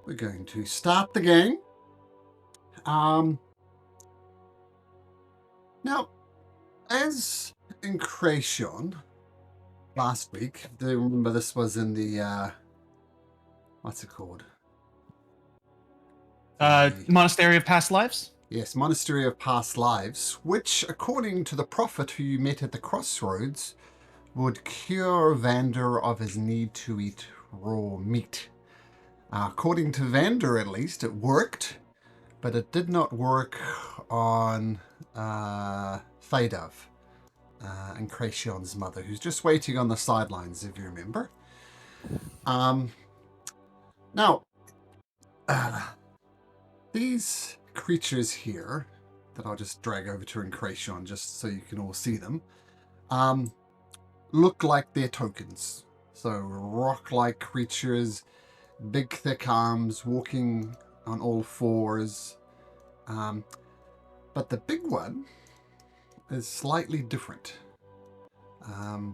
we're going to start the game. Now, as in Creation last week, do you remember this was in the what's it called? Monastery of Past Lives? Yes, Monastery of Past Lives, which, according to the prophet who you met at the crossroads, would cure Vander of his need to eat raw meat. According to Vander, at least, it worked, but it did not work on Thadav and Creation's mother, who's just waiting on the sidelines, if you remember. Now, these creatures here, that I'll just drag over to Creation just so you can all see them, look like their tokens. So rock-like creatures, big thick arms, walking on all fours. But the big one is slightly different.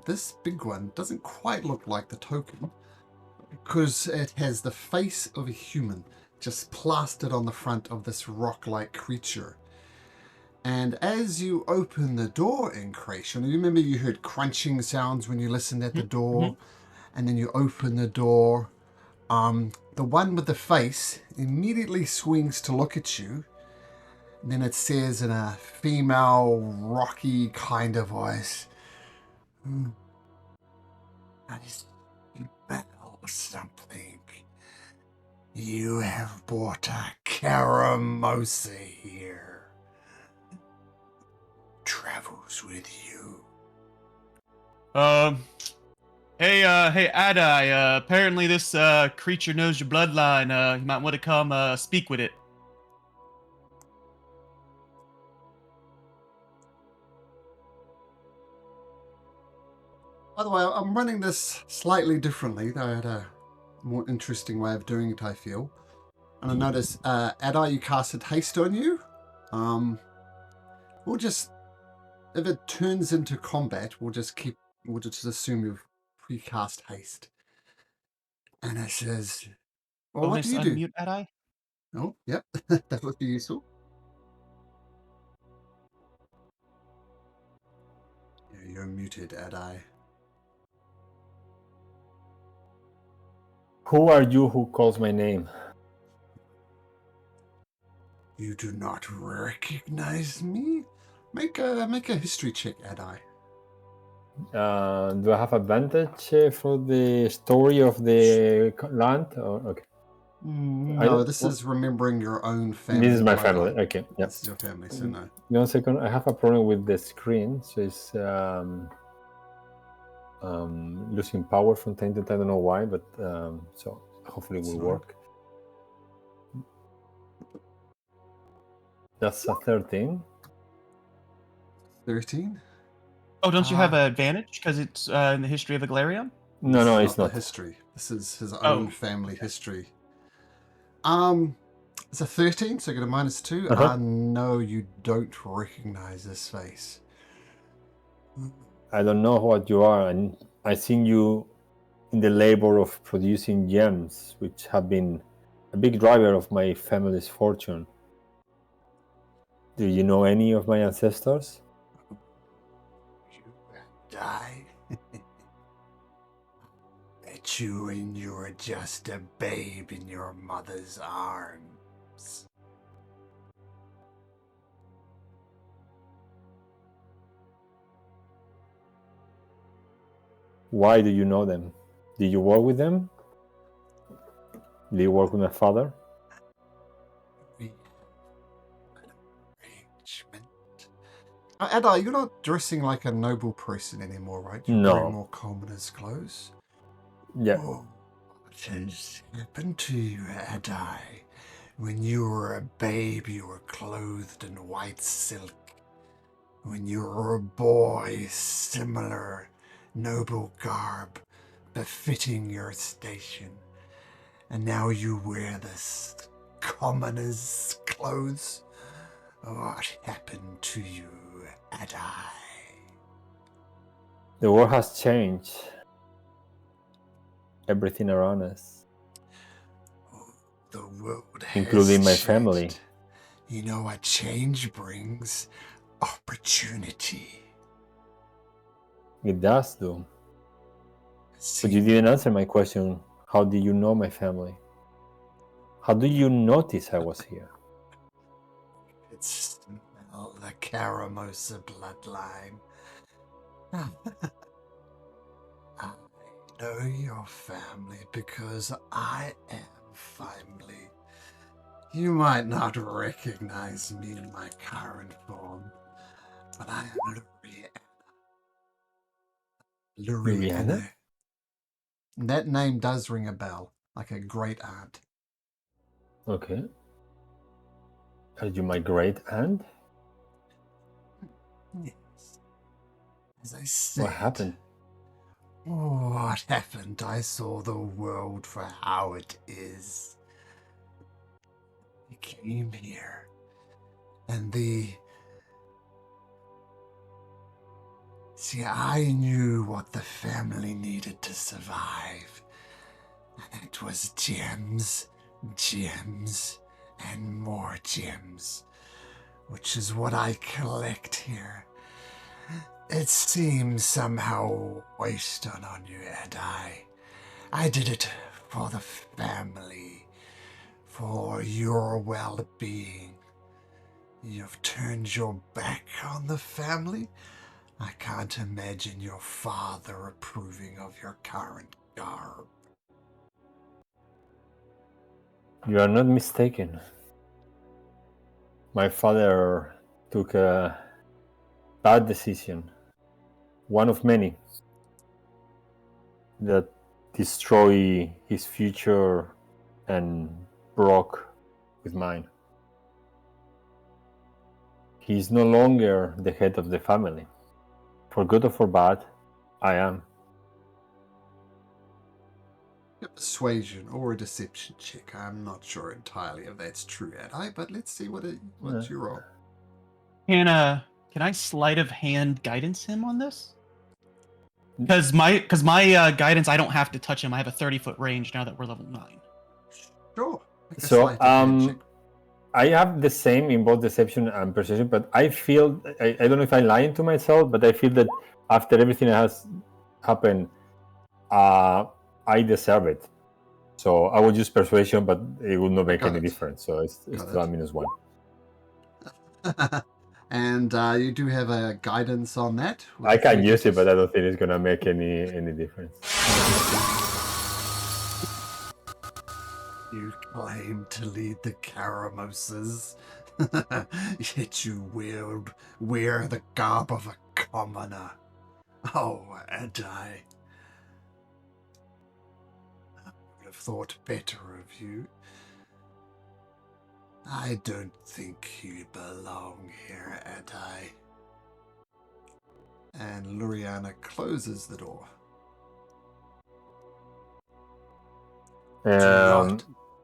This big one doesn't quite look like the token because it has the face of a human just plastered on the front of this rock-like creature. And as you open the door in Creation, you remember you heard crunching sounds when you listened at the door, and then you open the door. The one with the face immediately swings to look at you. And then it says in a female, rocky kind of voice, "I smell something. You have brought a Caramosa here. Travels with you." Hey, Adai, apparently this creature knows your bloodline. You might want to come speak with it. By the way, I'm running this slightly differently. I had a more interesting way of doing it, I feel. And I notice, Adai, you casted haste on you. We'll just, if it turns into combat, we'll just assume you've pre-cast haste. And it says, well, what do you do? Unmute Adai? Oh, yep, that would be useful. Yeah, you're muted, Adai. Who are you who calls my name? You do not recognize me? Make a history check, Adai. Do I have advantage for the story of the land? Okay. No, this is remembering your own family. This is my family. Okay, yeah. This is your family, so no. 1 second. I have a problem with the screen, so it's losing power from time to time. I don't know why, but so hopefully it will work. That's a 13. 13? Oh, don't you have an advantage because it's in the history of Aglarion? No, it's not. The history. This is his own family history. It's a 13, so I get a -2. No, you don't recognize this face. I don't know what you are, and I've seen you in the labor of producing gems, which have been a big driver of my family's fortune. Do you know any of my ancestors? You died. Bet you when you were just a babe in your mother's arms. Why do you know them? Did you work with them? Did you work with my father? Adai, you're not dressing like a noble person anymore, right? You're wearing more commoner's clothes. Yeah. Oh, what has happened to you, Adai? When you were a babe, you were clothed in white silk. When you were a boy, similar noble garb, befitting your station. And now you wear this commoner's clothes. What happened to you, Adai? The world has changed. Everything around us. The world has including my changed. family. You know what change brings? Opportunity. It does, though. See, But you didn't answer my question. How do you know my family? How do you notice I was here? it smell the Caramosa bloodline. I know your family because I am family. You might not recognize me in my current form, but I am Luriana? That name does ring a bell, like a great aunt. Okay. Are you my great aunt? Yes. As I said. What happened? What happened? I saw the world for how it is. I came here, and See, I knew what the family needed to survive. And it was gems, gems, and more gems, which is what I collect here. It seems somehow wasted on you, and I did it for the family, for your well-being. You've turned your back on the family? I can't imagine your father approving of your current garb. You are not mistaken. My father took a bad decision, one of many, that destroy his future and broke with mine. He is no longer the head of the family. For good or for bad, I am. A persuasion or a deception check. I'm not sure entirely if that's true, but let's see what you roll. Can I sleight of hand guidance him on this? Because my guidance, I don't have to touch him. I have a 30-foot range now that we're level 9. Sure. Make a So, sleight of hand check. I have the same in both deception and perception, but I feel, I don't know if I'm lying to myself, but I feel that after everything that has happened, I deserve it. So I would use persuasion, but it would not make Got any it. difference. So it's still a -1. And you do have a guidance on that? with I the can three use it, but digits? I don't think it's gonna make any difference. You claim to lead the Caramosas, yet you wear the garb of a commoner. Oh, and I would have thought better of you. I don't think you belong here, and And Luriana closes the door. Do not.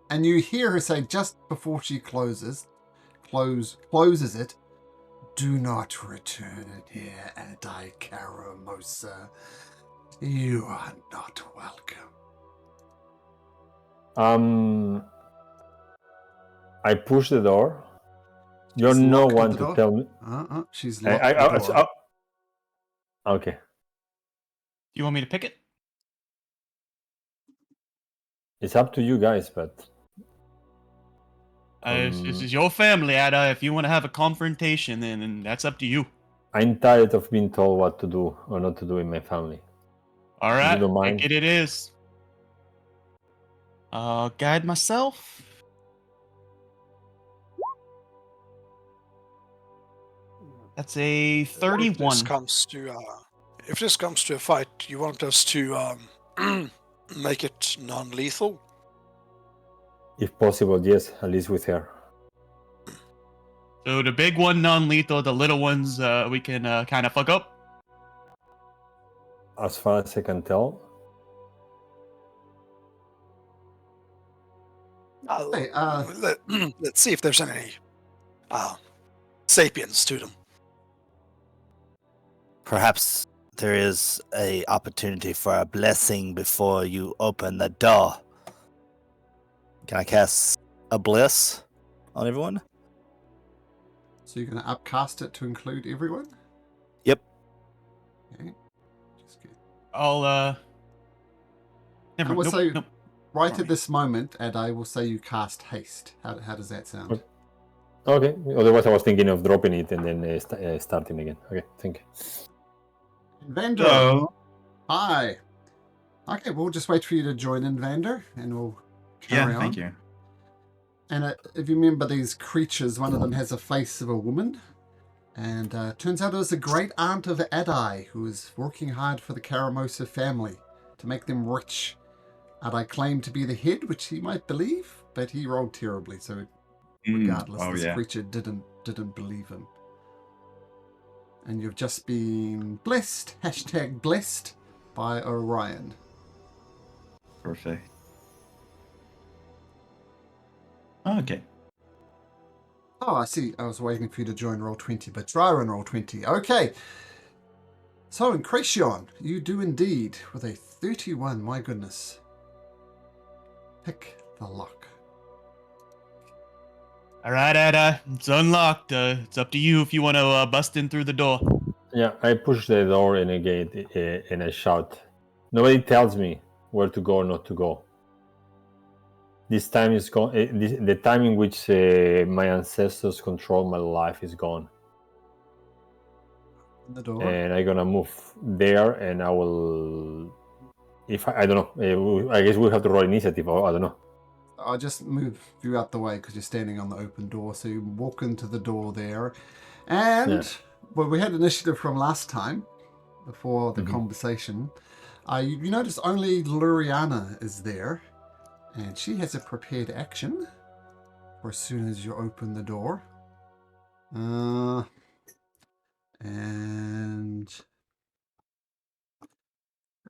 And you hear her say just before she closes it, do not return here, Adai Caramosa. You are not welcome. I push the door. You're She's no locked one the to door. tell me. She's locked the door. Okay. Do you want me to pick it? It's up to you guys, but This is your family, Ada. If you want to have a confrontation, then that's up to you. I'm tired of being told what to do or not to do in my family. All right, You don't mind? pick it is. Guide myself. That's a 31. If this comes to a fight, you want us to make it non-lethal? If possible, yes, at least with her. So the big one non-lethal, the little ones we can kind of fuck up. As far as I can tell. Hey, let's see if there's any sapience to them. Perhaps there is a opportunity for a blessing before you open the door. Can I cast a bliss on everyone. So you're going to upcast it to include everyone? Yep. Okay. Just get... I'll And never. we'll Nope, say nope. right Sorry. at this moment, and I will say you cast haste. How does that sound? Okay. Okay. Otherwise, I was thinking of dropping it and then starting again. Okay. Thank you. Vander, So, hi. Okay, we'll just wait for you to join in, Vander, and we'll carry yeah, on. thank you. And if you remember these creatures, one of them has a face of a woman. And turns out it was a great aunt of Adai who was working hard for the Karamosa family to make them rich. Adai claimed to be the head, which he might believe, but he rolled terribly, so regardless, Oh, this yeah. creature didn't believe him. And you've just been blessed, #blessed, by Orion. Perfect. Okay. Oh, I see. I was waiting for you to join Roll20, but try on Roll20. Okay. So, Incretion, you do indeed, with a 31, my goodness. Pick the lock. All right, Ada, it's unlocked. It's up to you if you want to bust in through the door. Yeah, I push the door in a gate and I shout. Nobody tells me where to go or not to go. This time is gone. The time in which my ancestors control my life is gone. In the door. And I'm gonna move there, and I will. If I don't know, I guess we have to roll initiative. Or I don't know. I'll just move you out the way because you're standing on the open door. So you walk into the door there. And, well, we had initiative from last time, before the conversation. You notice only Luriana is there. And she has a prepared action for as soon as you open the door. And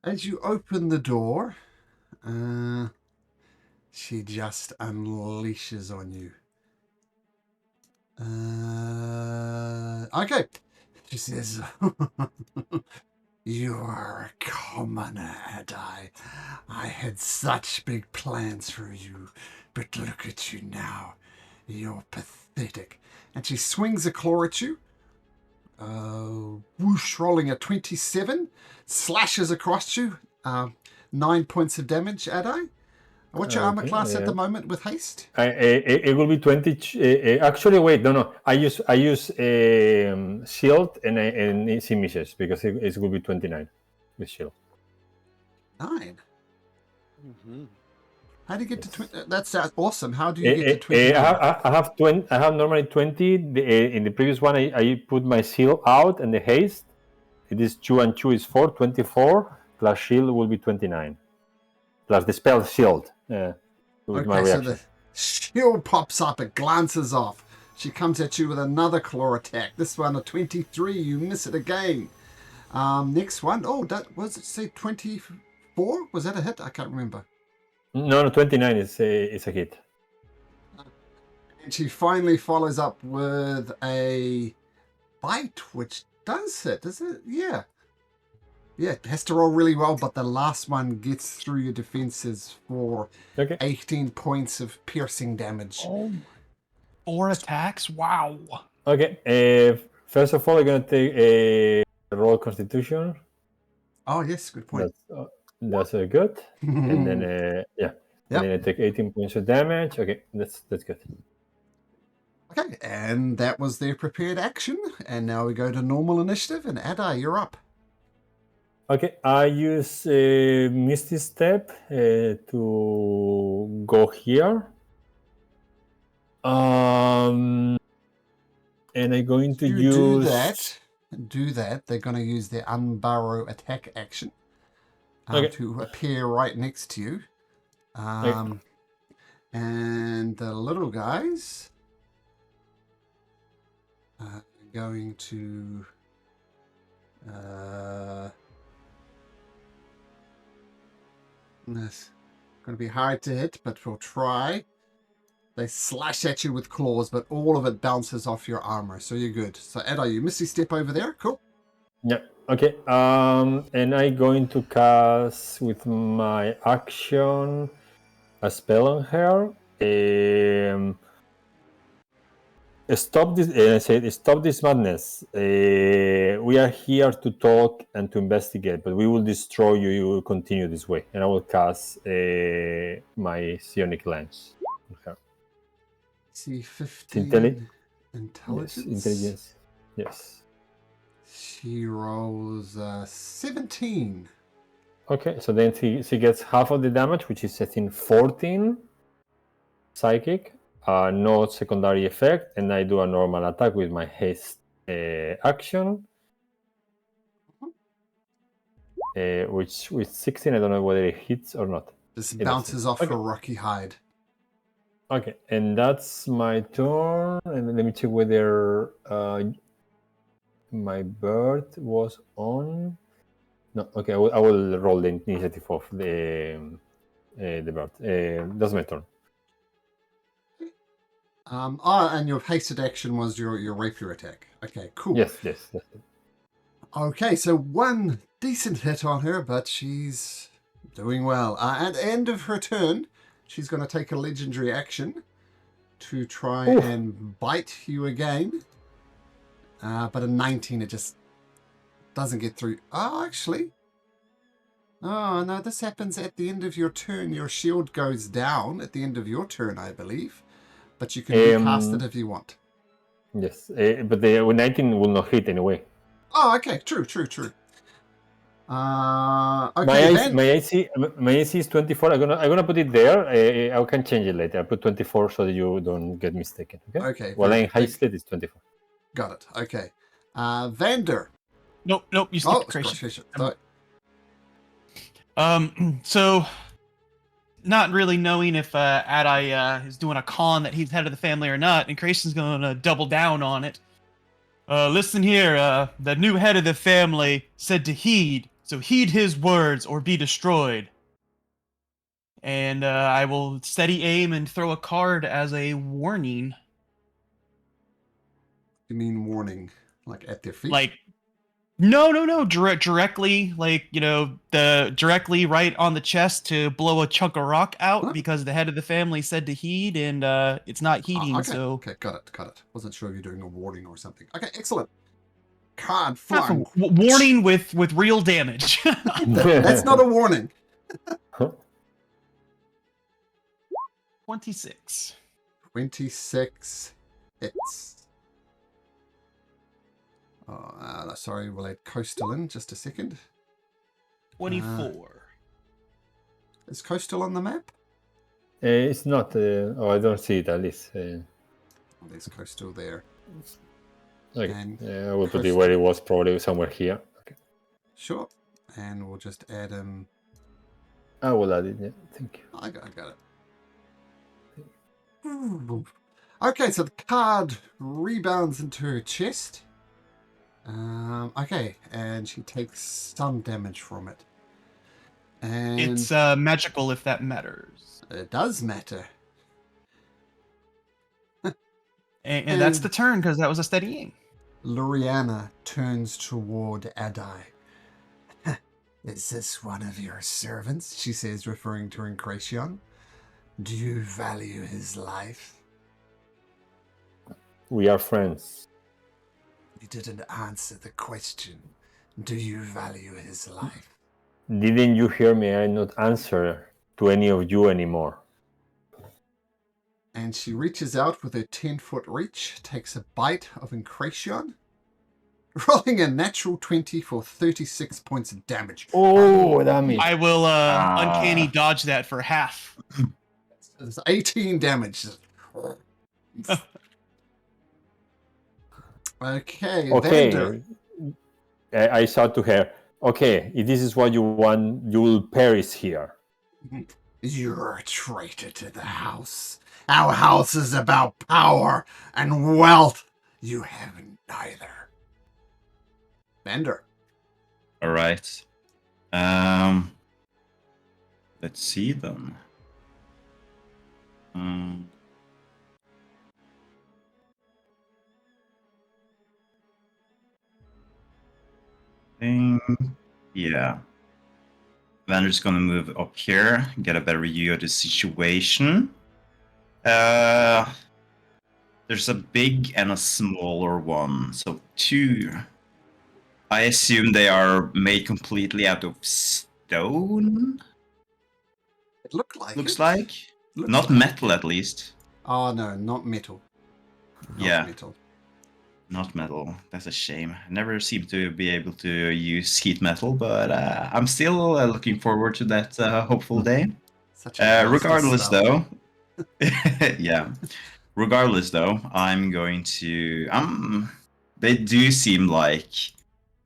as you open the door, she just unleashes on you. Okay. She says, "You are a commoner, Adai. I had such big plans for you, but look at you now. You're pathetic." And she swings a claw at you. Whoosh, rolling a 27, slashes across you. 9 points of damage, Adai. What's your armor class at the moment with haste? It will be 20. Actually, wait, no. I use shield and it's misses because it will be 29 with shield. 9. Mm-hmm. How do you get to 20? That's awesome. How do you get to 29? I have 20. I have normally 20. In the previous one, I put my shield out and the haste. It is 2 and 2 is 4. 24 plus shield will be 29. Plus the spell shield. With my Okay, so reaction. the shield pops up, it glances off. She comes at you with another claw attack. This one a 23, you miss it again. Next one, that was it, say 24? Was that a hit? I can't remember. No, 29 is a hit. And she finally follows up with a bite, which does hit, is it? Yeah. Yeah, it has to roll really well, but the last one gets through your defenses for 18 points of piercing damage. Oh, 4 attacks? Wow. Okay. First of all, I'm gonna take a roll Constitution. Oh yes, good point. That's good. And then and then I take 18 points of damage. Okay, that's good. Okay, and that was their prepared action. And now we go to normal initiative, and Adai, you're up. Okay, I use Misty Step to go here. And I'm going to use... Do that. They're going to use their Unburrow attack action to appear right next to you. And the little guys are going to... It's going to be hard to hit, but we'll try. They slash at you with claws, but all of it bounces off your armor, so you're good. So, Ada, you Misty Step over there. Cool. Yeah. Okay. And I'm going to cast with my action a spell on her, Stop this. I said, stop this madness. We are here to talk and to investigate, but we will destroy you. You will continue this way, and I will cast my psionic lens on her. See, It's intelligence. intelligence. Yes, intelligence. Yes. She rolls 17. Okay, so then she gets half of the damage, which is setting 14 psychic, no secondary effect, and I do a normal attack with my haste action, which with 16, I don't know whether it hits or not. This It bounces doesn't. off Okay. her rocky hide. Okay, and that's my turn. And let me check whether my bird was on. No, okay, I will roll the initiative of the bird. That's my turn. And your hasted action was your rapier attack. Okay, cool. Yes. Okay, so one decent hit on her, but she's doing well. At the end of her turn, she's going to take a legendary action to try Oof. and bite you again. But a 19, it just doesn't get through. Oh, actually. Oh, no, this happens at the end of your turn. Your shield goes down at the end of your turn, I believe. But you can recast it if you want. Yes, but the 19 will not hit anyway. Oh, okay. True. Okay, My AC is 24. I'm gonna put it there. I can change it later. I put 24 so that you don't get mistaken. Okay. Okay. Well, in high state it's 24. Got it. Okay. Vander. Nope. You skipped Creation. Sorry. So, not really knowing if Adai is doing a con that he's head of the family or not, and Creation's going to double down on it. Listen here, the new head of the family said to heed, so heed his words or be destroyed. And I will steady aim and throw a card as a warning. You mean warning, like at their feet? Like, no, directly, like, directly right on the chest to blow a chunk of rock out. Huh? Because the head of the family said to heed, and it's not heeding. Okay. So Okay, got it. Wasn't sure if you're doing a warning or something. Okay, excellent. Card flung. warning with real damage. That's not a warning. 26. 26 hits. Sorry, we'll add Coastal in just a second. 24. Is Coastal on the map? It's not. I don't see it at least. There's Coastal there. Okay. And I will put it where it was, probably somewhere here. Okay. Sure. And we'll just add him. I will add it. Yeah, thank you. I got it. Okay, so the card rebounds into her chest. Okay, and she takes some damage from it. And It's magical if that matters. it does matter. And that's the turn, because that was a steady aim. Luriana turns toward Adai. Is this one of your servants? She says, referring to Incration. Do you value his life? We are friends. You didn't answer the question. Do you value his life? Didn't you hear me? I not answer to any of you anymore. And she reaches out with her 10-foot reach, takes a bite of Incration, rolling a natural 20 for 36 points of damage. Oh, damn it. I will uncanny dodge that for half. It's 18 damage. Okay, Vander. I shout to her, okay, if this is what you want, you will perish here. You're a traitor to the house. Our house is about power and wealth. You have neither. Vander. All right. Let's see then. Yeah. Vander's gonna move up here, get a better view of the situation. Uh, there's a big and a smaller one, so two. I assume they are made completely out of stone. It looked like Looks it. like Looks not like metal, at least. Oh no, not metal. Not Yeah. metal. Not metal. That's a shame. I never seem to be able to use heat metal, but I'm still looking forward to that hopeful day. Such a waste of Regardless, stuff. though, yeah. Regardless, though, I'm going to. They do seem like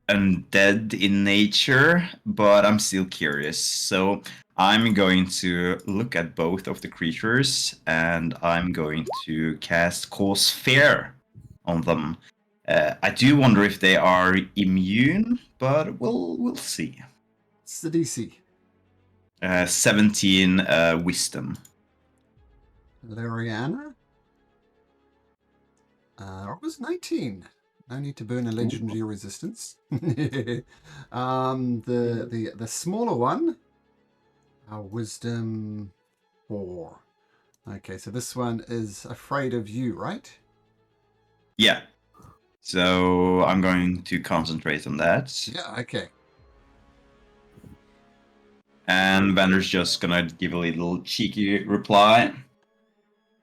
undead in nature, but I'm still curious. So I'm going to look at both of the creatures, and I'm going to cast Cause Fear on them. I do wonder if they are immune, but we'll see. It's the DC. 17 wisdom. Lariana? It was 19. No need to burn a legendary resistance. The smaller one, wisdom 4. Okay, so this one is afraid of you, right? Yeah. So I'm going to concentrate on that. Yeah, okay. And Vander's just gonna give a little cheeky reply.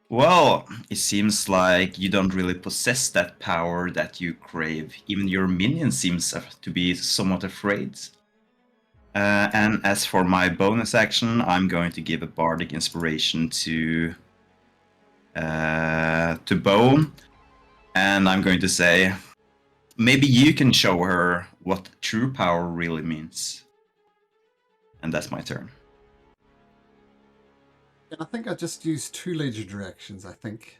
Well, it seems like you don't really possess that power that you crave. Even your minion seems to be somewhat afraid. And as for my bonus action, I'm going to give a bardic inspiration to Bo, and I'm going to say, maybe you can show her what true power really means. And that's my turn. And I think I just used 2 legendary actions, I think.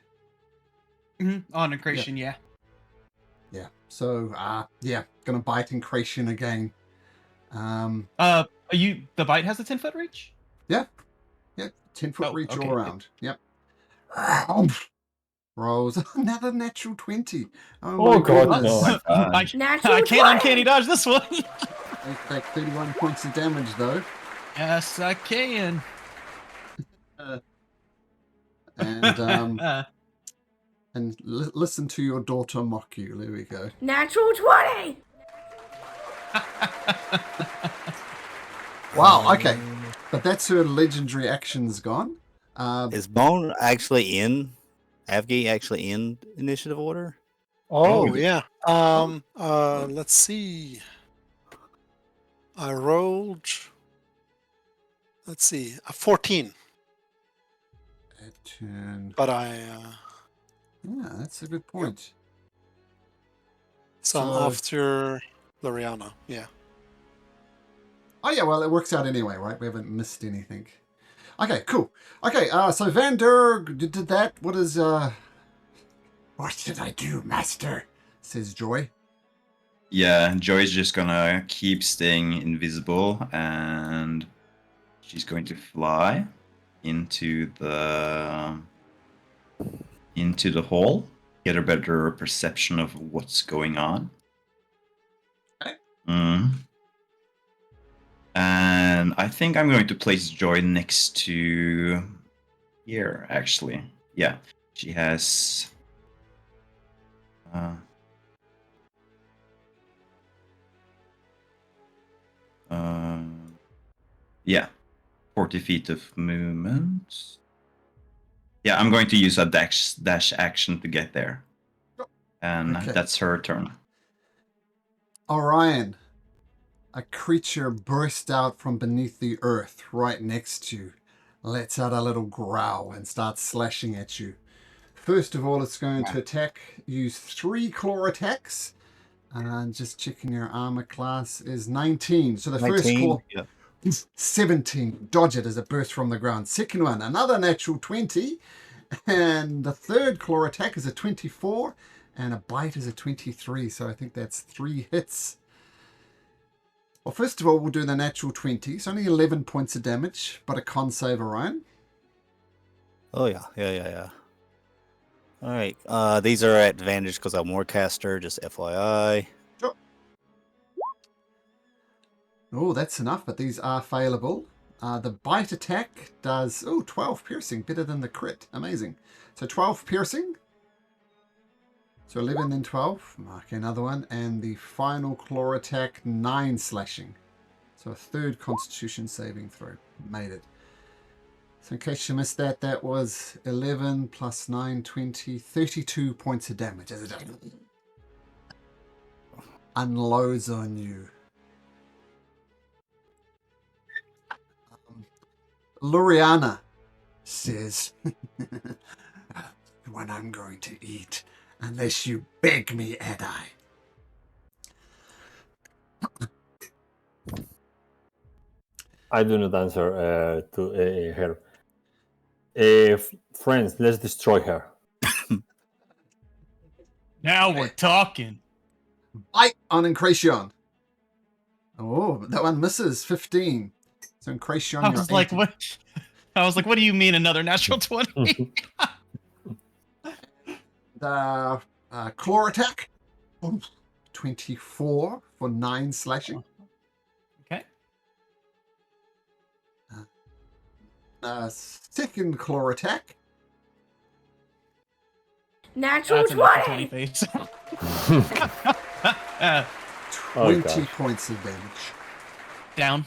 On Accretion, yeah. Yeah. So, yeah, gonna bite Incration again. The bite has a 10-foot reach? Yeah, 10-foot Oh, reach okay, all good. around. Yep. Rolls another natural 20. Oh, my God, goodness. no. I Natural can't 20! uncanny dodge this one. They take 31 points of damage though. Yes, I can. And listen to your daughter mock you. There we go. Natural 20! Wow, okay. But that's her legendary actions gone. Is Bone actually in? Avgi actually in initiative order? Oh yeah. Let's see. I rolled. Let's see, a 14. But yeah, that's a good point. So I'm after Lariana. Yeah. Oh yeah, well it works out anyway, right? We haven't missed anything. Okay, cool. Okay, so Vander did that. What is what should I do, Master? Says Joy. Yeah, Joy's just gonna keep staying invisible, and she's going to fly into the hall, get a better perception of what's going on. Okay. And I think I'm going to place Joy next to here, actually. Yeah, she has. Yeah, 40 feet of movement. Yeah, I'm going to use a dash action to get there. And Okay. that's her turn. Orion, a creature burst out from beneath the earth right next to you, lets out a little growl and starts slashing at you. First of all, it's going to attack, use 3 claw attacks. And just checking your armor class is 19. So the first 19, claw, yeah. 17. Dodge it as it bursts from the ground. Second one, another natural 20. And the third claw attack is a 24. And a bite is a 23. So I think that's 3 hits. Well, first of all, we'll do the natural 20. It's only 11 points of damage, but a con save, Orion. Oh yeah. All right. These are at advantage because I'm Warcaster. Just FYI. Sure. Oh, that's enough, but these are failable. The bite attack does 12 piercing, better than the crit. Amazing. So 12 piercing. So 11 then 12. Mark another one. And the final claw attack, 9 slashing. So a third constitution saving throw. Made it. So in case you missed that, that was 11 plus 9, 20, 32 points of damage as it unloads on you. Luriana says, "When I'm going to eat, unless you beg me, Adai." I do not answer to her. Friends, let's destroy her. Now we're talking. Bite on Incration. Oh, that one misses. 15. So Incration, I you're was like, 18. what? I was like, what do you mean another natural 20? The claw attack. 24 for 9 slashing. Okay. Second claw attack. Natural That's a natural 20. 20 face. 20 gosh. points of damage. Down.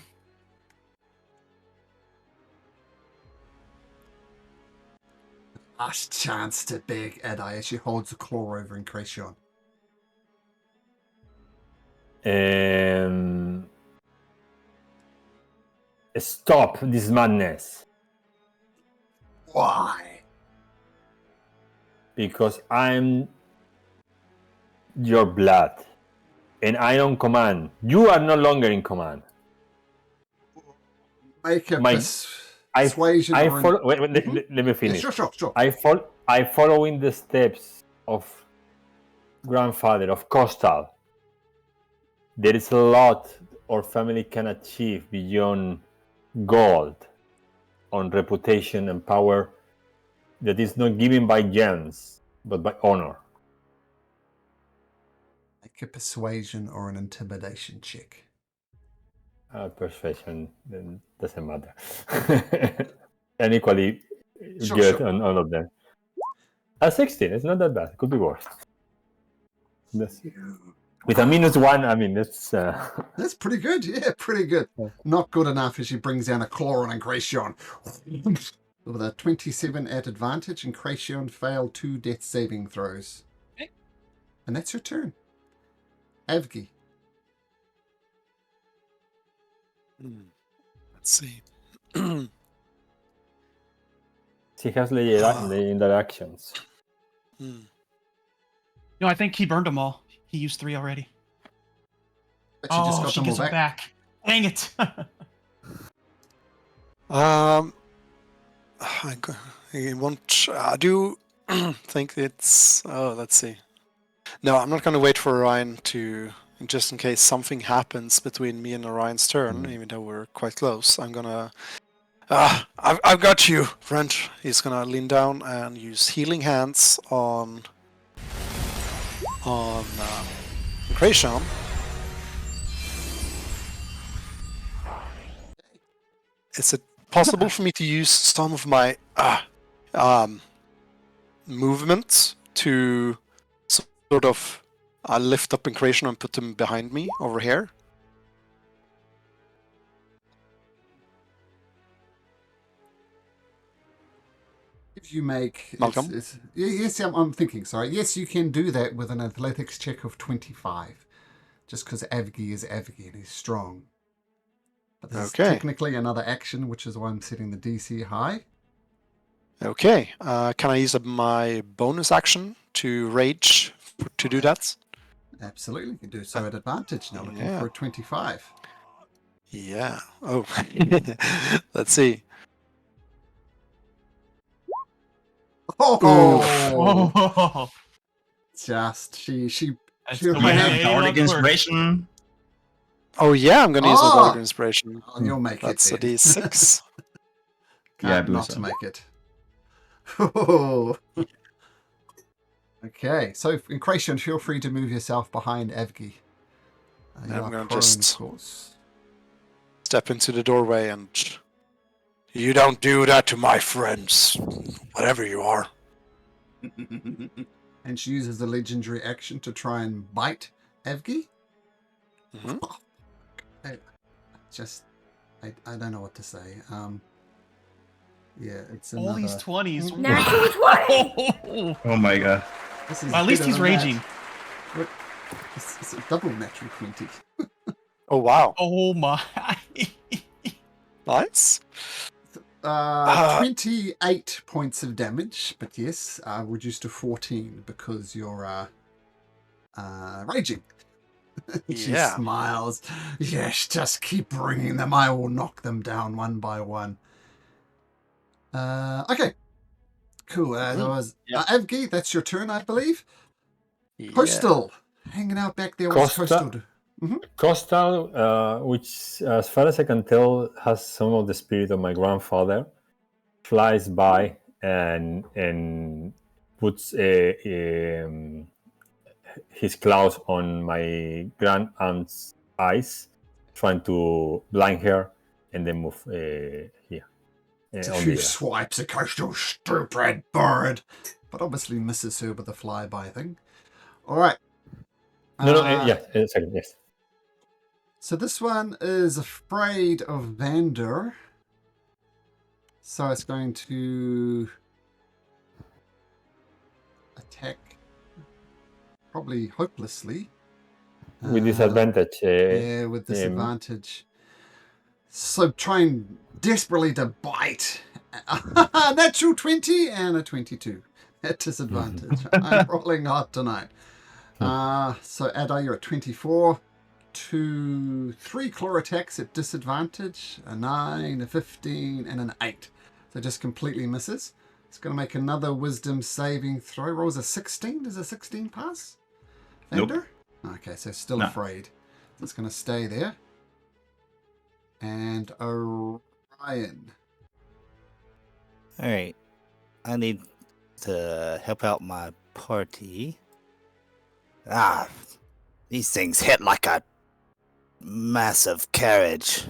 Last chance to beg Adai as she holds the claw over Incration. Stop this madness. Why? Because I'm your blood. And I don't command. You are no longer in command. Make a My- persuasion. I or an- follow. Wait, Mhm. let me Yeah, finish. sure. I follow in the steps of grandfather of Costal. There is a lot our family can achieve beyond gold, on reputation and power that is not given by gems but by honor. Make a persuasion or an intimidation check. Persuasion doesn't matter. And equally Sure, good sure. on all of them. A 16, it's not that bad. It could be worse. With a -1, I mean, it's... That's pretty good. Yeah, pretty good. Yeah. Not good enough as she brings down a claw on Incration. With a 27 at advantage, Incration failed 2 death saving throws. Okay. And that's her turn. Avgi. Let's see. She has the interactions. No, I think he burned them all. He used 3 already. But she just got she them all gets them back. back. Dang it. I won't. I do think it's. Oh, let's see. No, I'm not going to wait for Orion to. Just in case something happens between me and Orion's turn, even though we're quite close, I'm gonna. I've got you, friend. He's gonna lean down and use healing hands on Krayshawn. Is it possible for me to use some of my movement to sort of lift up Krayshawn and put him behind me over here? If you make... Malcolm? Yes, I'm thinking, sorry. Yes, you can do that with an athletics check of 25. Just because Avgi is Avgi and he's strong. But this is technically another action, which is why I'm setting the DC high. Okay. Can I use my bonus action to rage to do that? Absolutely, you can do so at advantage. Now looking Yeah. for a 25. Yeah. Oh. Let's see. Oh! Oh, Just, she that's Sure, the you way have they Bardic work. inspiration. Oh yeah, I'm gonna use my Ah! Bardic Inspiration. Oh, you'll make That's it a then. D6. Yeah, I Can't believe not so. to make it. Oh. Okay, so Incration, feel free to move yourself behind Avgi. You I'm are gonna prone, just- of course. Step into the doorway and You don't do that to my friends, whatever you are. And she uses the legendary action to try and bite Evgi. Mhm. I don't know what to say. Yeah, it's All another. these 20s. Natural 20! Oh my god. This is Well, at least better he's than raging. that. It's a double natural 20. Oh, wow. Oh my. Nice. Uh, 28 points of damage, but yes, reduced to 14 because you're raging. She Yeah. smiles. Yes, just keep bringing them. I will knock them down one by one. Okay. Cool. That was Evgi, that's your turn, I believe. Yeah. Crystal, hanging out back there. What's Crystal do? Coastal, which, as far as I can tell, has some of the spirit of my grandfather, flies by and puts his claws on my grand aunt's eyes, trying to blind her, and then move here A on few the air. swipes at Crystal, stupid bird. But obviously misses her with the flyby thing. All right. No, yeah, second, yes. So this one is afraid of Vander. So it's going to attack probably hopelessly. With disadvantage. Yeah, with disadvantage. So trying desperately to bite. Natural 20 and a 22 at disadvantage. I'm rolling hard tonight. So Ada, you're at 24. 2, 3 claw attacks at disadvantage. A 9, a 15, and an 8. So just completely misses. It's going to make another wisdom saving throw. Rolls a 16. Does a 16 pass? Nope. Vander? Okay, so still No. afraid. So it's going to stay there. And Orion. All right. I need to help out my party. These things hit like a massive carriage.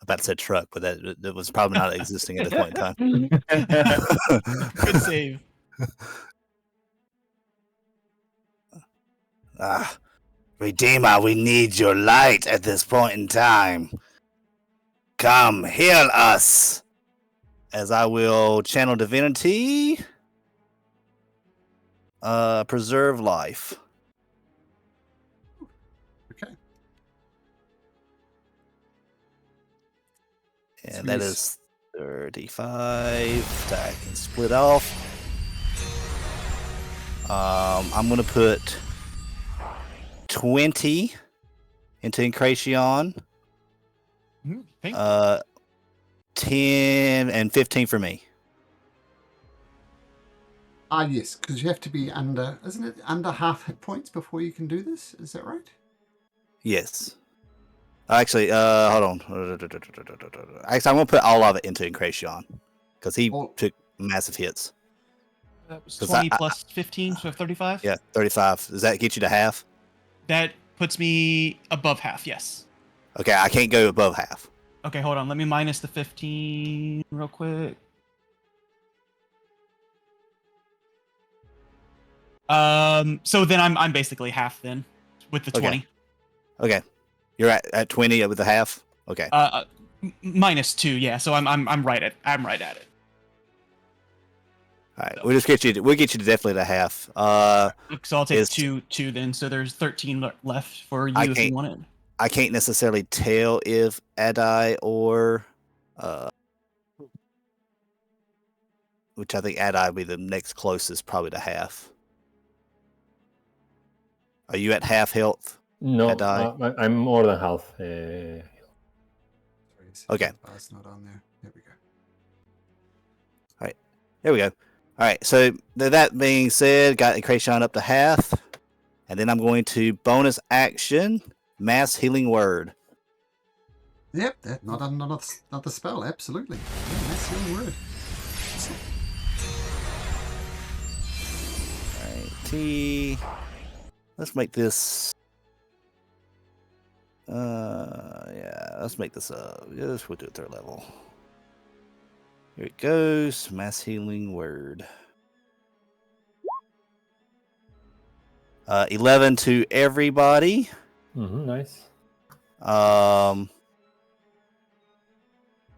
About to say truck, but that was probably not existing at this point in time. Good save. Redeemer, we need your light at this point in time. Come, heal us. As I will channel divinity. Preserve life. Okay. And that is 35. That I can split off. I'm gonna put 20 into Incration. Thank you. 10 and 15 for me. Yes, because you have to be under, isn't it, under half hit points before you can do this? Is that right? Yes. Actually, hold on. Actually, I'm gonna put all of it into Incration because he took massive hits. That was 'cause 20 plus 15, so 35? Yeah, 35. Does that get you to half? That puts me above half, yes. Okay, I can't go above half. Okay, hold on. Let me minus the 15 real quick. So then I'm basically half then with the 20. Okay. You're at 20 with the half? Okay. Minus 2, yeah. So I'm right at it. All right. We'll get you to definitely the half. So I'll take two then. So there's 13 left for you if you want it. I can't necessarily tell if Adai or which I think Adai would be the next closest, probably to half. Are you at half health? No, I'm more than half. Sorry, Okay. It's not on there. There we go. All right. There we go. All right. So that being said, got Incration up to half. And then I'm going to bonus action, Mass Healing Word. Yep, that not the spell, absolutely. Yeah, that's the only word. Alrighty. Let's make this Yeah, let's make this yes, we'll do it 3rd level. Here it goes. Mass healing word. 11 to everybody. Nice.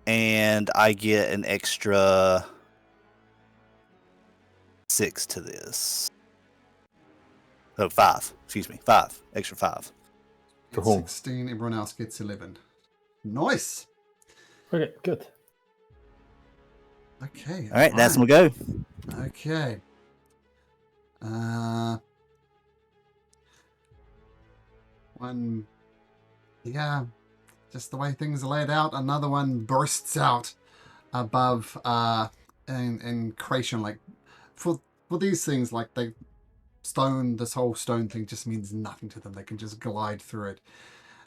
And I get an extra 6 to this. Oh, 5. Excuse me. 5. Extra 5. To Get whom? 16, everyone else gets 11. Nice. Okay, good. Okay. All right, that's fine. my go. Okay. One. Yeah. Just the way things are laid out. Another one bursts out above in creation. Like for these things, like they stone, this whole stone thing just means nothing to them. They can just glide through it.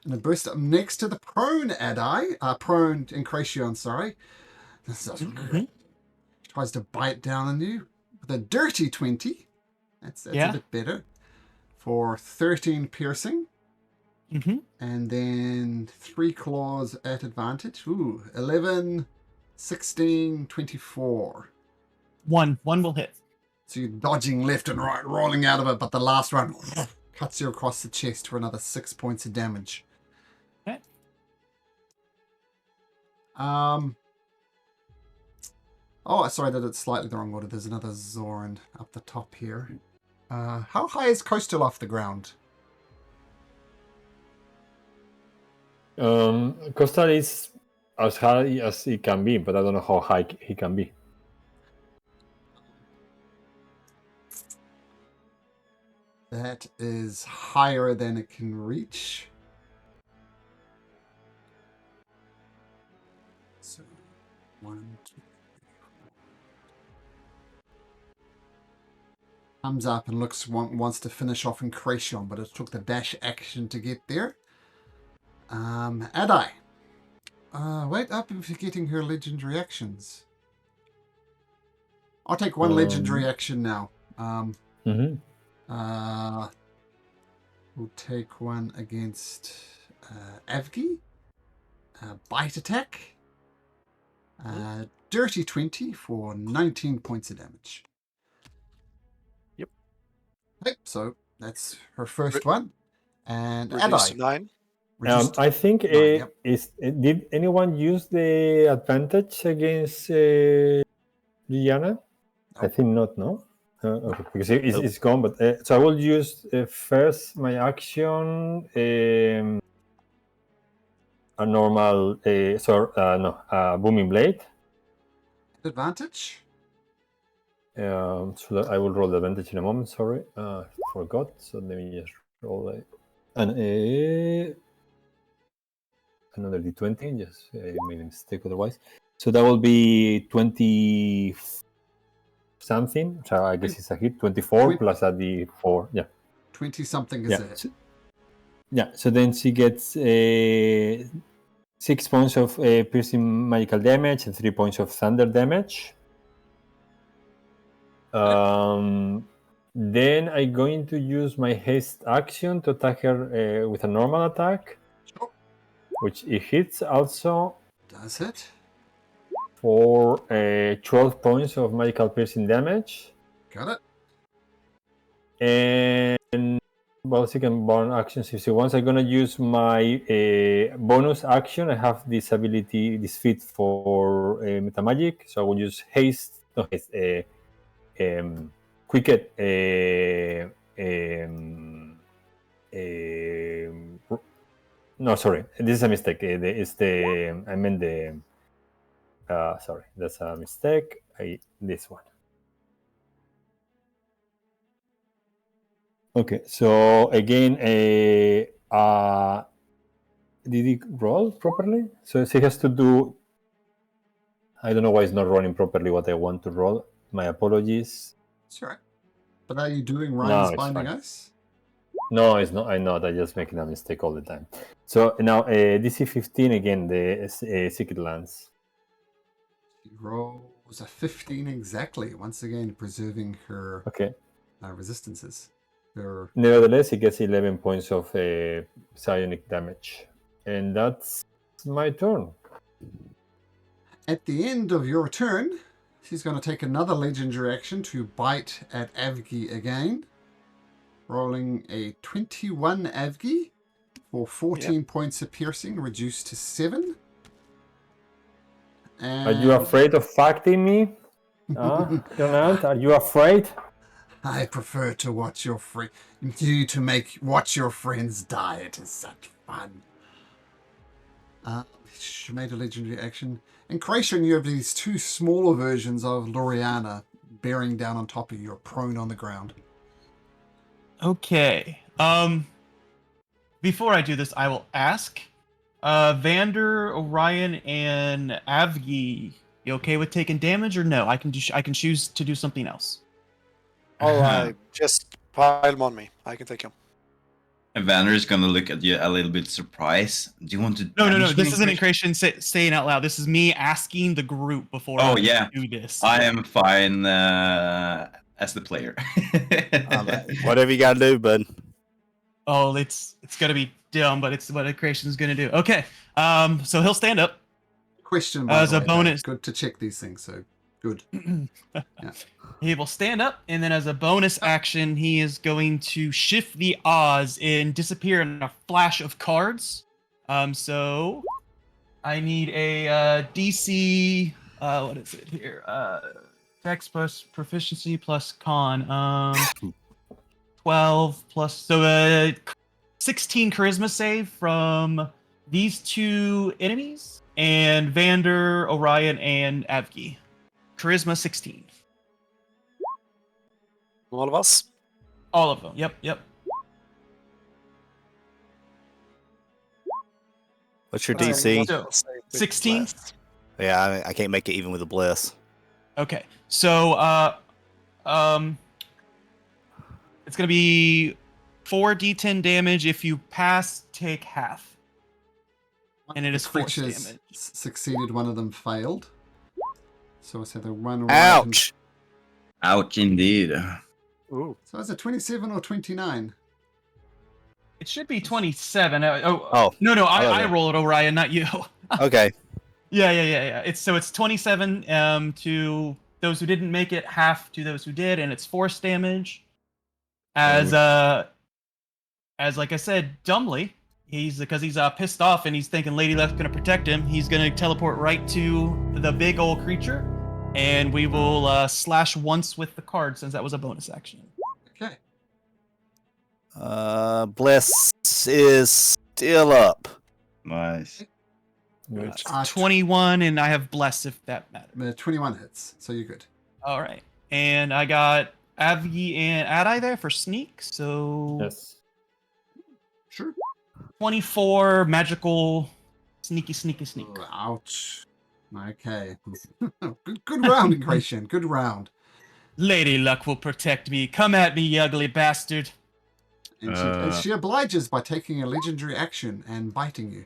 And it bursts up next to the prone Adai, prone Incration, sorry. Tries to bite down on you with a dirty 20. That's Yeah. a bit better. For 13 piercing. Mm-hmm. And then 3 claws at advantage. Ooh, 11, 16, 24. One will hit. So you're dodging left and right, rolling out of it, but the last one cuts you across the chest for another 6 points of damage. Okay. Oh, sorry, I did it slightly the wrong order. There's another Zoran up the top here. How high is Coastal off the ground? Coastal is as high as he can be, but I don't know how high he can be. That is higher than it can reach. So, 1, 2, 3, 4. Comes up and wants to finish off Incration, but it took the dash action to get there. Adai. Wait up if you're getting her legendary actions. I'll take one legendary action now. Mm-hmm. We'll take one against Avgi. Bite attack. Dirty 20 for 19 points of damage. Yep. Okay, so that's her first one. And Reduce to Adai. 9. Reduced I think to 9, yep. did anyone use the advantage against Liana? I think not, no? Okay, because it's gone, but so I will use first my action a normal booming blade. Advantage? So that I will roll the advantage in a moment. Sorry, forgot. So let me just roll another d20. Just made a mistake otherwise. So that will be 20 something. So I guess it's a hit. 24 plus a d4. Yeah. 20 something is it. So then she gets 6 points of piercing magical damage and 3 points of thunder damage. Then I'm going to use my haste action to attack her with a normal attack, which it hits also. Does it? For 12 points of magical piercing damage. Got it. And well, second bonus actions if she wants. I'm gonna use my bonus action. I have this ability, this feat for meta magic. So I will use haste. No haste. Quicket. No, sorry. This is a mistake. I meant the. Sorry, that's a mistake. This one. Okay, so again, did it roll properly? So she has to do. I don't know why it's not rolling properly what I want to roll. My apologies. It's all right. But are you doing Ryan's Binding Ice? No, it's not. I'm not. I'm just making a mistake all the time. So now DC 15 again, the Secret Lance. She rolls a 15 exactly. Once again, preserving her resistances. Nevertheless, he gets 11 points of psionic damage. And that's my turn. At the end of your turn, she's going to take another legendary action to bite at Avgi again. Rolling a 21 Avgi for 14 points of piercing, reduced to 7. Are you afraid of fighting me? Jonathan, are you afraid? I prefer to watch your watch your friends die. It is such fun. She made a legendary action. And Kracian, you have these two smaller versions of Loriana bearing down on top of you. You're prone on the ground. Okay. Before I do this, I will ask, Vander, Orion, and Avgi, you okay with taking damage or no? I can choose to do something else. All right, just pile them on me. I can take them. And Vander's gonna look at you a little bit surprised. Do you want to? No. damage This me, isn't Christian? Kracian saying out loud. This is me asking the group before I do this. I am fine as the player. Whatever you gotta do, bud. Oh, it's gonna be dumb, but it's what Kracian's gonna do. Okay. So he'll stand up. Question As by a the way, bonus. good to check these things. So good. Yeah. He will stand up, and then as a bonus action, he is going to shift the odds and disappear in a flash of cards. So I need a DC. What is it here? Dex plus proficiency plus con. 12 plus, so 16 charisma save from these two enemies, and Vander, Orion, and Avgi. Charisma 16. All of us? All of them. Yep. What's your Alright, DC? so 16? Yeah, I can't make it even with a bliss. Okay, so it's gonna be 4d10 damage. If you pass, take half, and it is force creatures damage. succeeded, one of them failed. So I said the one. Ouch! Ouch, indeed. Ooh. So is it 27 or 29? It should be 27. Oh, no, I okay. roll it, Orion, not you. Okay. Yeah. It's 27 to those who didn't make it, half to those who did, and it's force damage. As like I said, dumbly, because he's pissed off and he's thinking Lady Luck's gonna protect him. He's gonna teleport right to the big old creature, and we will slash once with the card since that was a bonus action. Okay. Bliss is still up. Nice. Which 21, and I have bless if that matters. 21 hits, so you're good. All right, and I got Avgi and Adai there for sneak, so yes. Sure. 24 magical sneaky. Oh, ouch. Okay. good round, Kracian. Good round. Lady Luck will protect me. Come at me, you ugly bastard. And she obliges by taking a legendary action and biting you.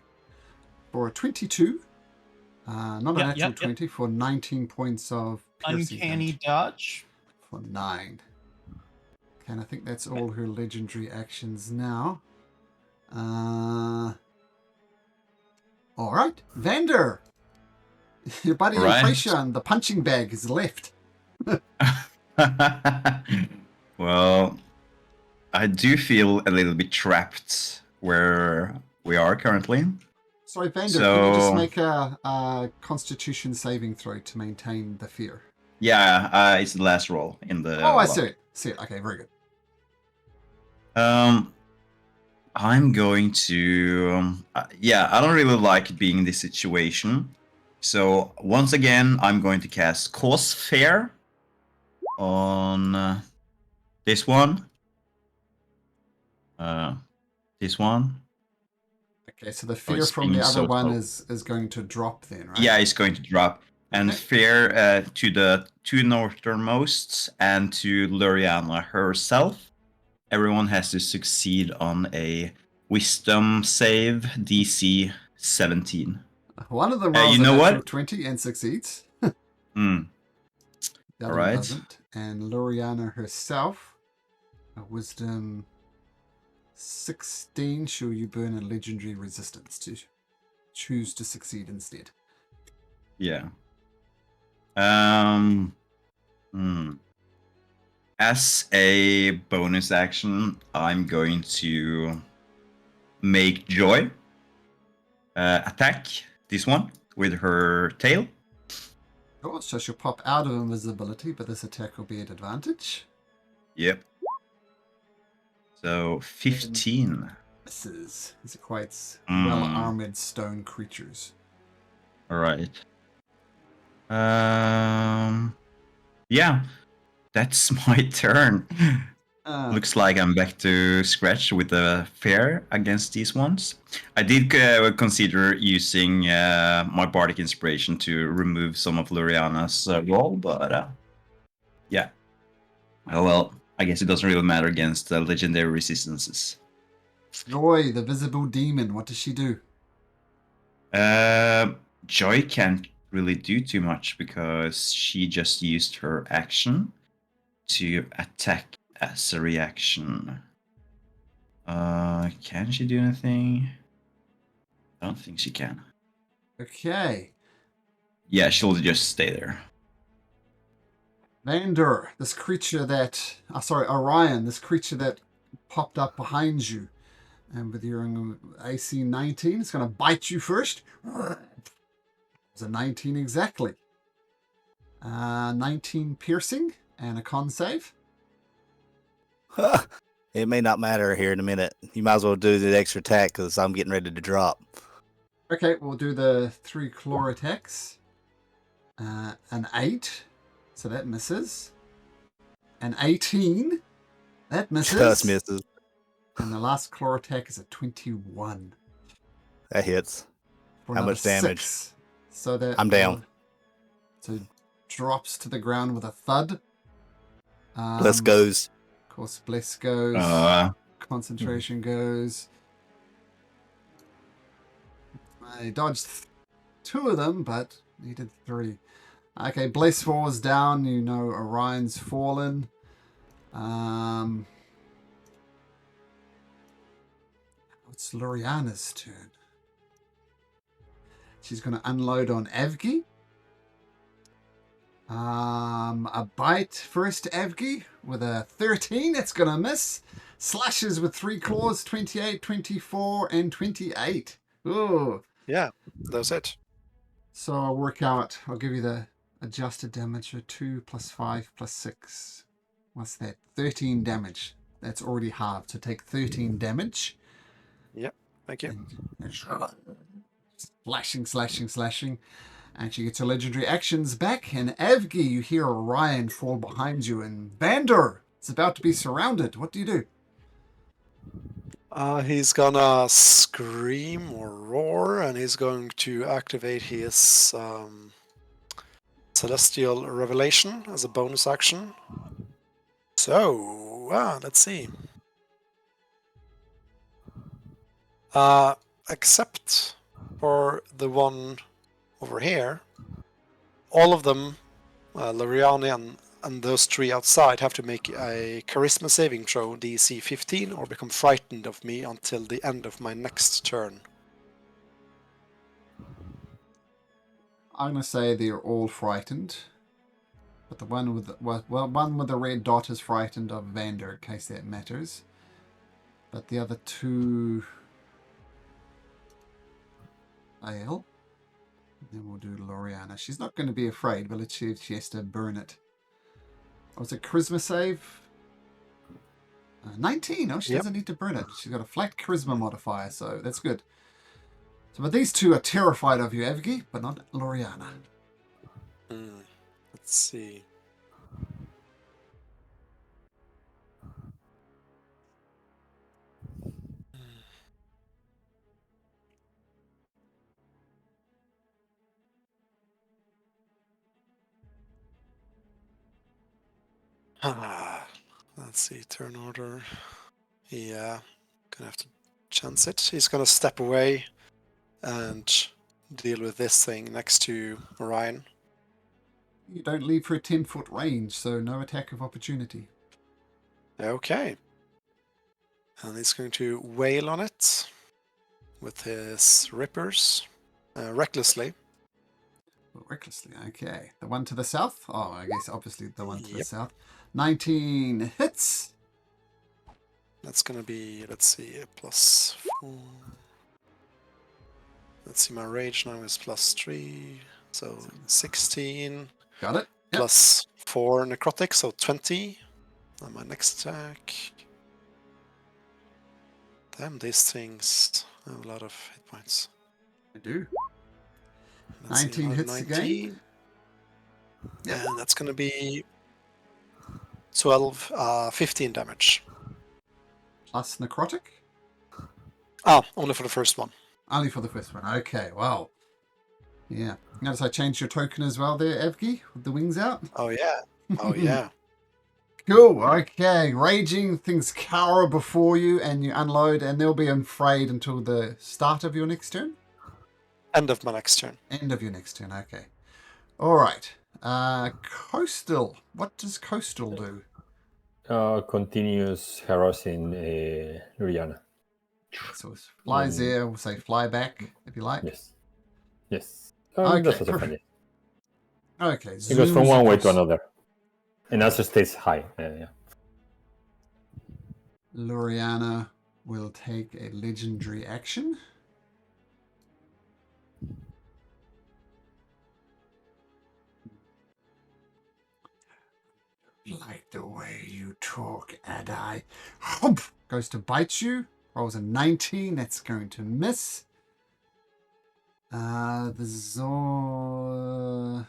For a 22, not a natural 20, for 19 points of piercing Uncanny damage. dodge. For 9. Okay, and I think that's all her legendary actions now. Alright, Vander! Your buddy Kracian, the punching bag is left. Well, I do feel a little bit trapped where we are currently. Sorry, Vander, can you just make a Constitution saving throw to maintain the fear? Yeah, it's the last roll in the. I see it. Okay, very good. I'm going to. I don't really like being in this situation. So once again, I'm going to cast Cause Fair on this one. This one. Okay, so the fear from the other one is going to drop then, right? Yeah, it's going to drop. And fear to the two northernmosts and to Luriana herself. Everyone has to succeed on a Wisdom save DC 17. One of them rolls you know a natural what? 20 and succeeds. Hmm. The other one doesn't. And Luriana herself, a Wisdom 16. Sure, you burn a legendary resistance to choose to succeed instead. Yeah. Hmm. As a bonus action, I'm going to make Joy attack this one with her tail. Oh, so she'll pop out of invisibility, but this attack will be at advantage. Yep. So 15. Misses. These are quite Mm. well-armored stone creatures. All right. Yeah, that's my turn. Looks like I'm back to scratch with the fair against these ones. I did consider using my bardic inspiration to remove some of Luriana's roll, but yeah. Oh well, I guess it doesn't really matter against legendary resistances. Joy, the visible demon. What does she do? Joy can't really do too much because she just used her action to attack as a reaction. Can she do anything? I don't think she can. Okay. Yeah, she'll just stay there. Vander, this creature that... Orion, this creature that popped up behind you. And with your AC 19, it's going to bite you first. It's a 19 exactly. 19 piercing and a con save. It may not matter here in a minute. You might as well do the extra attack because I'm getting ready to drop. Okay, we'll do the 3 claw attacks. An 8, so that misses. An 18, that misses. Just misses. And the last claw attack is a 21. That hits. For How another much damage? 6. So that I'm down. So drops to the ground with a thud. Let's goes. Of course, bless goes. Concentration goes. I dodged 2 of them, but he did 3. Okay, bless falls down. You know Orion's fallen. It's Loriana's turn. She's going to unload on Evgi. A bite first to Evgi with a 13. It's going to miss. Slashes with 3 claws, 28, 24, and 28. Ooh. Yeah, that's it. So I'll work out, I'll give you the adjusted damage of 2 plus 5 plus 6. What's that? 13 damage. That's already halved. So take 13 damage. Yep, thank you. And slashing. And she gets her legendary actions back. And Evgi, you hear Orion fall behind you. And Vander is about to be surrounded. What do you do? He's gonna scream or roar, and he's going to activate his Celestial Revelation as a bonus action. So, let's see. Except for the one over here, all of them, Loriani and those 3 outside, have to make a charisma saving throw, DC 15, or become frightened of me until the end of my next turn. I'm going to say they're all frightened. But the one with one with the red dot is frightened of Vander, in case that matters. But the other 2 fail. Then we'll do Loriana. She's not going to be afraid, but let's see if she has to burn it. Oh, it's a charisma save. 19. Oh, she doesn't need to burn it. She's got a flat charisma modifier, so that's good. So, but these 2 are terrified of you, Evgi, but not Loriana. Let's see. Let's see, turn order. Yeah, gonna have to chance it. He's gonna step away and deal with this thing next to Orion. You don't leave for a 10-foot range, so no attack of opportunity. Okay. And he's going to wail on it with his rippers recklessly. Recklessly, okay. The one to the south? Oh, I guess obviously the one to the Yep. south. 19 hits. That's going to be, let's see, +4. Let's see, my rage now is +3. So 16 Got it. Yep. +4 necrotic, so 20. And my next attack. Damn, these things have a lot of hit points. I do. Let's see, 19 hits 19. again. Yep. And that's going to be 15 damage. Plus necrotic. Only for the first one. Only for the first one. Okay, wow. Yeah. Notice I changed your token as well there, Evgi, with the wings out. Oh, yeah. Oh, yeah. Cool. Okay. Raging things cower before you and you unload and they'll be afraid until the start of your next turn. End of my next turn. End of your next turn. Okay. All right. Coastal. What does Coastal do? Continues harassing Rihanna. So it flies there. We'll say fly back if you like. Yes. Yes. Okay, That's also perfect. funny. Okay. It goes from one way to across. another. And also stays high. Yeah. Luriana will take a legendary action. Like the way you talk, Adai. Hump! Goes to bite you. Rolls a 19. That's going to miss. The Zor...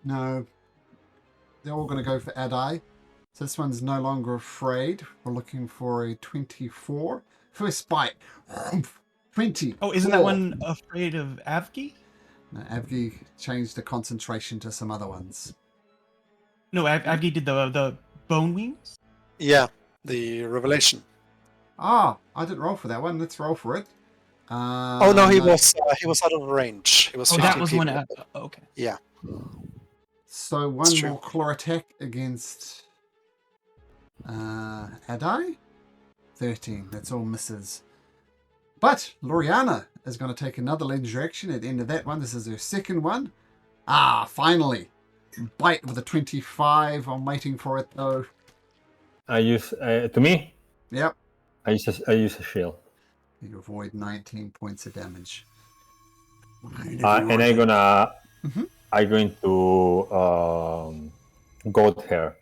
No. They're all going to go for Adai. So this one's no longer afraid. We're looking for a 24. First bite. 20. Oh, isn't that one afraid of Avgi? No, Avgi changed the concentration to some other ones. No, Avgi did the bone wings. Yeah, the revelation. Ah, I didn't roll for that one. Let's roll for it. Oh no, he was out of range. He was. Oh, 15 that was feet one. away. Okay. Yeah. So one It's true. more claw attack against Adai. 13. That's all misses. But Loriana is going to take another legendary action at the end of that one. This is her second one. Finally. Bite with a 25. I'm waiting for it though. I use to me. Yep. I use a shield. You avoid 19 points of damage. And I'm gonna. Mhm. I'm going to goad her.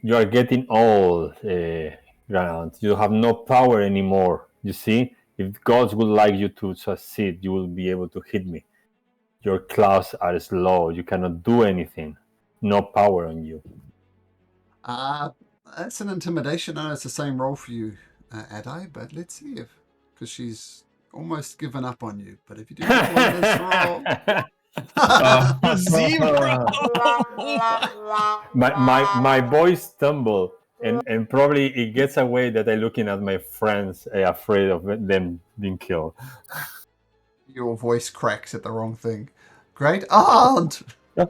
You are getting old, Grant. You have no power anymore. You see, if gods would like you to succeed, you will be able to hit me. Your claws are slow. You cannot do anything. No power on you. That's an intimidation. I know it's the same roll for you, Adai, but let's see if, because she's almost given up on you. But if you do this roll, Zero. my voice stumble and probably it gets away that I'm looking at my friends afraid of them being killed. your voice cracks at the wrong thing. Great aunt. All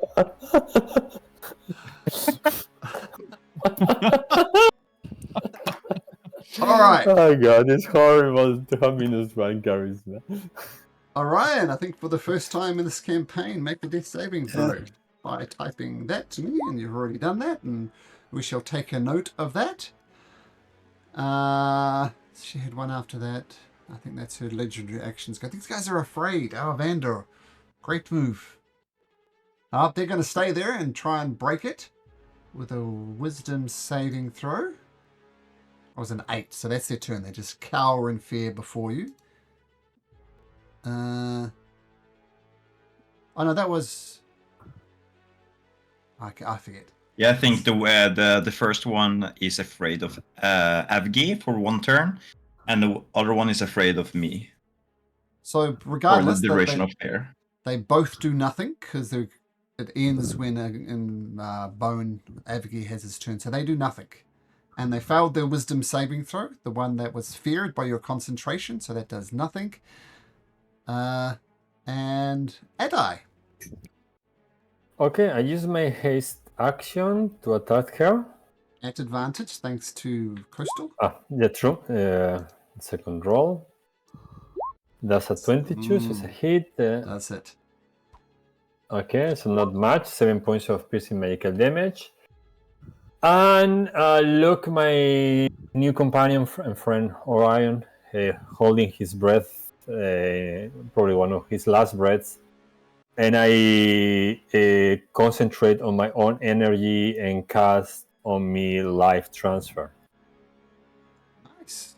right. Oh god, it's horrible to have -1 charisma. Orion, I think for the first time in this campaign, make a death saving throw by typing that to me, and you've already done that, and we shall take a note of that. She had one after that. I think that's her legendary actions. These guys are afraid. Oh, Vander. Great move. They're going to stay there and try and break it with a wisdom saving throw. It was an 8, so that's their turn. They just cower in fear before you. Oh no, that was. I forget. Yeah, I think the first one is afraid of Avgi for one turn, and the other one is afraid of me So for regardless, the duration of fear. they both do nothing because it ends when in Bone Avgi has his turn. So they do nothing, and they failed their wisdom saving throw. The one that was feared by your concentration, so that does nothing. And Adai. Okay, I use my haste action to attack her. At advantage, thanks to Coastal. Yeah, true. Second roll. That's a 22, so it's a hit. That's it. Okay, so not much. 7 points of piercing magical damage. And look, my new companion and friend Orion, holding his breath, probably one of his last breaths. And I concentrate on my own energy and cast on me life transfer. Nice.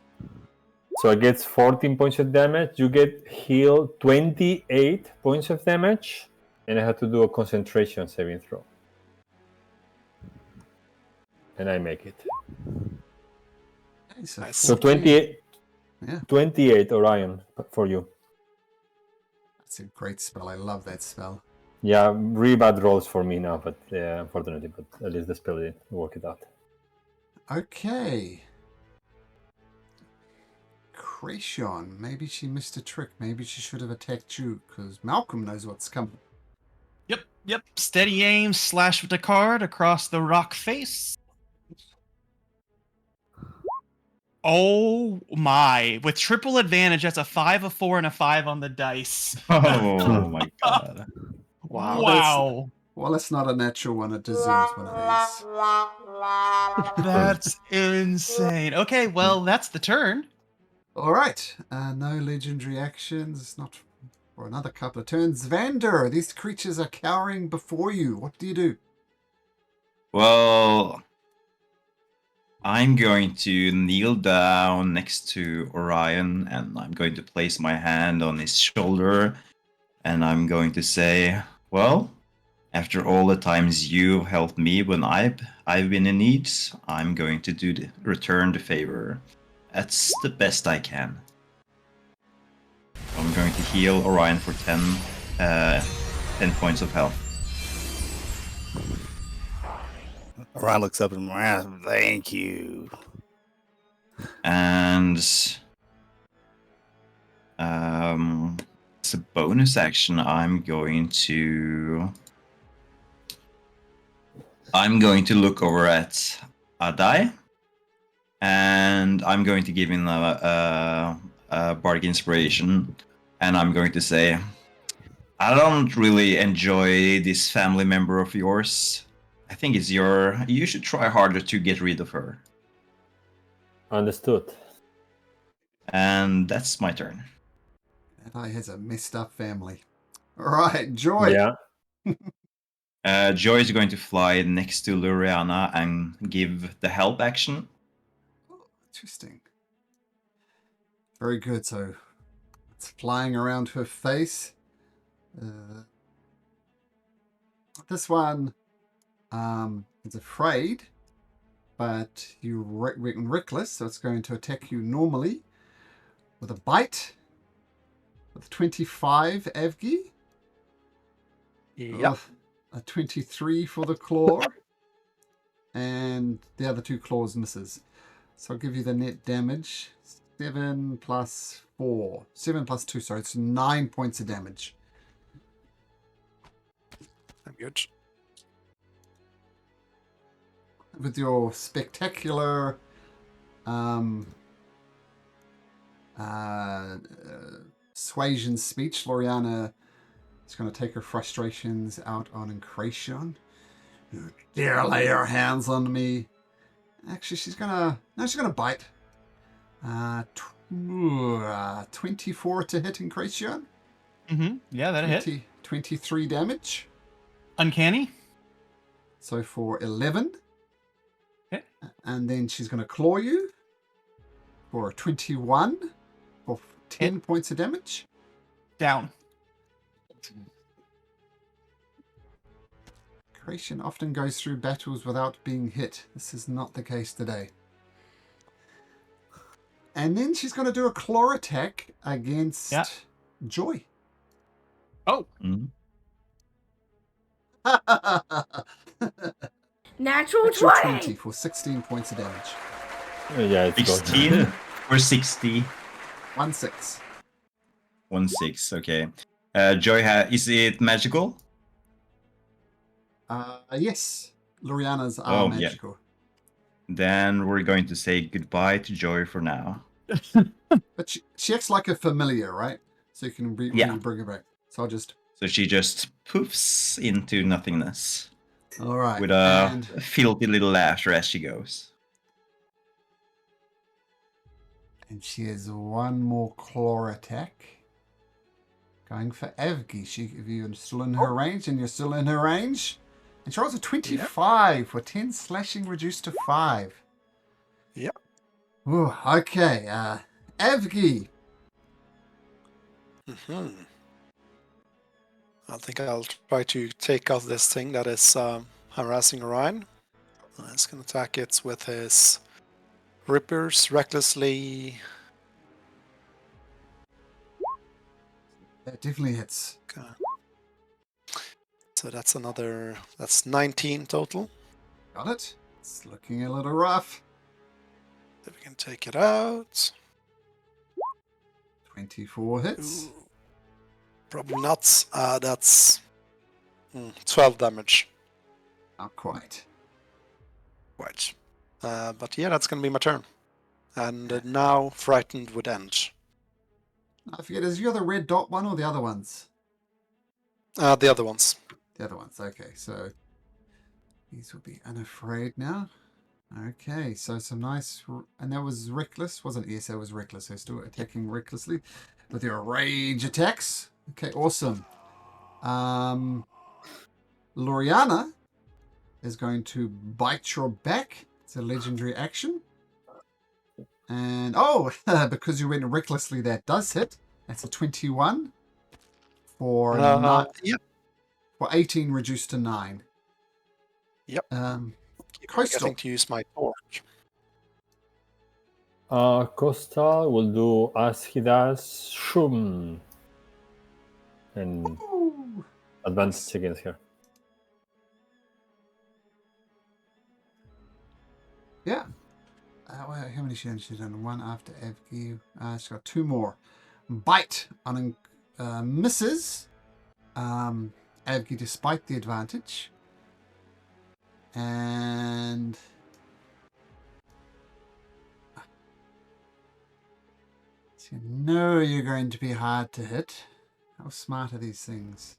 So I get 14 points of damage. You get healed 28 points of damage. And I have to do a concentration saving throw. And I make it. Nice. Nice. So 28, Yeah. 28 Orion for you. That's a great spell. I love that spell. Yeah, really bad rolls for me now, but unfortunately, but at least the spell did work it out. Okay. Krayshawn. Maybe she missed a trick. Maybe she should have attacked you, because Malcolm knows what's coming. Yep. Steady aim, slash with the card across the rock face. Oh my. With triple advantage, that's a 5, a 4, and a 5 on the dice. Oh my god. Wow. Wow. Well, it's not a natural one. It deserves one of these. That's insane. Okay, well, that's the turn. All right. No legendary actions. It's not for another couple of turns. Vander, these creatures are cowering before you. What do you do? Well, I'm going to kneel down next to Orion and I'm going to place my hand on his shoulder and I'm going to say, well, after all the times you helped me when I've been in need, I'm going to return the favor. That's the best I can. I'm going to heal Orion for 10 points of health. Orion looks up and thank you. And it's a bonus action. I'm going to look over at Adai, and I'm going to give him a bardic inspiration, and I'm going to say, I don't really enjoy this family member of yours. I think you should try harder to get rid of her. Understood. And that's my turn. That guy has a messed up family. All right, Joy. Yeah. Joy is going to fly next to Luriana and give the help action. Oh, interesting. Very good. So it's flying around her face. This one is afraid, but you reckless, so it's going to attack you normally with a bite with 25 Avgi. Yep. A 23 for the claw, and the other two claws misses. So I'll give you the net damage. 7 plus 4. 7 plus 2, sorry, it's 9 points of damage. I'm good. With your spectacular suasion speech, Loriana is going to take her frustrations out on Incration. You dare lay your hands on me. Actually, she's gonna bite. 24 to hit Incration. Yeah, that hit. 23 damage. Uncanny. So for 11. Okay. And then she's going to claw you for 21 for 10 points of damage. Down. Creation often goes through battles without being hit. This is not the case today. And then she's going to do a claw attack against Joy. Oh. Mm-hmm. Natural 20 20. for 16 points of damage. Yeah, it's 16 or 60? 1-6. 1-6, okay. Joy, is it magical? Yes. Loriana's are Oh, yeah. magical. Then we're going to say goodbye to Joy for now. But she acts like a familiar, right? So you can Yeah. bring her back. So I'll just... So she just poofs into nothingness All right. with a And filthy little laughter as she goes. she has one more claw attack. Going for Evgi. If you're still in her range, and you're still in her range. And she rolls a 25 for 10 slashing reduced to 5. Yep. Ooh, okay. Evgi. I think I'll try to take out this thing that is harassing Orion. He's going to attack it with his rippers recklessly. That definitely hits. Okay. So that's 19 total. Got it. It's looking a little rough. If we can take it out. 24 hits. Ooh. Probably not. That's 12 damage. Not quite. Right. But yeah, that's going to be my turn. And now Frightened would end. I forget, is you the red dot one or the other ones? The other ones. The other ones, okay. So these will be unafraid now. Okay, so some nice... And that was reckless, wasn't it? Yes, that was reckless. So still attacking recklessly with your rage attacks. Okay, awesome. Loriana is going to bite your back. It's a legendary action. And, because you went recklessly, that does hit. That's a 21 for Yep. for 18 reduced to 9. Yep. Coastal. Getting to use my torch. Costa will do as he does. Shum. And Ooh. advantage against her. Yeah. How many she has done? One after Evgi. She's got 2 more. Bite on misses. Evgi despite the advantage. And so you know you're going to be hard to hit. How smart are these things?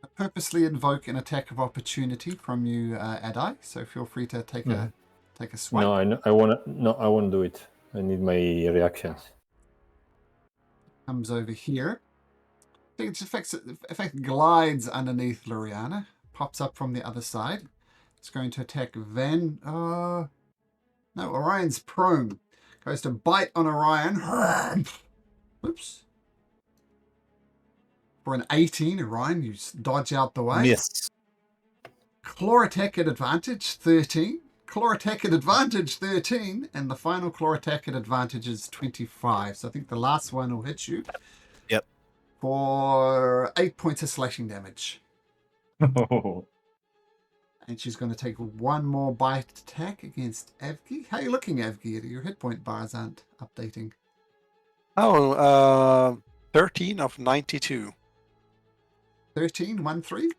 I purposely invoke an attack of opportunity from you, Adai. So feel free to take a swipe. No, I won't do it. I need my reactions. Comes over here. It effect glides underneath Loriana. Pops up from the other side. It's going to attack Van. No, Orion's prone. Goes to bite on Orion. Oops. For an 18, Orion, you dodge out the way. Miss. Claw attack at advantage, 13. Claw attack at advantage, 13. And the final claw attack at advantage is 25. So I think the last one will hit you. Yep. For 8 points of slashing damage. Oh. And she's going to take one more bite attack against Evgi. How are you looking, Evgi? Your hit point bars aren't updating. 13 of 92. 13, 1, 3?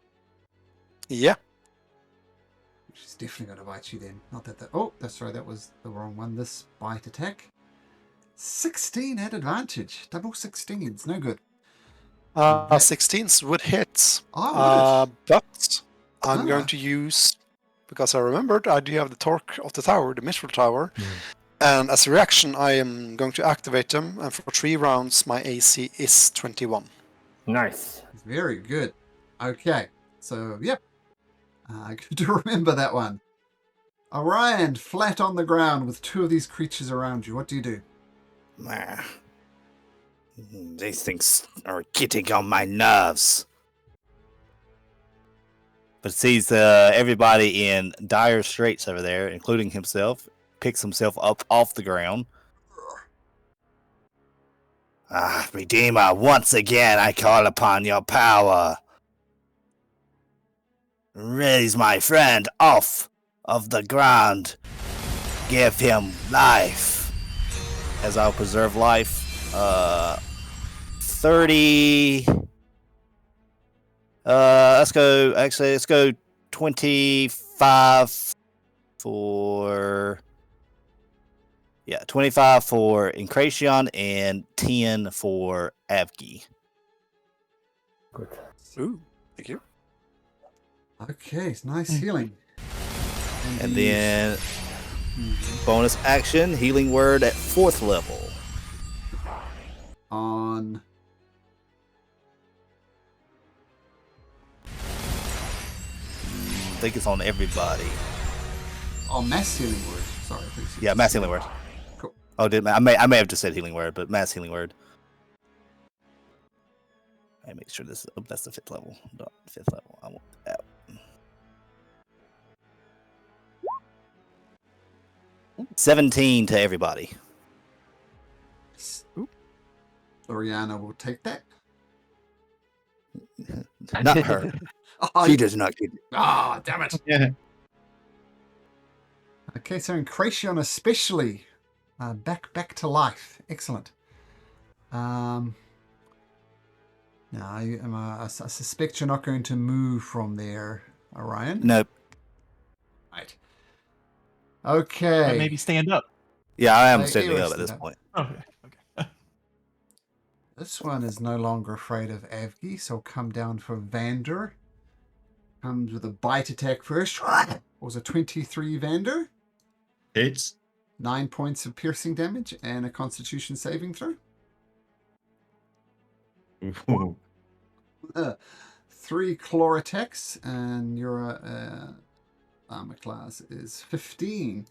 Yeah. She's definitely going to bite you then. Not that oh, that's right, that was the wrong one. This bite attack. 16 at advantage. Double 16s, no good. 16s would hit. But I'm going to use, because I remembered I do have the torque of the tower, the mithril tower. And as a reaction, I am going to activate them. And for 3 rounds, my AC is 21. Nice. Very good. Okay. So, yep. Good to remember that one. Orion, flat on the ground with 2 of these creatures around you. What do you do? These things are getting on my nerves. But sees everybody in dire straits over there, including himself, picks himself up off the ground. Redeemer, once again I call upon your power. Raise my friend off of the ground. Give him life. As I'll preserve life, 30. Let's go. Actually, let's go 25 for. Yeah, 25 for Incration and 10 for Avgi. Good. Ooh, thank you. Okay, it's nice healing. And you use- then bonus action, healing word at 4th level. on I think it's on everybody. mass healing word. Sorry, I think Yeah, mass healing word. Cool. Oh, I may have just said healing word, but mass healing word. I make sure this. Oh, that's the 5th level. No, 5th level. I want that. Ooh. 17 to everybody. Oriana will take that. Not her. Oh, She does not get. ah, damn it. Yeah. Okay, so Incration especially back to life. Excellent. Now I suspect you're not going to move from there, Orion. Nope. Right. Okay. But maybe stand up. Yeah, I am Hey, standing up at stand this up. point. Okay. This one is no longer afraid of Avgi, so come down for Vander. Comes with a bite attack first. Was a 23 Vander. Hits. 9 points of piercing damage and a constitution saving throw. Ooh. 3 claw attacks, and your armor class is 15.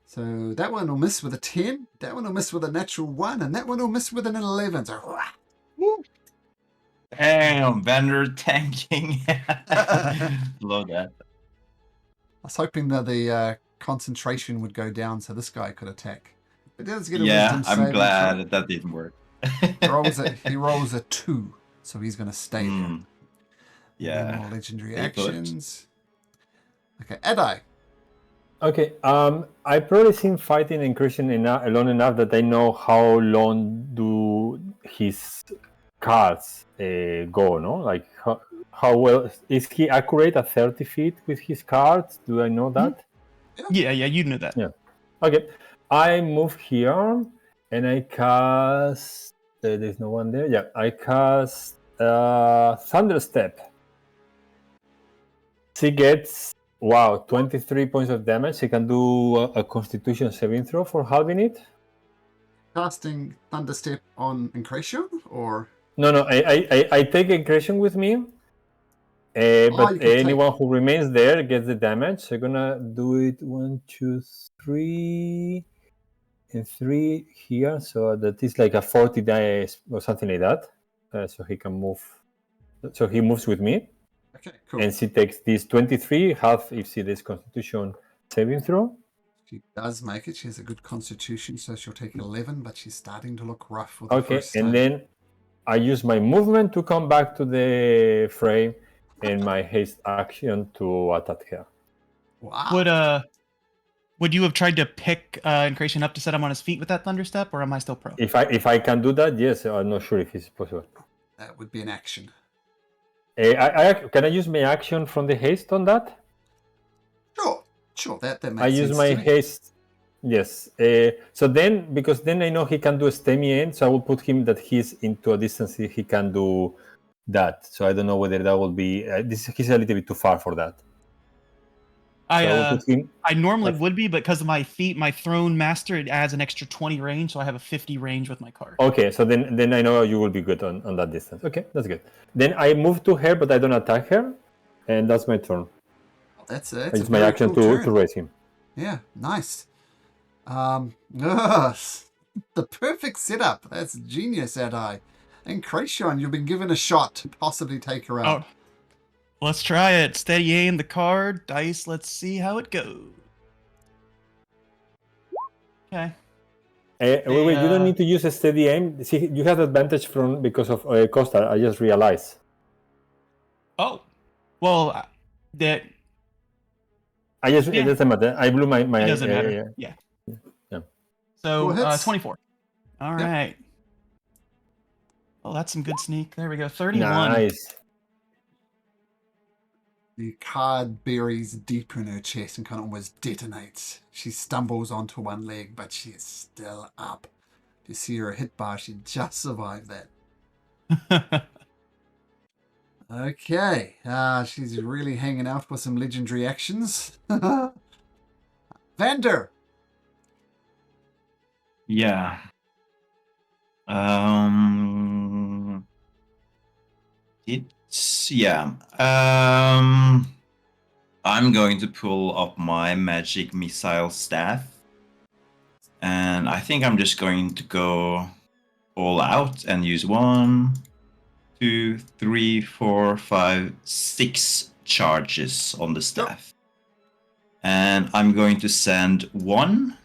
So that one will miss with a 10, that one will miss with a natural 1, and that one will miss with an 11. So, Damn, vendor tanking. Love that. I was hoping that the concentration would go down so this guy could attack. But it does get a Yeah, wisdom I'm saving glad throw. that didn't work. He rolls a 2, so he's going to stay there. Mm. Yeah. No more legendary Stay put. actions. Okay, Adai. Okay, I probably seen fighting and Christian long enough that I know how long do his cards go, no? Like, how well is he accurate at 30 feet with his cards? Do I know that? Yeah, you knew that. Yeah. Okay, I move here and I cast. There's no one there. Yeah, I cast Thunderstep. She gets 23 points of damage. She can do a Constitution saving throw for halving it. Casting Thunderstep on Incration, or No, I take Incration with me. you But can anyone who remains there gets the damage. So I'm gonna do it 1, 2, 3, and 3 here. So that is like a 40 dice or something like that. So he can move. So he moves with me. Okay, cool. And she takes this 23, half if she does Constitution saving throw. She does make it. She has a good constitution, so she'll take 11, but she's starting to look rough for the Okay, first time. and then I use my movement to come back to the frame and my haste action to attack her. Wow. Would you have tried to pick Incration up to set him on his feet with that Thunderstep, or am I still pro? If I can do that, yes. I'm not sure if it's possible. That would be an action. Can I use my action from the haste on that? Sure. That makes sense. I use my to me. haste. Yes. So then, because then I know he can do a STEMI end, so I will put him that he's into a distance he can do that. So I don't know whether that will be. He's a little bit too far for that. So I will put him. I normally would be, but because of my feet, my Throne Master, it adds an extra 20 range, so I have a 50 range with my card. Okay, so then I know you will be good on that distance. Okay, that's good. Then I move to her, but I don't attack her, and that's my turn. That's I a use my very action cool to turn. raise him. Yeah, nice. The perfect setup. That's genius, Adai. And Incration, you've been given a shot to possibly take her out. Oh, let's try it. Steady aim the card, dice. Let's see how it goes. Okay. Wait, you don't need to use a steady aim. See, you have advantage because of Costa. I just realized. Oh, well, that It doesn't matter. I blew my. it doesn't matter. Yeah. So 24. All Yep. right. Oh, that's some good sneak. There we go. 31. Nice. The card buries deep in her chest and kind of almost detonates. She stumbles onto one leg, but she is still up. You see her hit bar, she just survived that. Okay, she's really hanging out for some legendary actions. Vander! Yeah. I'm going to pull up my magic missile staff. And I think I'm just going to go all out and use 1, 2, 3, 4, 5, 6 charges on the staff. And I'm going to send 1.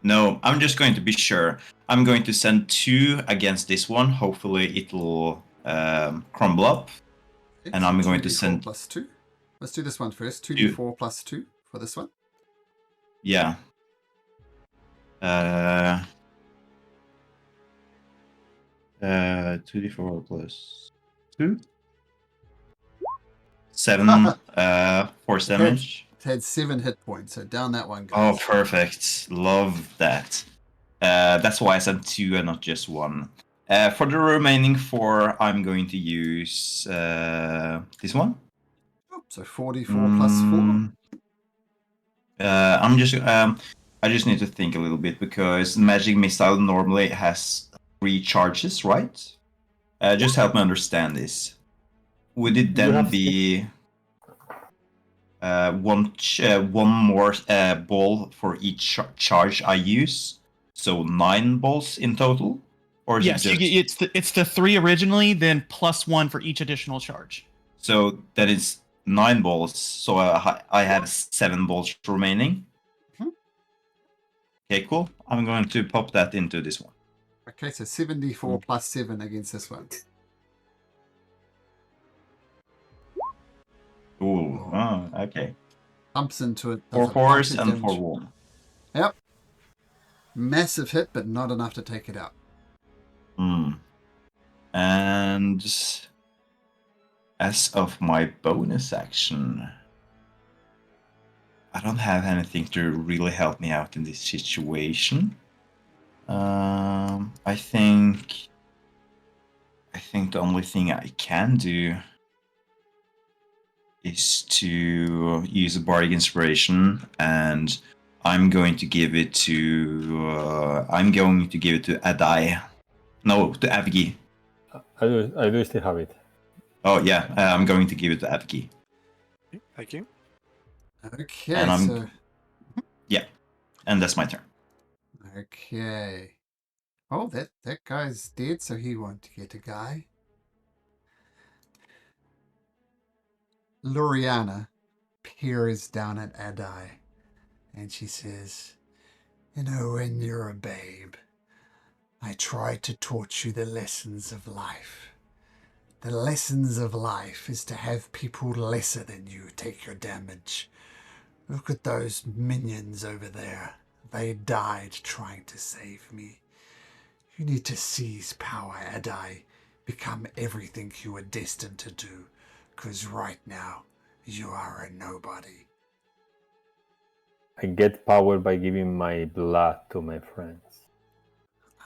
No, I'm just going to be sure. I'm going to send 2 against this one. Hopefully it'll crumble up. And I'm going to send plus 2. Let's do this one first. 2d4 plus 2 for this one. Yeah. 2d4 plus 2. 7 force damage. It had 7 hit points, so down that one goes. Oh, perfect. Love that. That's why I sent 2 and not just 1. For the remaining 4, I'm going to use this one. So 44 plus 4. I just need to think a little bit because magic missile normally has 3 charges, right? Just help me understand this. Would it then be one more ball for each charge I use? So 9 balls in total? Or is yes, it just... it's the 3 originally, then plus 1 for each additional charge. So that is 9 balls. So I have 7 balls remaining. Okay, cool. I'm going to pop that into this one. Okay, so 74 plus 7 against this one. Ooh, okay. Pumps into it. 4 4s and 4 1. Yep. Massive hit, but not enough to take it out. And as of my bonus action, I don't have anything to really help me out in this situation. I think the only thing I can do is to use a bardic inspiration, and I'm going to give it to Adai. No, to Avgi. I do still have it. Oh yeah, I'm going to give it to Avgi. Thank you. Okay, And yeah, and that's my turn. Okay. Oh, that guy's dead, so he won't get a guy. Luriana peers down at Adai, and she says, "You know, when you're a babe, I tried to teach you the lessons of life. The lessons of life is to have people lesser than you take your damage. Look at those minions over there. They died trying to save me. You need to seize power, Adai. Become everything you were destined to do. Because right now, you are a nobody." I get power by giving my blood to my friends.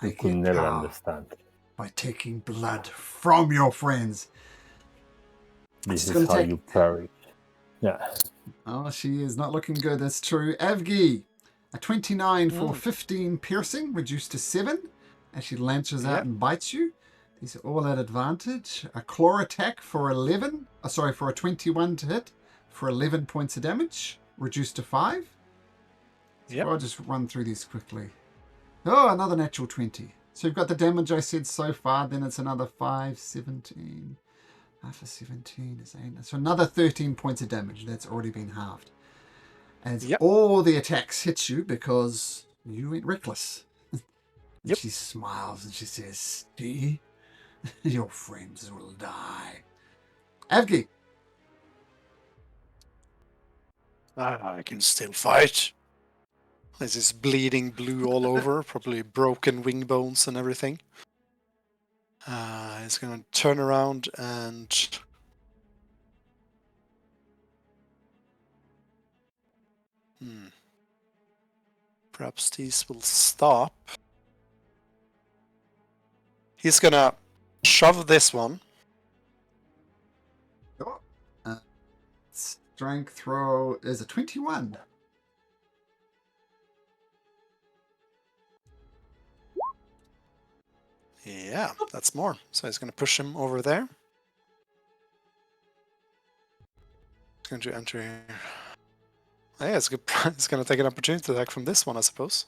You I could get never power understand. by taking blood from your friends. This gonna is how take- you perish. Yeah. Oh, she is not looking good, that's true. Avgi, a 29 for 15 piercing, reduced to 7. As she launches out and bites you. These are all at advantage. A claw attack for 11. For a 21 to hit for 11 points of damage, reduced to 5. Yep. So I'll just run through these quickly. Oh, another natural 20. So you've got the damage I said so far, then it's another 5, 17. Half 17 is 8. So another 13 points of damage. That's already been halved. And all the attacks hit you because you went reckless. Yep. She smiles and she says, "See? Your friends will die." Avgi. I can still fight. This is bleeding blue all over, probably broken wing bones and everything. He's going to turn around and perhaps these will stop. He's going to shove this one. Sure. Strength throw is a 21. Yeah, that's more. So he's going to push him over there. He's going to enter here. Oh, yeah, it's good. It's going to take an opportunity attack from this one, I suppose.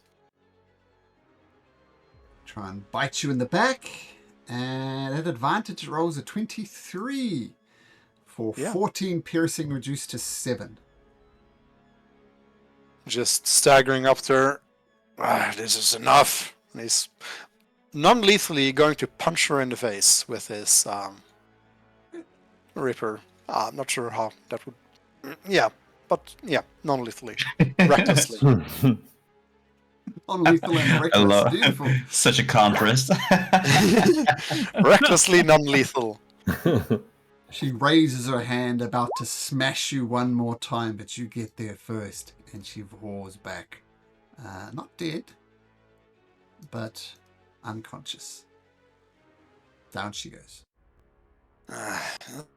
Try and bite you in the back. And at advantage, rolls a 23 for 14 piercing, reduced to 7. Just staggering up there. This is enough. And he's non-lethally going to punch her in the face with his Ripper. I'm not sure how that would... Yeah, but yeah, non-lethally. Recklessly. Non-lethal and I reckless. love Beautiful. such a contrast. Recklessly non-lethal. She raises her hand, about to smash you one more time, but you get there first, and she roars back. Not dead, but unconscious. Down she goes.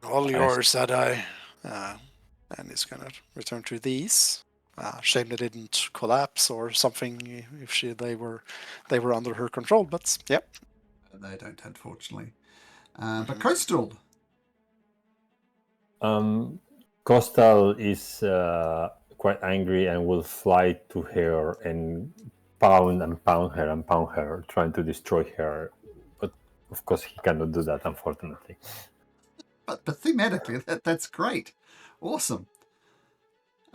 All yours, Adai. And he's gonna return to these. Shame they didn't collapse or something if they were under her control, but yeah. They don't, unfortunately. But Coastal. Coastal is quite angry and will fly to her and pound her, trying to destroy her. But of course, he cannot do that, unfortunately. But thematically, that's great. Awesome.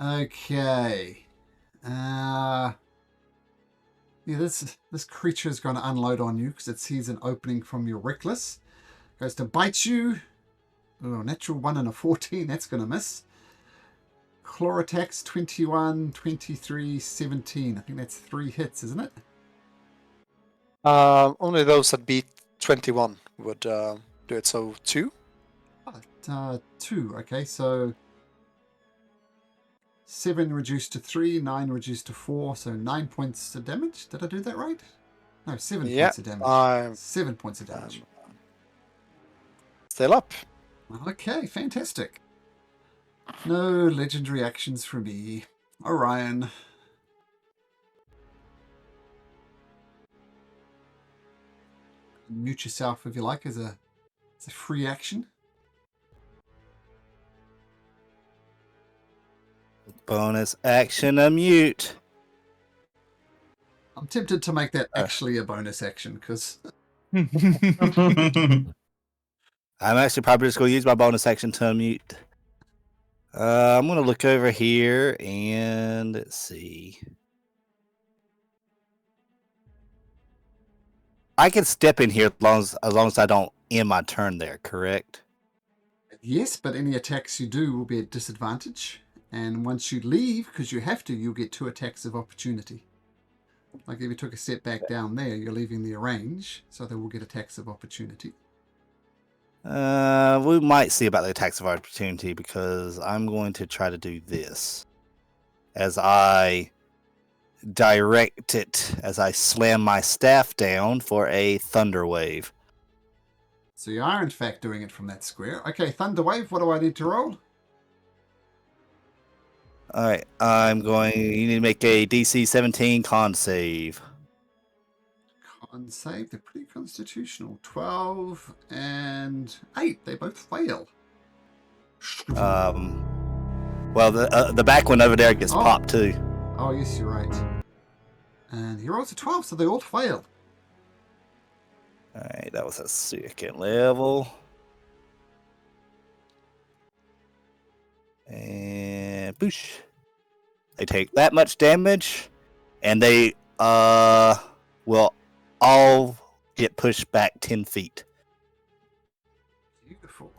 Okay. Yeah, this creature is going to unload on you because it sees an opening from your reckless. Goes to bite you. Oh, natural 1 and a 14. That's going to miss. Claw attacks 21, 23, 17. I think that's 3 hits, isn't it? Only those that beat 21 would do it. So 2. 2. Okay, so 7 reduced to 3, 9 reduced to 4, so 9 points of damage. Did I do that right? No, 7 points of damage. 7 points of damage. Still up. Okay, fantastic. No legendary actions for me. Orion. Mute yourself if you like as a free action. Bonus action, a mute. I'm tempted to make that actually a bonus action because I'm actually probably just going to use my bonus action to unmute. I'm going to look over here and let's see. I can step in here as long as I don't end my turn there, correct? yes, but any attacks you do will be at disadvantage. And once you leave, because you have to, you'll get 2 attacks of opportunity. Like if you took a step back down there, you're leaving the range, so they will get attacks of opportunity. We might see about the attacks of opportunity because I'm going to try to do this as I direct it, as I slam my staff down for a thunder wave. So you are in fact doing it from that square. Okay, Thunder Wave, what do I need to roll? Alright, you need to make a DC 17 con save. Con save, they're pretty constitutional. 12 and 8, they both fail. Well, the back one over there gets popped too. Oh, yes, you're right. And he rolls a 12, so they all fail. Alright, that was a 2nd level. And boosh. They take that much damage, and they will all get pushed back 10 feet. Beautiful.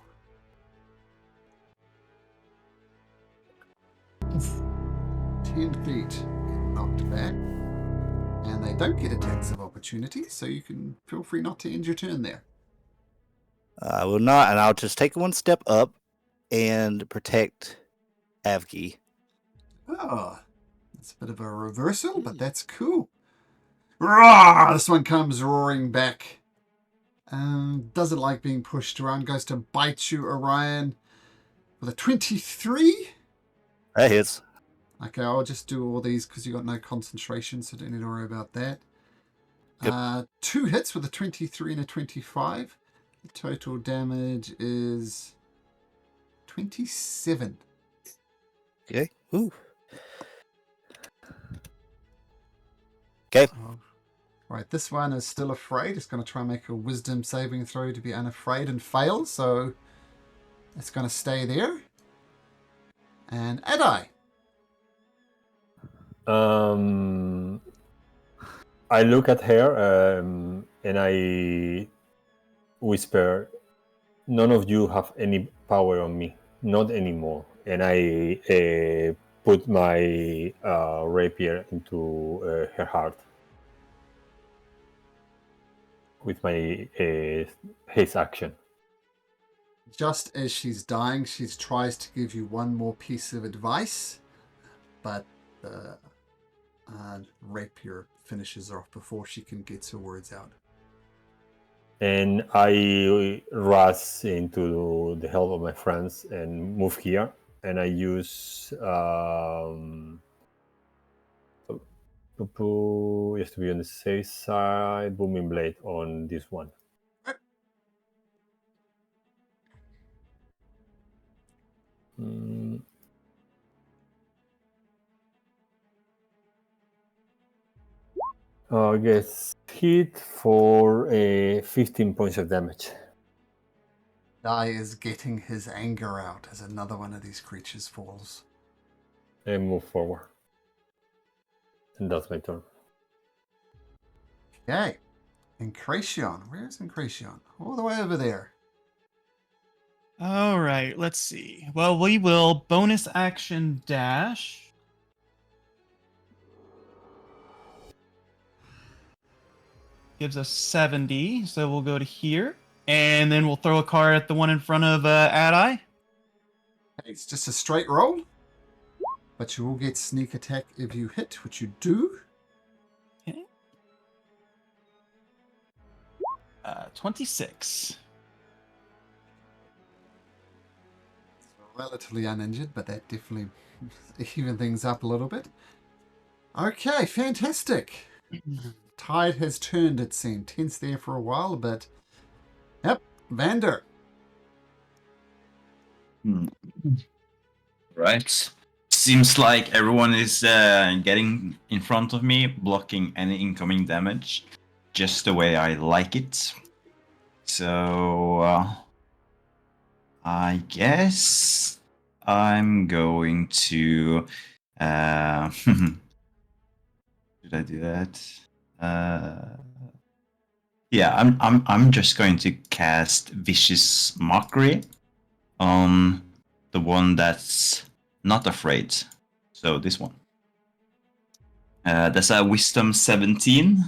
10 feet get knocked back. And they don't get attacks of opportunity, so you can feel free not to end your turn there. I will not, and I'll just take one step up and protect Avgi. Oh, that's a bit of a reversal, but that's cool. Roar! This one comes roaring back. Doesn't like being pushed around. Goes to bite you, Orion, with a 23. That hits. Okay, I'll just do all these because you got no concentration, so don't need to worry about that. Good. 2 hits with a 23 and a 25. The total damage is 27. Okay. Ooh. Okay. Oh. Right, this one is still afraid. It's going to try and make a wisdom saving throw to be unafraid and fail, so it's going to stay there. And Adai. I look at her and I whisper, "None of you have any power on me, not anymore." And I put my rapier into her heart with my haste action. Just as she's dying, she tries to give you one more piece of advice, but the rapier finishes her off before she can get her words out. And I rush into the help of my friends and move here. And I use just to be on the safe side, booming blade on this one. Gets hit for 15 points of damage. Dai is getting his anger out as another one of these creatures falls. And move forward. And that's my turn. Okay. Incration. Where's Incration? All the way over there. All right, let's see. Well, we will bonus action dash. Gives us 70, so we'll go to here. And then we'll throw a card at the one in front of Adai. It's just a straight roll, but you will get sneak attack if you hit, which you do. Okay. 26. Relatively uninjured, but that definitely even things up a little bit. Okay, fantastic. Tide has turned, it seemed. Tense there for a while, but... Yep, Vander. Right. Seems like everyone is getting in front of me, blocking any incoming damage, just the way I like it. So I guess I'm going to. Did I do that? Yeah, I'm just going to cast Vicious Mockery on the one that's not afraid. So this one. That's a Wisdom 17.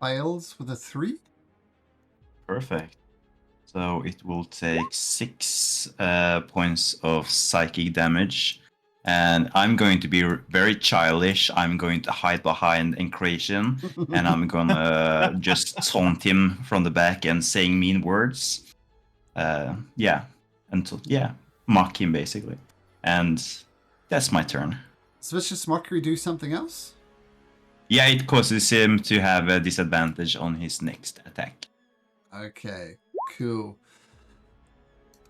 Fails with a 3. Perfect. So it will take 6 points of psychic damage. And I'm going to be very childish. I'm going to hide behind Encration. And I'm going to just taunt him from the back and saying mean words. Mock him basically. And that's my turn. Does Vicious Mockery do something else? Yeah, it causes him to have a disadvantage on his next attack. Okay, cool.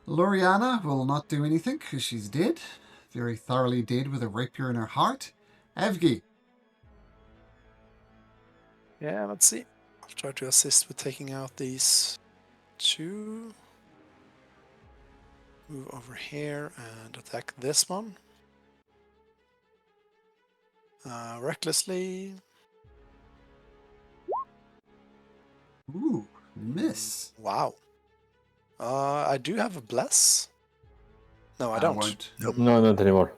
Loriana will not do anything because she's dead. Very thoroughly dead with a rapier in her heart. Avgi. Yeah, let's see. I'll try to assist with taking out these 2. Move over here and attack this one. Recklessly. Ooh, miss. Wow. I do have a bless. No, I don't. Won't. Nope. No, not anymore.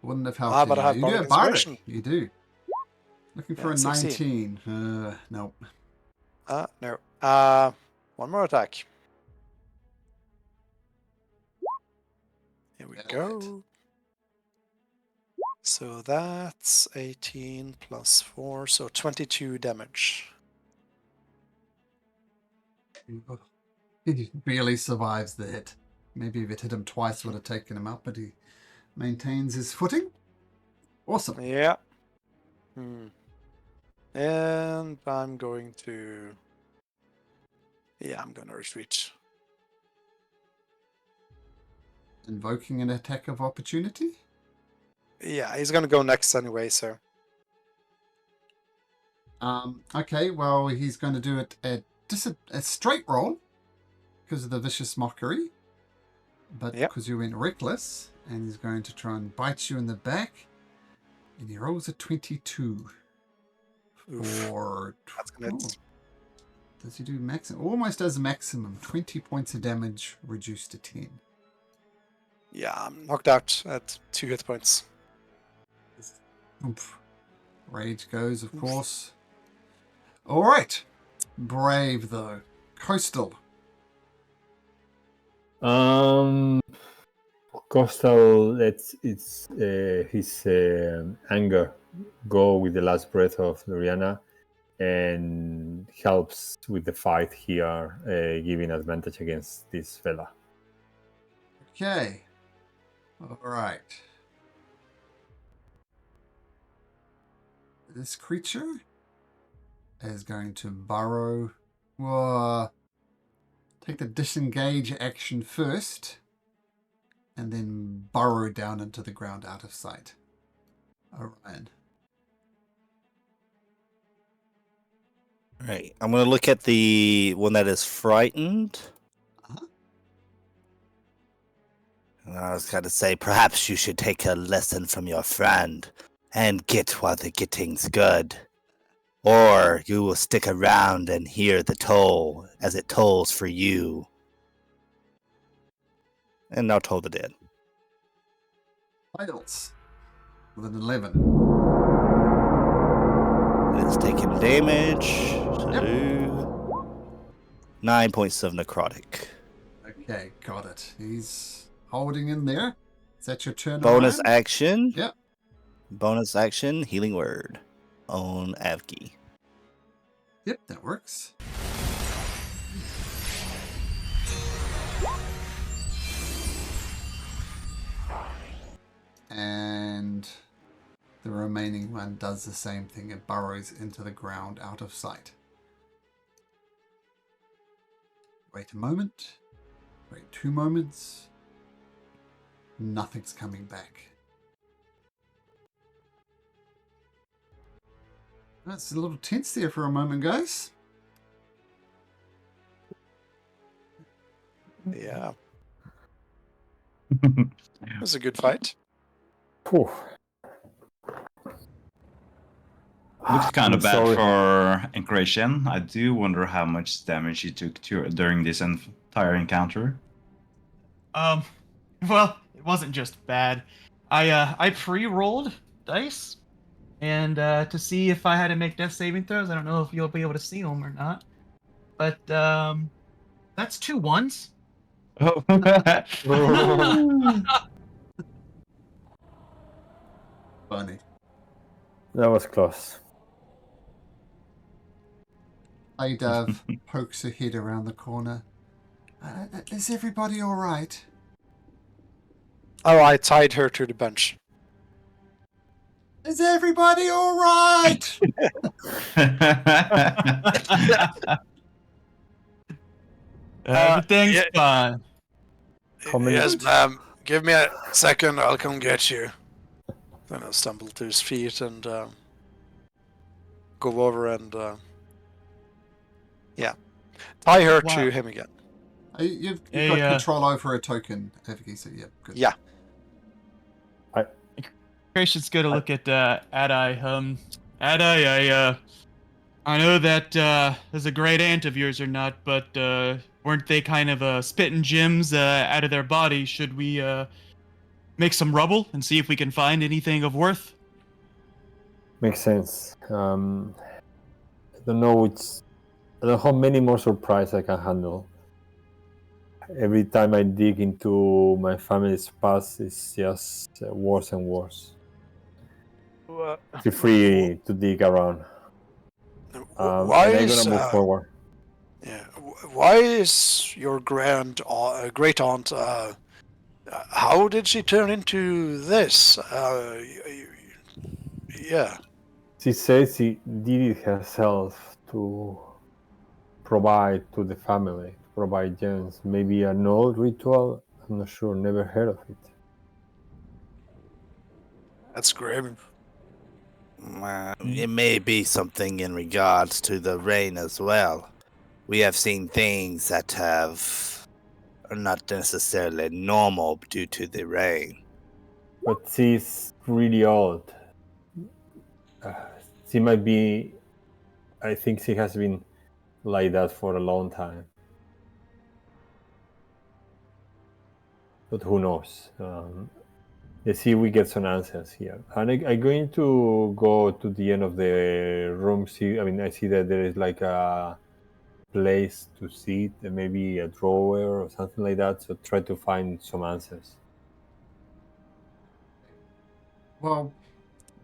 Wouldn't have helped. But I have you do Bardic have Bardic. Inspiration. You do. Looking for Yeah, a 16. 19. Nope. No. One more attack. Here we That'll hit. go. So that's 18 plus 4, so 22 damage. He barely survives the hit. Maybe if it hit him twice would have taken him out, but he maintains his footing. Awesome. Yeah. And I'm going to... Yeah, I'm going to retreat. Invoking an attack of opportunity. Yeah, he's going to go next anyway, so... Okay, well, he's going to do it at a straight roll because of the vicious mockery, but Yep. because you went reckless, and he's going to try and bite you in the back, and he rolls a 22 Oof. for... That's gonna... Oh, does he do maximum? Almost does maximum. 20 points of damage reduced to 10. Yeah, I'm knocked out at 2 hit points. Oomph. Rage goes, of course. All right. Brave, though. Coastal. Coastal lets his anger go with the last breath of Loriana and helps with the fight here, giving advantage against this fella. Okay. All right. This creature is going to burrow. Take the disengage action first, and then burrow down into the ground out of sight. Orion. Right. I'm going to look at the one that is frightened. Uh-huh. And I was going to say, perhaps you should take a lesson from your friend and get while the getting's good. Or you will stick around and hear the toll as it tolls for you. And now toll the dead. Fails. With an 11. It is taking damage. Yep. 9 points of necrotic. Okay, got it. He's holding in there. Is that your turn? Bonus Orion? action. Yep. Bonus action, healing word on Avki. Yep, that works. And the remaining one does the same thing. It burrows into the ground out of sight. Wait a moment. Wait 2 moments. Nothing's coming back. That's a little tense there for a moment, guys. Yeah. It was a good fight. Whew. Looks kind I'm of bad sorry. for Incration. I do wonder how much damage he took during this entire encounter. Well, it wasn't just bad. I pre-rolled dice, and to see if I had to make death saving throws. I don't know if you'll be able to see them or not, but that's 2 1s. Oh. Funny. That was close. Dove pokes her head around the corner. Is everybody all right? Oh, I tied her to the bench. Is everybody all right? Everything's yeah. fine. Yes, ma'am. Give me a second, I'll come get you. Then I'll stumble to his feet and go over and tie her Wow. to him again. You've Hey, got control over a token, Aviki, so yeah, good. Yeah. Gracious, go to look at Adai. Adai, I know that is a great aunt of yours or not, but weren't they kind of spitting gems out of their body? Should we make some rubble and see if we can find anything of worth? Makes sense. I don't know which I don't know how many more surprises I can handle. Every time I dig into my family's past, it's just worse and worse. Feel free to dig around. Why and I'm is gonna move forward. yeah? Why is your great aunt? How did she turn into this? Yeah. She says she did it herself to provide to the family, to provide gems. Maybe an old ritual. I'm not sure. Never heard of it. That's grim. It may be something in regards to the rain as well. We have seen things that are not necessarily normal due to the rain. But she's really old. She might be. I think she has been like that for a long time. But who knows? Let's see if we get some answers here. And I'm going to go to the end of the room. I see that there is like a place to sit, and maybe a drawer or something like that. So try to find some answers. Well,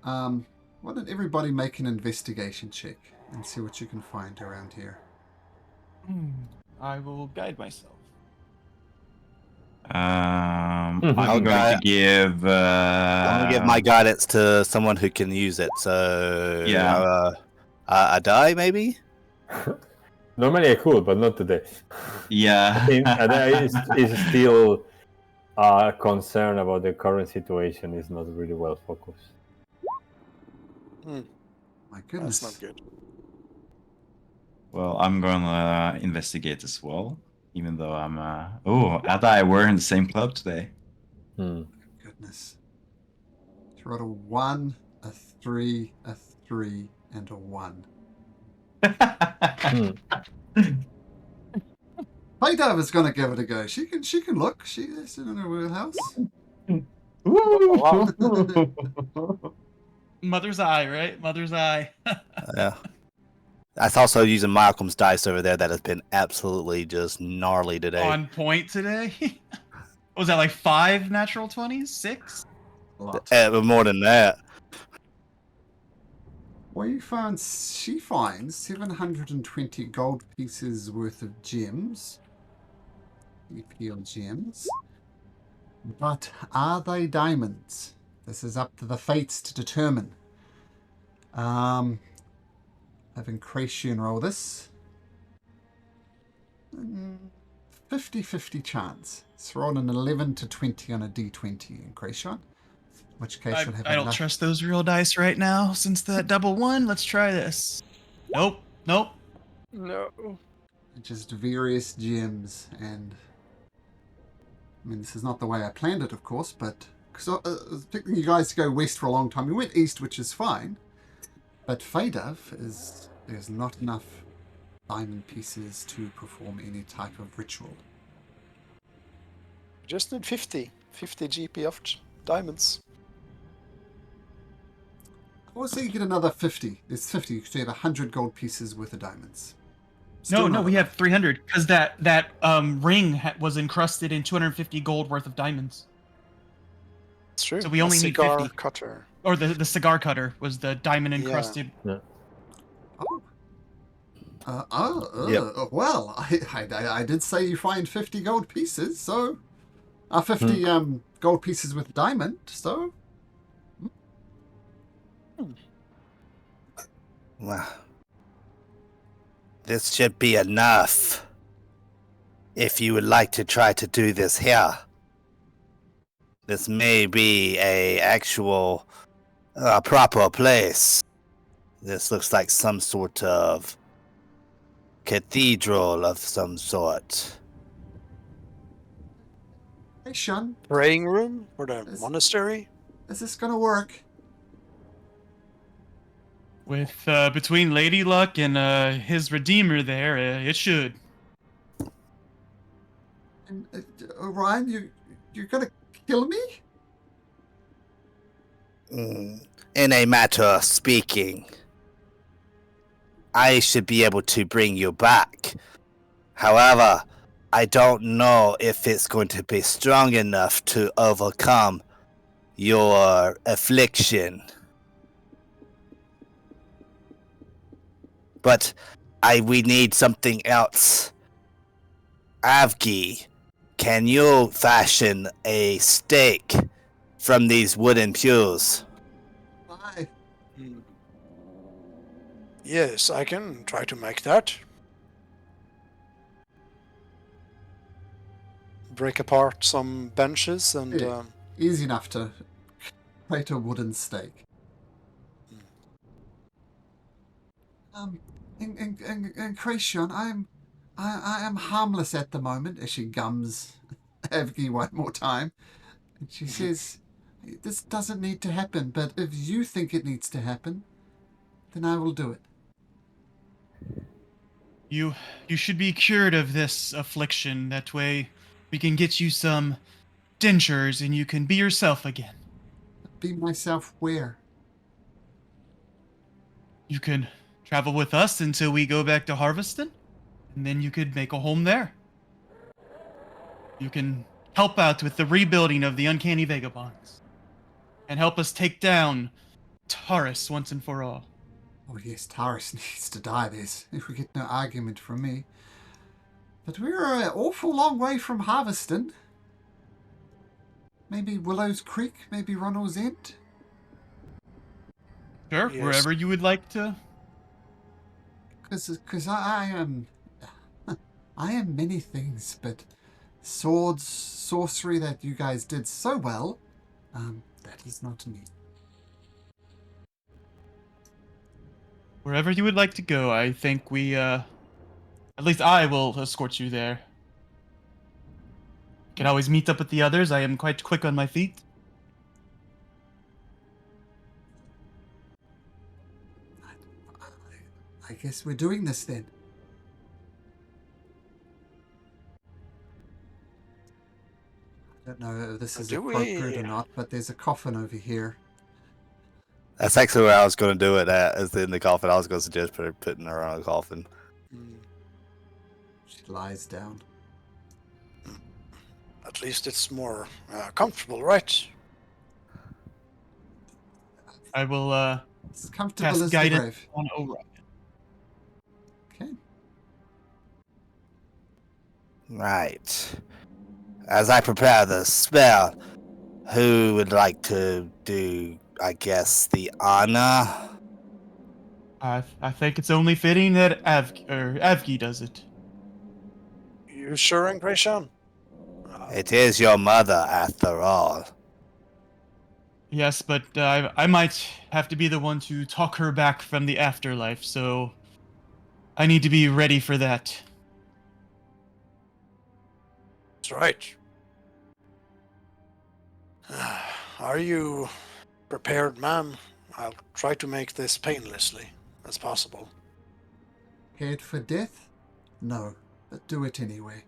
why don't everybody make an investigation check and see what you can find around here. I will guide myself. I'm Okay. going to give. I'm gonna give my guidance to someone who can use it. So Yeah. a die maybe. Normally I could, but not today. Yeah. It's still concern about the current situation. Is not really well focused. My goodness. That's not good. Well, I'm gonna investigate as well, even though I'm. Oh, Ada, we're in the same club today. Goodness. She rolled a 1, a 3, a 3, and a 1. Playdove is going to give it a go. She can look. She's in her wheelhouse. Mother's eye, right? Mother's eye. Yeah. That's also using Malcolm's dice over there that has been absolutely just gnarly today. On point today. Was that like 5 natural 20s? 6? A lot. More than that. Well, she finds 720 gold pieces worth of gems. EPL gems. But are they diamonds? This is up to the fates to determine. Having Cratien roll this. 50-50 chance. It's rolled an 11 to 20 on a d20 in Cratien. In which case you'll have I don't enough. trust those real dice right now since that double 1. Let's try this. Nope. No. Just various gems, and I mean, this is not the way I planned it, of course, but because I was expecting you guys to go west for a long time. We went east, which is fine, but Fadav there's not enough diamond pieces to perform any type of ritual. Just need 50 GP of diamonds. I would say you get another 50. There's 50, so you have 100 gold pieces worth of diamonds. No, we have 300 because that ring was encrusted in 250 gold worth of diamonds. It's true. So we only need 50. Cutter. Or the cigar cutter was the diamond encrusted. Yeah. Well, I did say you find 50 gold pieces, so 50 gold pieces with diamond, so Well, this should be enough. If you would like to try to do this here, this may be a actual proper place. This looks like some sort of cathedral of some sort. Hey, Sean, Praying room or the monastery? is this gonna work? With between Lady Luck and his Redeemer there, it should. And Ryan, you're gonna kill me? In a matter of speaking. I should be able to bring you back. However, I don't know if it's going to be strong enough to overcome your affliction. But we need something else. Avgi, can you fashion a stake from these wooden pews? Why? Yes, I can try to make that. Break apart some benches and Yeah. Easy enough to create a wooden stake. And Kracian, I am harmless at the moment, as she gums Evgie one more time. And she says, this doesn't need to happen, but if you think it needs to happen, then I will do it. You should be cured of this affliction. That way, we can get you some dentures and you can be yourself again. Be myself where? You can travel with us until we go back to Harveston, and then you could make a home there. You can help out with the rebuilding of the Uncanny Vagabonds, and help us take down Taurus once and for all. Oh yes, Taurus needs to die, this, if we get no argument from me. But we're an awful long way from Harveston. Maybe Willow's Creek, maybe Runnels End? Sure, Yes. wherever you would like to. Because I am... I am many things, but swords, sorcery that you guys did so well, that is not me. Wherever you would like to go, I think we, at least I will escort you there. You can always meet up with the others. I am quite quick on my feet. I guess we're doing this then. I don't know if this is Do we- appropriate or not, but there's a coffin over here. That's actually where I was going to do it at, is in the coffin. I was going to suggest putting her on a coffin. She lies down. At least it's more comfortable, right? I will, It's comfortable cast as the guidance grave. on Orion. Okay. Right. As I prepare the spell, who would like to do, I guess, the honor? I think it's only fitting that Avgi does it. You sure, Ingration? It is your mother, after all. Yes, but I might have to be the one to talk her back from the afterlife, so I need to be ready for that. That's right. Are you prepared, ma'am? I'll try to make this painlessly as possible. Prepared for death? No, but do it anyway.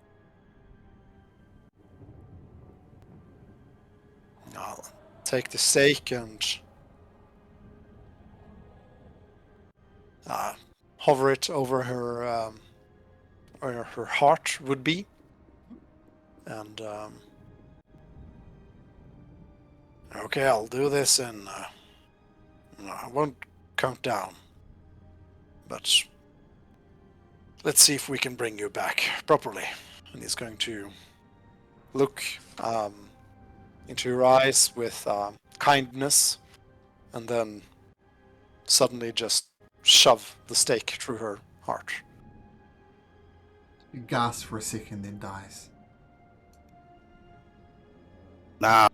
I'll take the stake and hover it over her, where her heart would be, and okay, I'll do this, and I won't count down, but let's see if we can bring you back properly. And he's going to look into your eyes with kindness, and then suddenly just shove the stake through her heart. He gasps for a second, then dies. Now,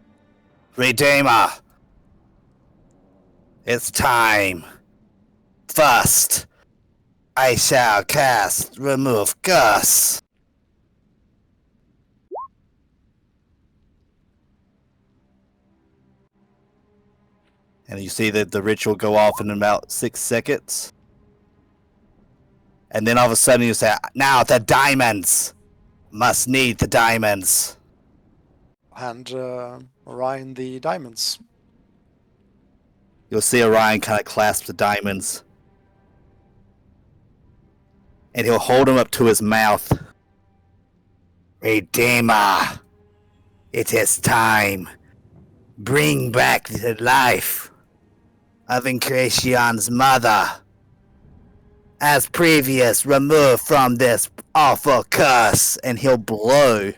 Redeemer, it's time. First, I shall cast Remove Curse. And you see that the ritual go off in about 6 seconds. And then all of a sudden you say, now the diamonds! Must need the diamonds. Hand Orion the diamonds. You'll see Orion kind of clasp the diamonds. and he'll hold him up to his mouth. Redeemer, it is time. Bring back the life of Incration's mother. As previous, remove from this awful curse, and he'll blow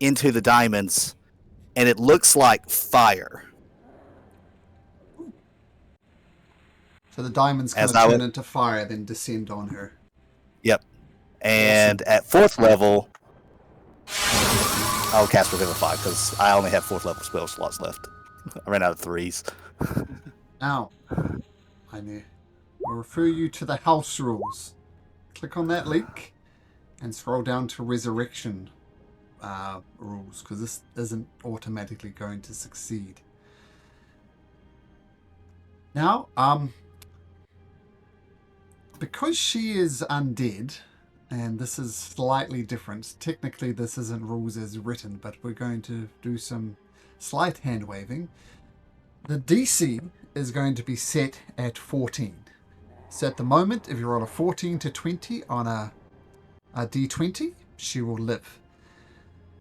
into the diamonds, and it looks like fire. So the diamonds kind As of I turn would- into fire, then descend on her. Yep. And at 4th level, I'll cast Revivify because I only have 4th level spell slots left. I ran out of 3s. Now, I will refer you to the house rules. Click on that link and scroll down to resurrection rules, because this isn't automatically going to succeed. Now, because she is undead, and this is slightly different. Technically, this isn't rules as written, but we're going to do some slight hand waving. The DC is going to be set at 14. So at the moment, if you roll a 14 to 20 on a D20, she will live.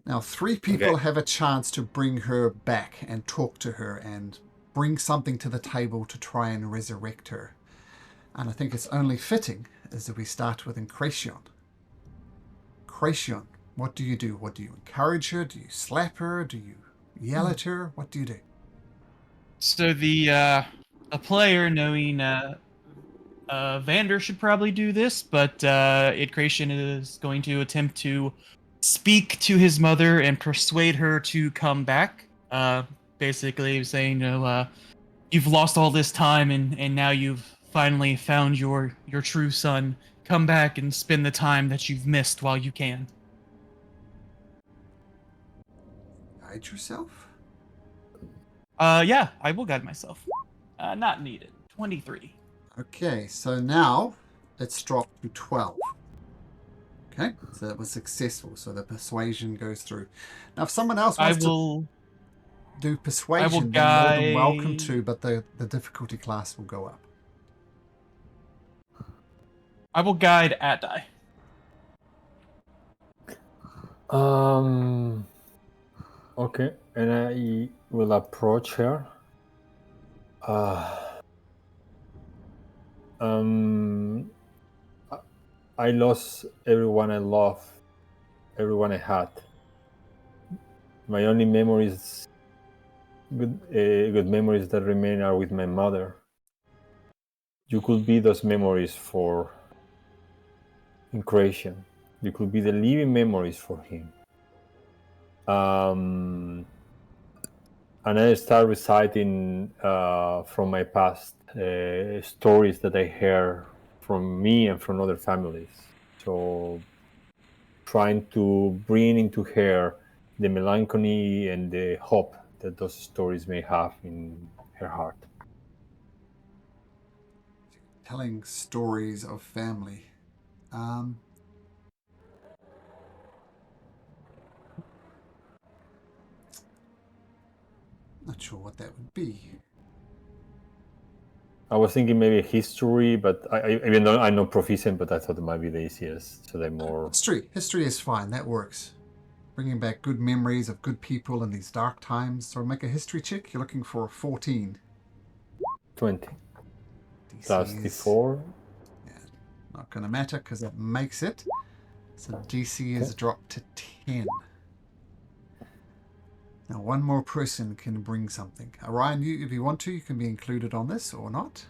Now, 3 people have a chance to bring her back and talk to her and bring something to the table to try and resurrect her. And I think it's only fitting is that we start with Incration. Incration, what do you do? What do you encourage her? Do you slap her? Do you yell at her? What do you do? So the player, knowing Vander should probably do this, but Idcration is going to attempt to speak to his mother and persuade her to come back. Basically saying, you've lost all this time and now you've finally found your true son. Come back and spend the time that you've missed while you can. Guide yourself? Yeah, I will guide myself. Not needed. 23. Okay, so now it's dropped to 12. Okay, so that was successful. So the persuasion goes through. Now, if someone else wants to do persuasion, they're more than welcome to, but the difficulty class will go up. I will guide at die. Okay, and I will approach her. I lost everyone I love, everyone I had. My only memories, good memories that remain are with my mother. You could be those memories for Incration. You could be the living memories for him. And I start reciting from my past stories that I hear from me and from other families. So trying to bring into her the melancholy and the hope that those stories may have in her heart. Telling stories of family. Not sure what that would be. I was thinking maybe history, but even though I'm not proficient, but I thought it might be the easiest. So they're more... History is fine. That works. Bringing back good memories of good people in these dark times. So make a history check. You're looking for 14. 20. DC Plus is, D4. Yeah, not going to matter because that makes it. So DC is dropped to 10. Now one more person can bring something. Orion, if you want to, you can be included on this or not.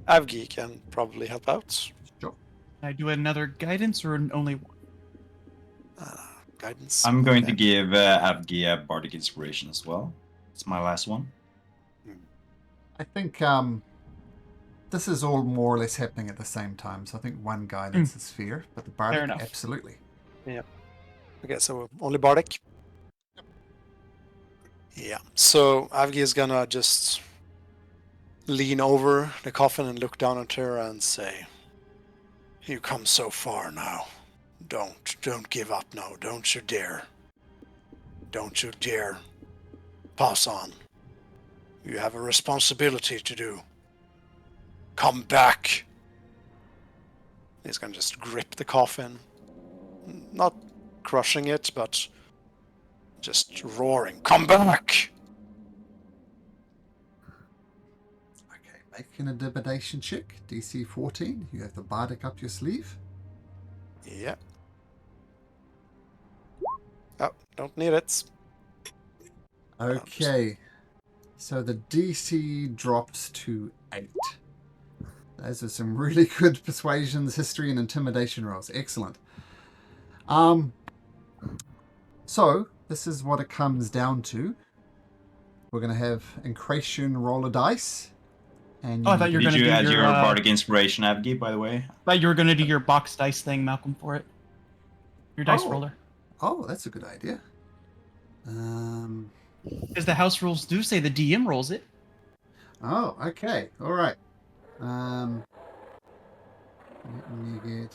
Avgi can probably help out. Sure. Can I do another guidance or only one? Guidance. I'm going to give Avgi a bardic inspiration as well. It's my last one. I think this is all more or less happening at the same time, so I think one guidance is fair, but the bardic, enough. absolutely. Yeah. Okay, so only bardic. Yeah. So Avgi is gonna just lean over the coffin and look down at her and say, "You come so far now. Don't give up now. Don't you dare. Don't you dare pass on. You have a responsibility to do. Come back. He's gonna just grip the coffin. Not crushing it, but just roaring. Come back! Okay, make an intimidation check. DC 14. You have the bardic up your sleeve. Yeah. Oh, don't need it. Okay. So the DC drops to 8. Those are some really good persuasions, history, and intimidation rolls. Excellent. So this is what it comes down to. We're going to have Incration roll a dice. And Oh, I thought you were Did gonna you do add your. your bardic inspiration, Avgi, by the way? Thought you were gonna do your box dice thing, Malcolm, for it. Your dice Oh. roller. Oh, that's a good idea. Because the house rules do say the DM rolls it. Oh, okay. All right. Let me get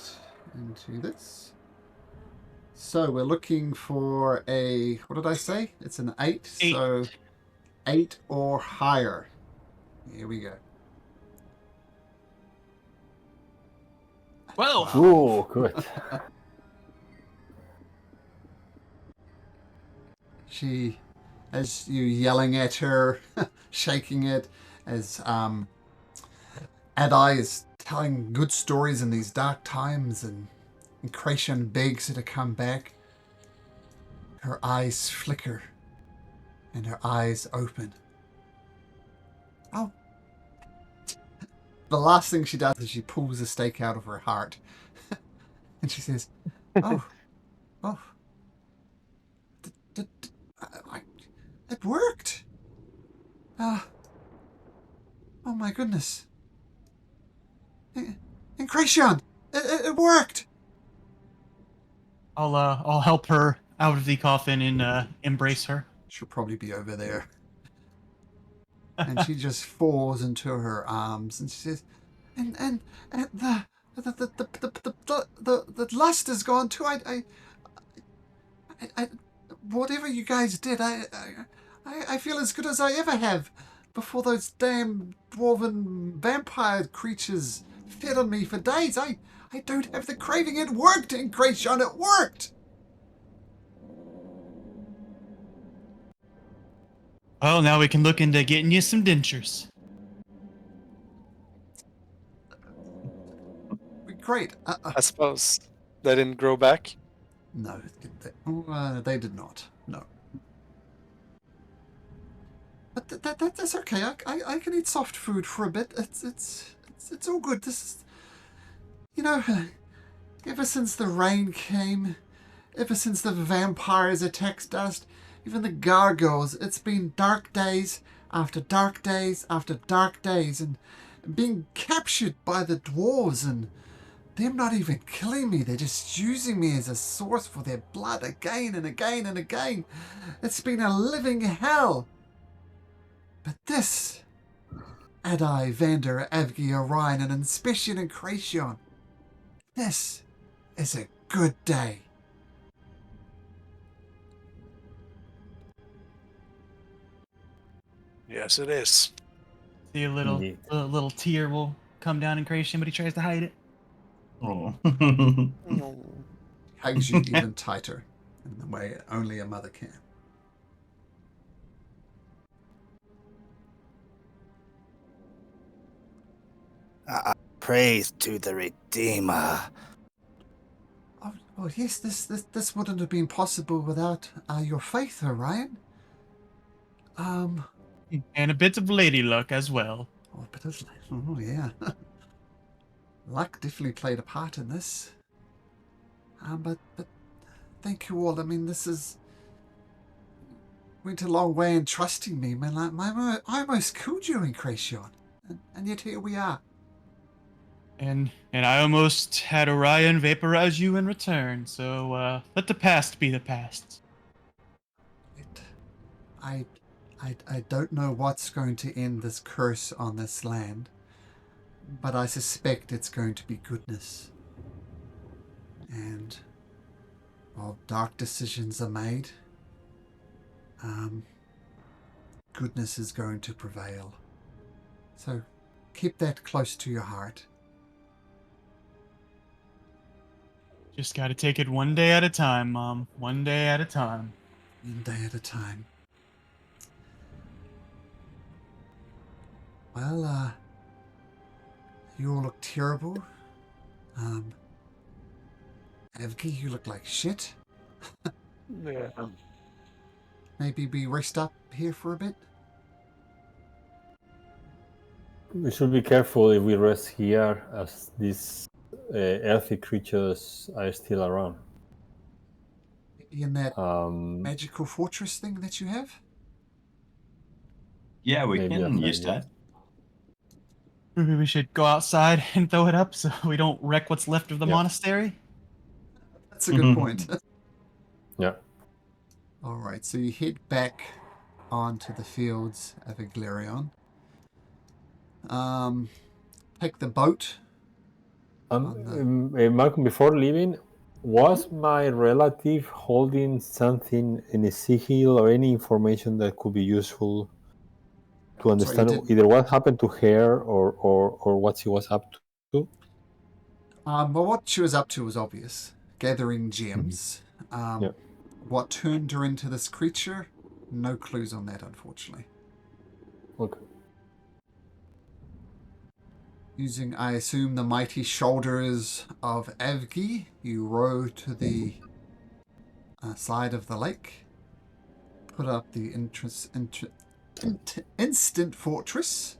into this. So we're looking for a, what did I say? It's an 8. 8. So 8 or higher. Here we go. Whoa! Ooh, good. She, as you yelling at her, shaking it, as Adai is telling good stories in these dark times, and Incration begs her to come back. Her eyes flicker, and her eyes open. Oh. The last thing she does is she pulls a stake out of her heart. And she says, oh. It worked. Oh my goodness. Incration! It worked! I'll help her out of the coffin and embrace her. She'll probably be over there. And she just falls into her arms and she says, and the lust is gone too. I whatever you guys did, I feel as good as I ever have before those damn dwarven vampire creatures fed on me for days. I don't have the craving. It worked, Incration. It worked. Well, now we can look into getting you some dentures. Great. I suppose they didn't grow back. No, they did not. No. But that's okay. I can eat soft food for a bit. It's all good. This is, you know, ever since the rain came, ever since the vampires attacked us, even the gargoyles, it's been dark days after dark days after dark days, and being captured by the dwarves, and them not even killing me, they're just using me as a source for their blood again and again and again. It's been a living hell. But this, Adai, Vander, Avgi, Orion, and Inspition and Incration, this is a good day. Yes, it is. See a little Indeed. little tear will come down in creation, but he tries to hide it. Oh. Hugs you even tighter in the way only a mother can. Praise to the Redeemer. Oh yes, this wouldn't have been possible without your faith, Orion. And a bit of lady luck as well. Oh yeah. Luck definitely played a part in this. But thank you all. I mean, this is went a long way in trusting me, man. I almost killed you, Incration, and yet here we are. And I almost had Orion vaporize you in return, so let the past be the past. I don't know what's going to end this curse on this land, but I suspect it's going to be goodness. And while dark decisions are made, goodness is going to prevail. So keep that close to your heart. Just got to take it one day at a time, Mom. One day at a time. One day at a time. Well, you all look terrible. Evgie, you look like shit. Yeah. Maybe we rest up here for a bit? We should be careful if we rest here, as these earthy creatures are still around. Maybe in that Um, magical fortress thing that you have? Yeah, we Maybe can after, use yeah. that. Maybe we should go outside and throw it up so we don't wreck what's left of the Yeah. monastery. That's a good point. Yeah. Alright, so you head back onto the fields of Iglerion. Take the boat. Malcolm, before leaving, was my relative holding something in a sigil or any information that could be useful to understand either what happened to her or what she was up to? Well, what she was up to was obvious. Gathering gems. Yeah. What turned her into this creature? No clues on that, unfortunately. Okay. Using, I assume, the mighty shoulders of Avgi, you row to the side of the lake, put up the instant fortress,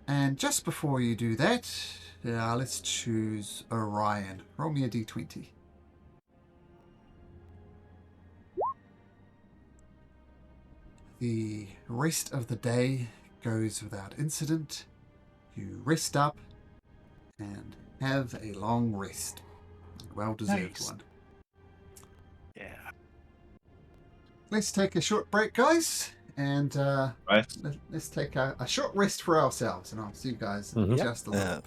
and just before you do that, let's choose Orion. Roll me a d20. The rest of the day goes without incident. You rest up and have a long rest. Well-deserved Nice. one. Yeah. Let's take a short break, guys, and Right. let's take a short rest for ourselves, and I'll see you guys in Mhm. just a little. Uh,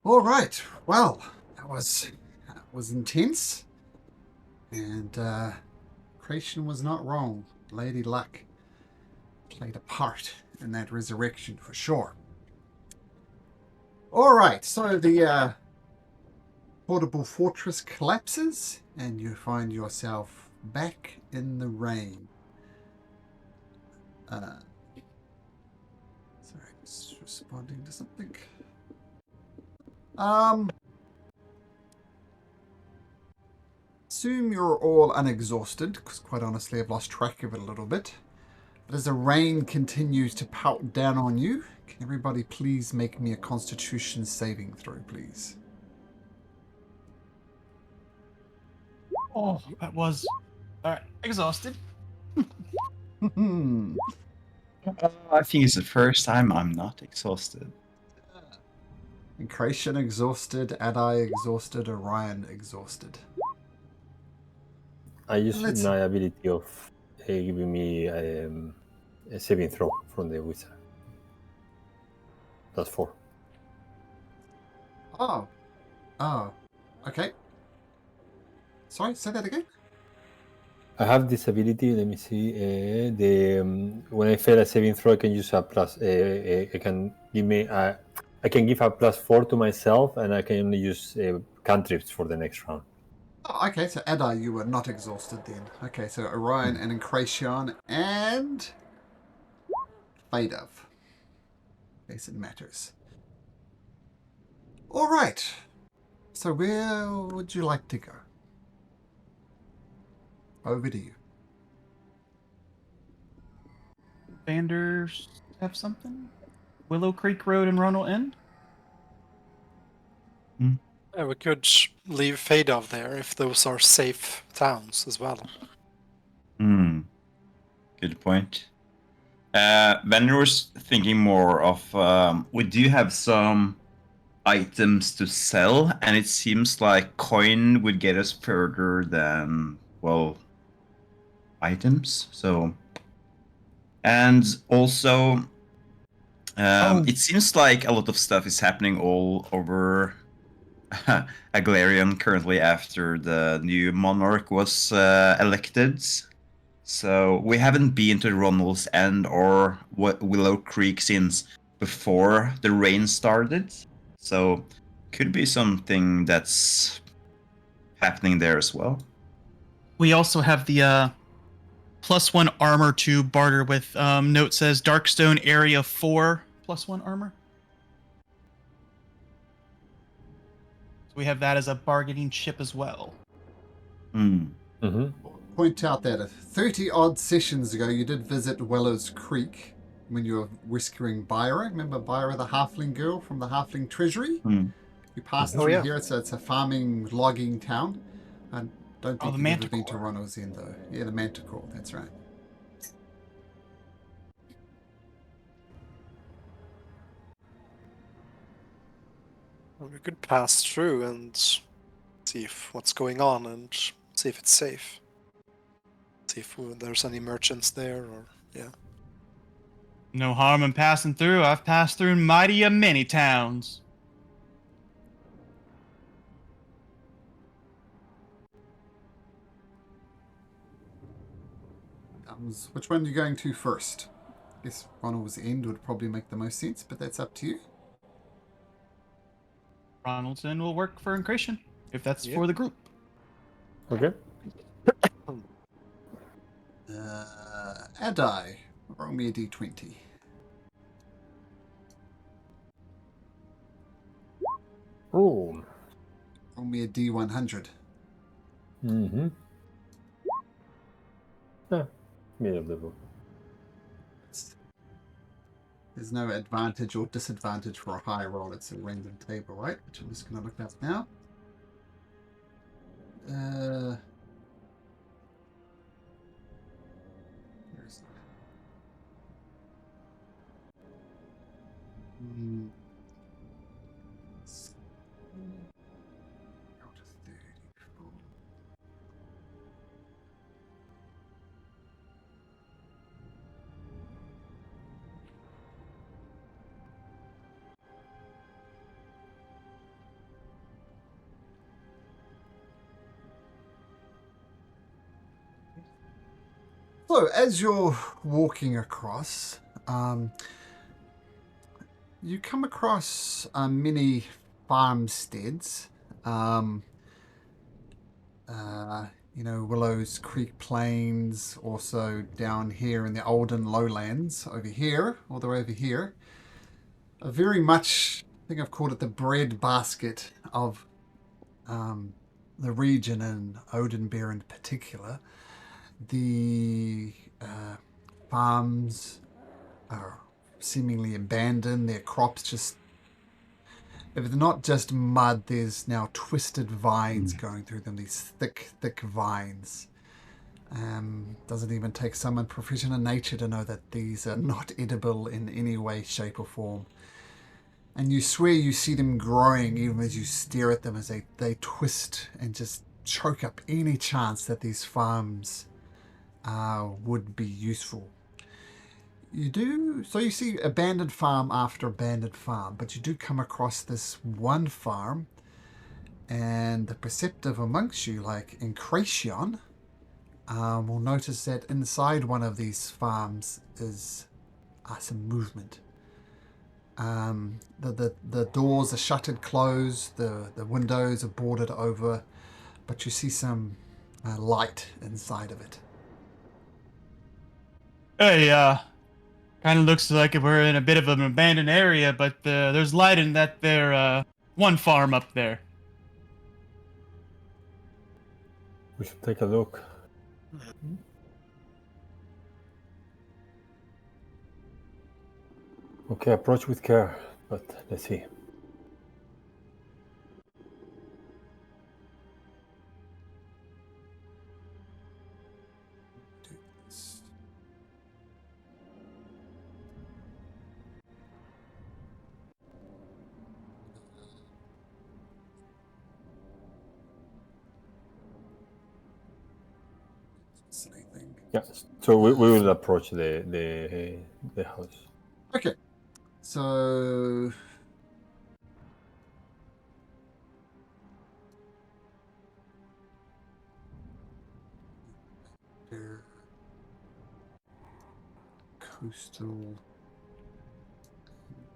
All right. Well, that was intense, and Creation was not wrong. Lady Luck played a part in that resurrection for sure. All right. So the portable fortress collapses, and you find yourself back in the rain. Sorry, just responding to something. Assume you're all unexhausted, because quite honestly I've lost track of it a little bit. But as the rain continues to pout down on you, can everybody please make me a Constitution saving throw, please? Oh, that was. Alright, exhausted. And I think it's the first time I'm not exhausted. Creation exhausted, Adai exhausted, Orion exhausted. I use Let's- my ability of giving me a saving throw from the wizard. That's 4. Oh. Oh. Okay. Sorry, say that again? I have this ability. Let me see. When I fail a saving throw, I can use a plus. I can give me. I can give a +4 to myself, and I can only use cantrips for the next round. Oh, okay, so Adai, you were not exhausted then. Okay, so Orion and Incration and Fadev. In case it matters. All right. So where would you like to go? Over to you. Vanders have something? Willow Creek Road and Ronald End? Yeah, we could leave Fadov there if those are safe towns as well. Good point. Vendor was thinking more of we do have some items to sell, and it seems like coin would get us further than, well, items. So, and also, it seems like a lot of stuff is happening all over Aglarian currently after the new monarch was elected. So we haven't been to Ronald's End or Willow Creek since before the rain started. So could be something that's happening there as well. We also have the +1 armor to barter with. Note says Darkstone Area 4 +1 armor. So we have that as a bargaining chip as well. Point out that 30 odd sessions ago you did visit Willows Creek when you were rescuing Byra. Remember Byra, the halfling girl from the halfling treasury? You passed Oh, through yeah. here. It's a farming, logging town. I don't think the you've ever been to Manticore. Ronald's End, though. Yeah, the Manticore. That's right. Well, we could pass through and see what's going on and see if it's safe. See if there's any merchants there or yeah. No harm in passing through. I've passed through mighty a many towns. Which one are you going to first? I guess Ronald's End would probably make the most sense, but that's up to you. Ronaldson will work for Incration, if that's Yeah. for the group. Okay. Adai, roll me a d20. Oh. Roll me a d100. Yeah. Middle of the book. There's no advantage or disadvantage for a high roll. It's a random table, right? Which I'm just going to look up now. Where's that? Out of 34. So, as you're walking across, you come across many farmsteads. Willows Creek Plains, also down here in the Olden Lowlands, over here, all the way over here. Very much, I think I've called it the bread basket of the region, and Odenbeer in particular. The farms are seemingly abandoned. Their crops just, if they're not just mud, there's now twisted vines going through them, these thick vines. Doesn't even take someone proficient in nature to know that these are not edible in any way, shape, or form. And you swear you see them growing even as you stare at them, as they twist and just choke up any chance that these farms would be useful. So you see abandoned farm after abandoned farm, but you do come across this one farm, and the perceptive amongst you, like Incration, will notice that inside one of these farms is some movement. The doors are shuttered closed, the windows are boarded over, but you see some light inside of it. Hey, kind of looks like we're in a bit of an abandoned area, but there's light in that there one farm up there. We should take a look. Okay, approach with care, but let's see. Yeah, so we will approach the house. Okay, so Coastal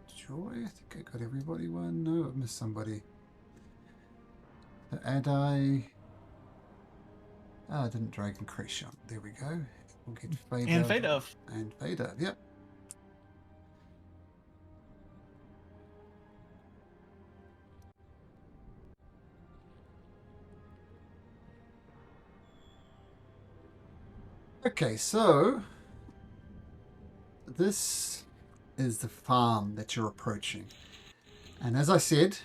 Joy. I think I got everybody one. No, I missed somebody. The Adai. I didn't drag Incration. There we go. We'll get Fade And Fade of. And Fade of, yep. Okay, so this is the farm that you're approaching. And as I said,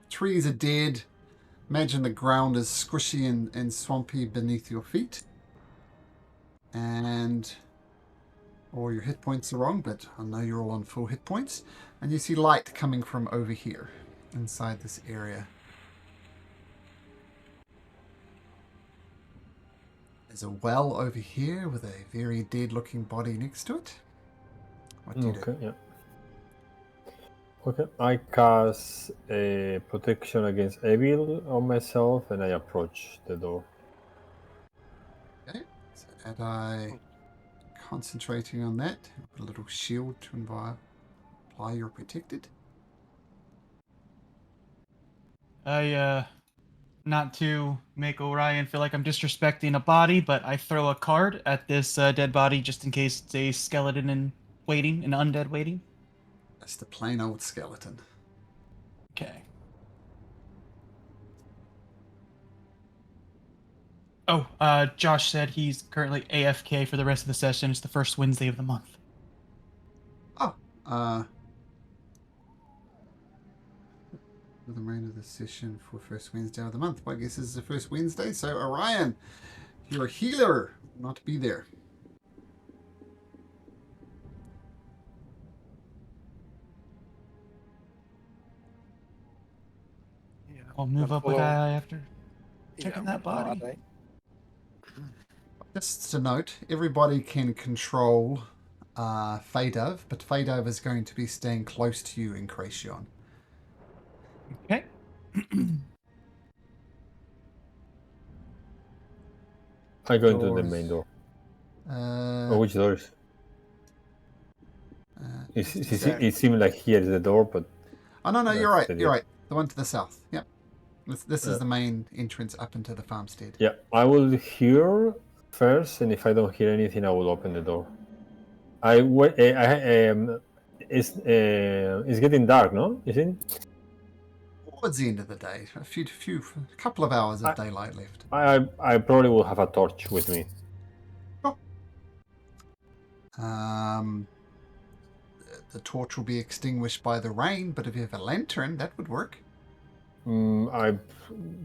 trees are dead. Imagine the ground is squishy and swampy beneath your feet. And all your hit points are wrong, but I know you're all on full hit points. And you see light coming from over here, inside this area. There's a well over here with a very dead-looking body next to it. What do you do? Yeah. Okay, I cast a protection against evil on myself, and I approach the door. Okay, so and I concentrating on that, put a little shield to imply you're protected. Not to make Orion feel like I'm disrespecting a body, but I throw a card at this dead body just in case it's a skeleton in waiting, an undead waiting. That's the plain old skeleton. Okay. Oh, Josh said he's currently AFK for the rest of the session. It's the first Wednesday of the month. Oh, for the remainder of the session for first Wednesday of the month. Well, I guess this is the first Wednesday, so Orion, your healer will not be there. Yeah. I'll move up with Eye after checking that body. Just to note, everybody can control Fadov, but Fadov is going to be staying close to you in Incration. Okay. I go into the main door. Which doors? Just a sec. It seemed like here is the door, but Oh, no, that's you're right. the You're deal. right. The one to the south. Yep. This is Yeah. the main entrance up into the farmstead. Yeah, I will hear first, and if I don't hear anything, I will open the door. It's getting dark, no? Is it? Towards the end of the day, a couple of hours of daylight left. I probably will have a torch with me. The torch will be extinguished by the rain, but if you have a lantern, that would work. I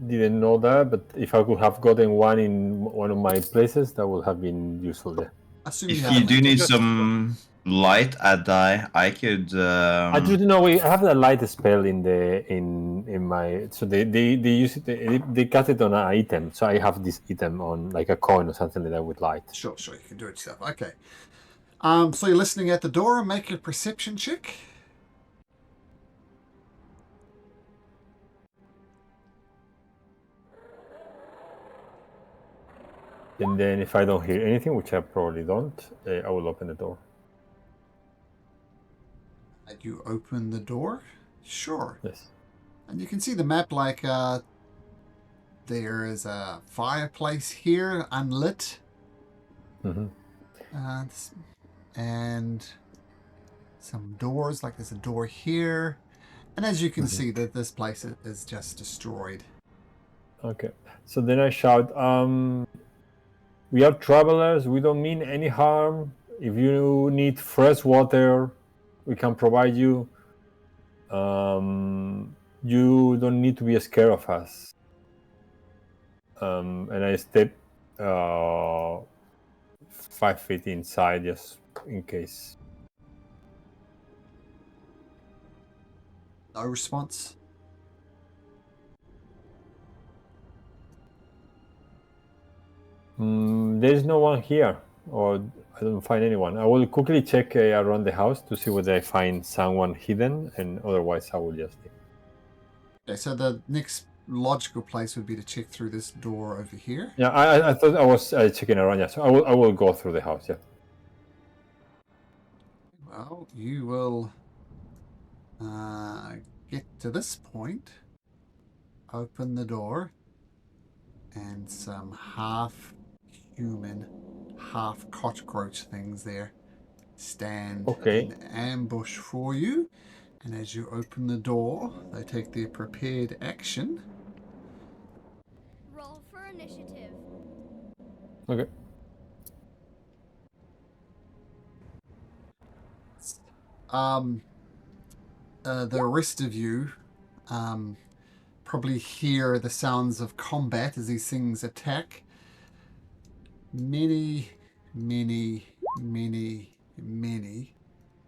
didn't know that, but if I could have gotten one in one of my places, that would have been useful there. Assume If have you a do lantern. need some light, I could. I do know. I have a light spell in my. So they use it. They cut it on an item. So I have this item on like a coin or something like that with light. Sure, you can do it yourself. Okay. So you're listening at the door. Make a perception check. And then if I don't hear anything, which I probably don't, I will open the door. And you open the door. Sure. Yes. And you can see the map like there is a fireplace here, unlit. Mm-hmm. And some doors, like there's a door here. And as you can see, that this place is just destroyed. Okay. So then I shout, we are travelers. We don't mean any harm. If you need fresh water, we can provide you. You don't need to be scared of us. And I step 5 feet inside just in case. No response. There's no one here, or I don't find anyone. I will quickly check around the house to see whether I find someone hidden, and otherwise I will just leave. Okay, so the next logical place would be to check through this door over here. Yeah, I thought I was checking around. Yeah, so I will go through the house. Yeah. Well, you will get to this point, open the door, and some half-human, half-cockroach things there stand in ambush for you. And as you open the door, they take their prepared action. Roll for initiative. Okay. The rest of you probably hear the sounds of combat as these things attack. Many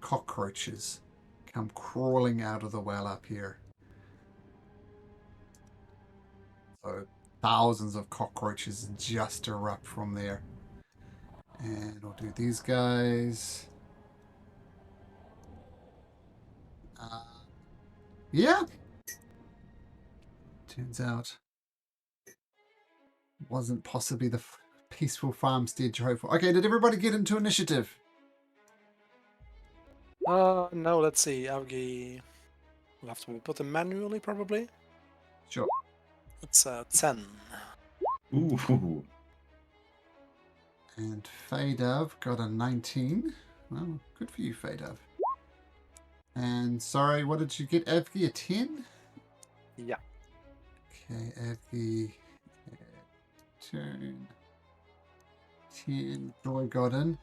cockroaches come crawling out of the well up here. So thousands of cockroaches just erupt from there. And we'll do these guys. Yeah. Turns out wasn't possibly the peaceful farmstead you hoped for. Okay, did everybody get into initiative? No, let's see. Avgi will have to put them manually, probably. Sure. It's 10. Ooh. And Fadav got a 19. Well, good for you, Fadav. And sorry, what did you get, Avgi? A 10? Yeah. Okay, Avgi. Turn. 10. Joy got in.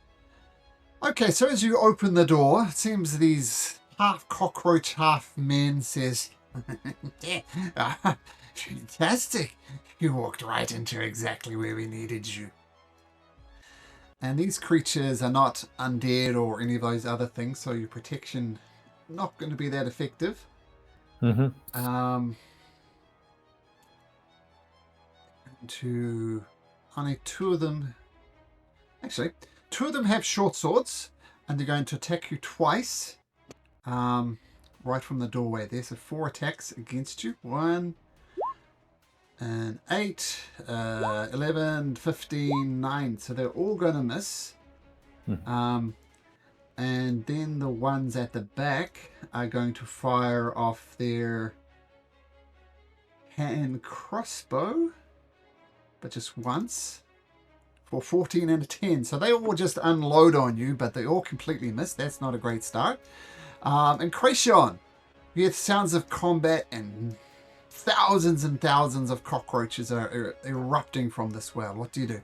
Okay, so as you open the door, it seems these half cockroach, half men says, fantastic. You walked right into exactly where we needed you. And these creatures are not undead or any of those other things, so your protection not going to be that effective. Only two of them. Actually, two of them have short swords, and they're going to attack you twice. Right from the doorway there. So 4 attacks against you. 1 and 8, 11, 15, 9. So they're all going to miss. And then the ones at the back are going to fire off their hand crossbow, but just once, for 14 and a 10. So they all just unload on you, but they all completely miss. That's not a great start. And Kracion, you hear sounds of combat and thousands of cockroaches are erupting from this well. What do you do?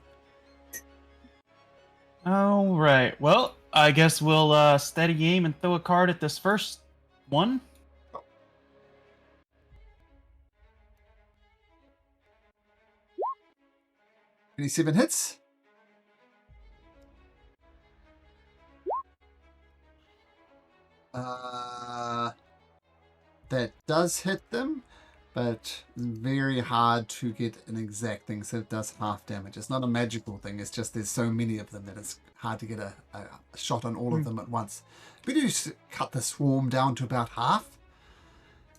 All right. Well, I guess we'll steady aim and throw a card at this first one. 27 hits. That does hit them, but very hard to get an exact thing, so it does half damage. It's not a magical thing, it's just there's so many of them that it's hard to get a shot on all of them at once. But you do cut the swarm down to about half,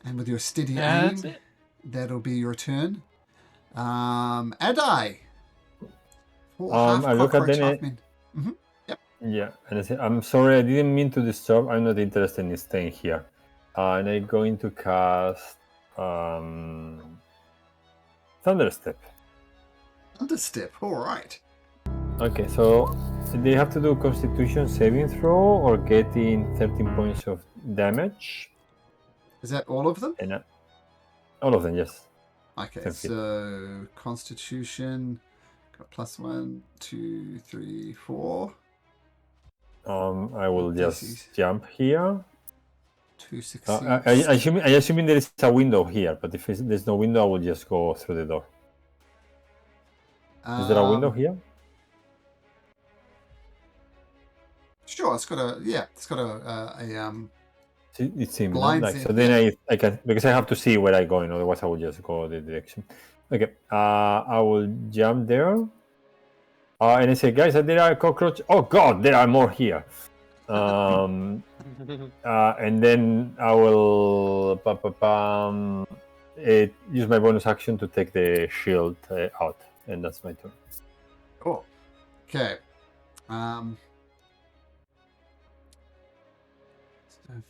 and with your steady That's aim, it. that'll be your turn. Adai. I look at them. men. Yeah, and I say, I'm sorry, I didn't mean to disturb. I'm not interested in staying here. And I'm going to cast Thunderstep. Thunderstep, alright. Okay, so they have to do Constitution saving throw or getting 13 points of damage. Is that all of them? And all of them, yes. Okay, 10 feet. so Constitution, got +1, 2, 3, 4. I will This just is- jump here. 2 succeeds. I assuming there is a window here, but if there's no window, I will just go through the door. Is there a window here? Sure, it's got a It seems blinds like in, so. Then I can, because I have to see where I'm going. Otherwise, I will just go the direction. Okay, I will jump there. And I say, guys, there are cockroaches. Oh God, there are more here. And then I will use my bonus action to take the shield out, and that's my turn. Cool. Okay. So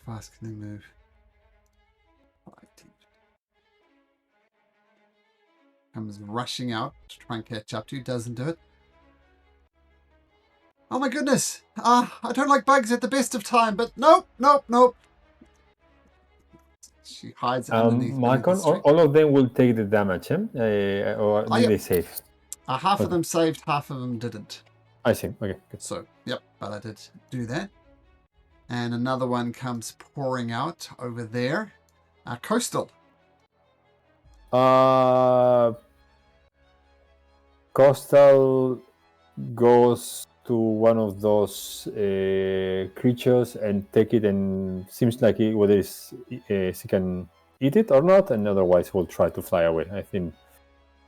fast can they move? 15. Comes rushing out to try and catch up to you. Doesn't do it. Oh my goodness! I don't like bugs at the best of time, but nope. She hides underneath. Malcolm, the street. all of them will take the damage, or did they save? Half of Okay. them saved, half of them didn't. I see. Okay, good. So, yep, but I did do that. And another one comes pouring out over there. Coastal. Coastal goes to one of those creatures and take it, and seems like whether she can eat it or not, and otherwise will try to fly away. I think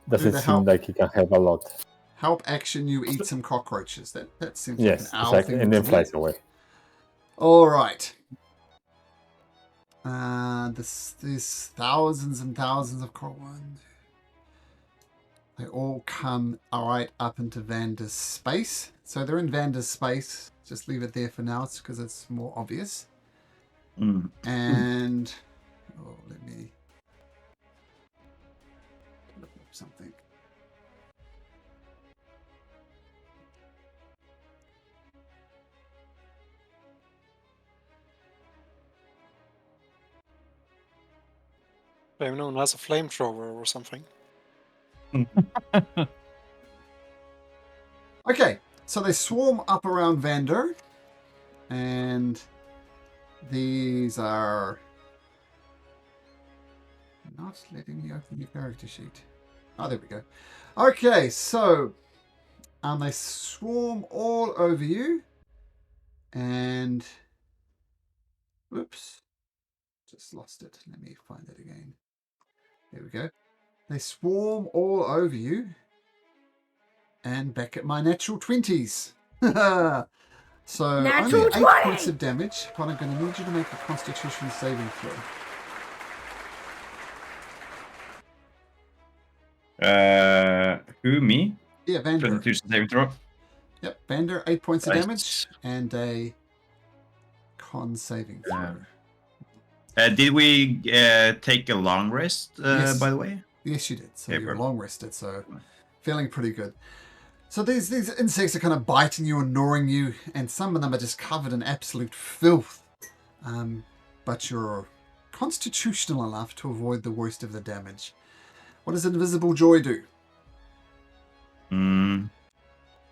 doesn't the seem help. like he can help a lot. Help action you eat some cockroaches. That seems Yes, like an owl exactly, thing and to then do. flies away. All right. There's thousands and thousands of cockroaches. They all come right up into Vander's space. So they're in Vander's space. Just leave it there for now because it's more obvious. And let me look up something. Maybe no one has a flamethrower or something. Okay, so they swarm up around Vander, and these are not letting me open your character sheet. Oh, there we go. Okay, so they swarm all over you, and whoops, just lost it. Let me find it again. There we go. They swarm all over you. And back at my natural 20s. So Natural only 8 20! points of damage, but I'm going to need you to make a Constitution saving throw. Who, me? Yeah, Vander. Constitution saving throw. Yep, Vander, 8 points of Right. damage and a con saving throw. Did we take a long rest, Yes. by the way? Yes, you did. So Okay, you were perfect. long rested, so feeling pretty good. So these insects are kind of biting you and gnawing you, and some of them are just covered in absolute filth. But you're constitutional enough to avoid the worst of the damage. What does Invisible Joy do?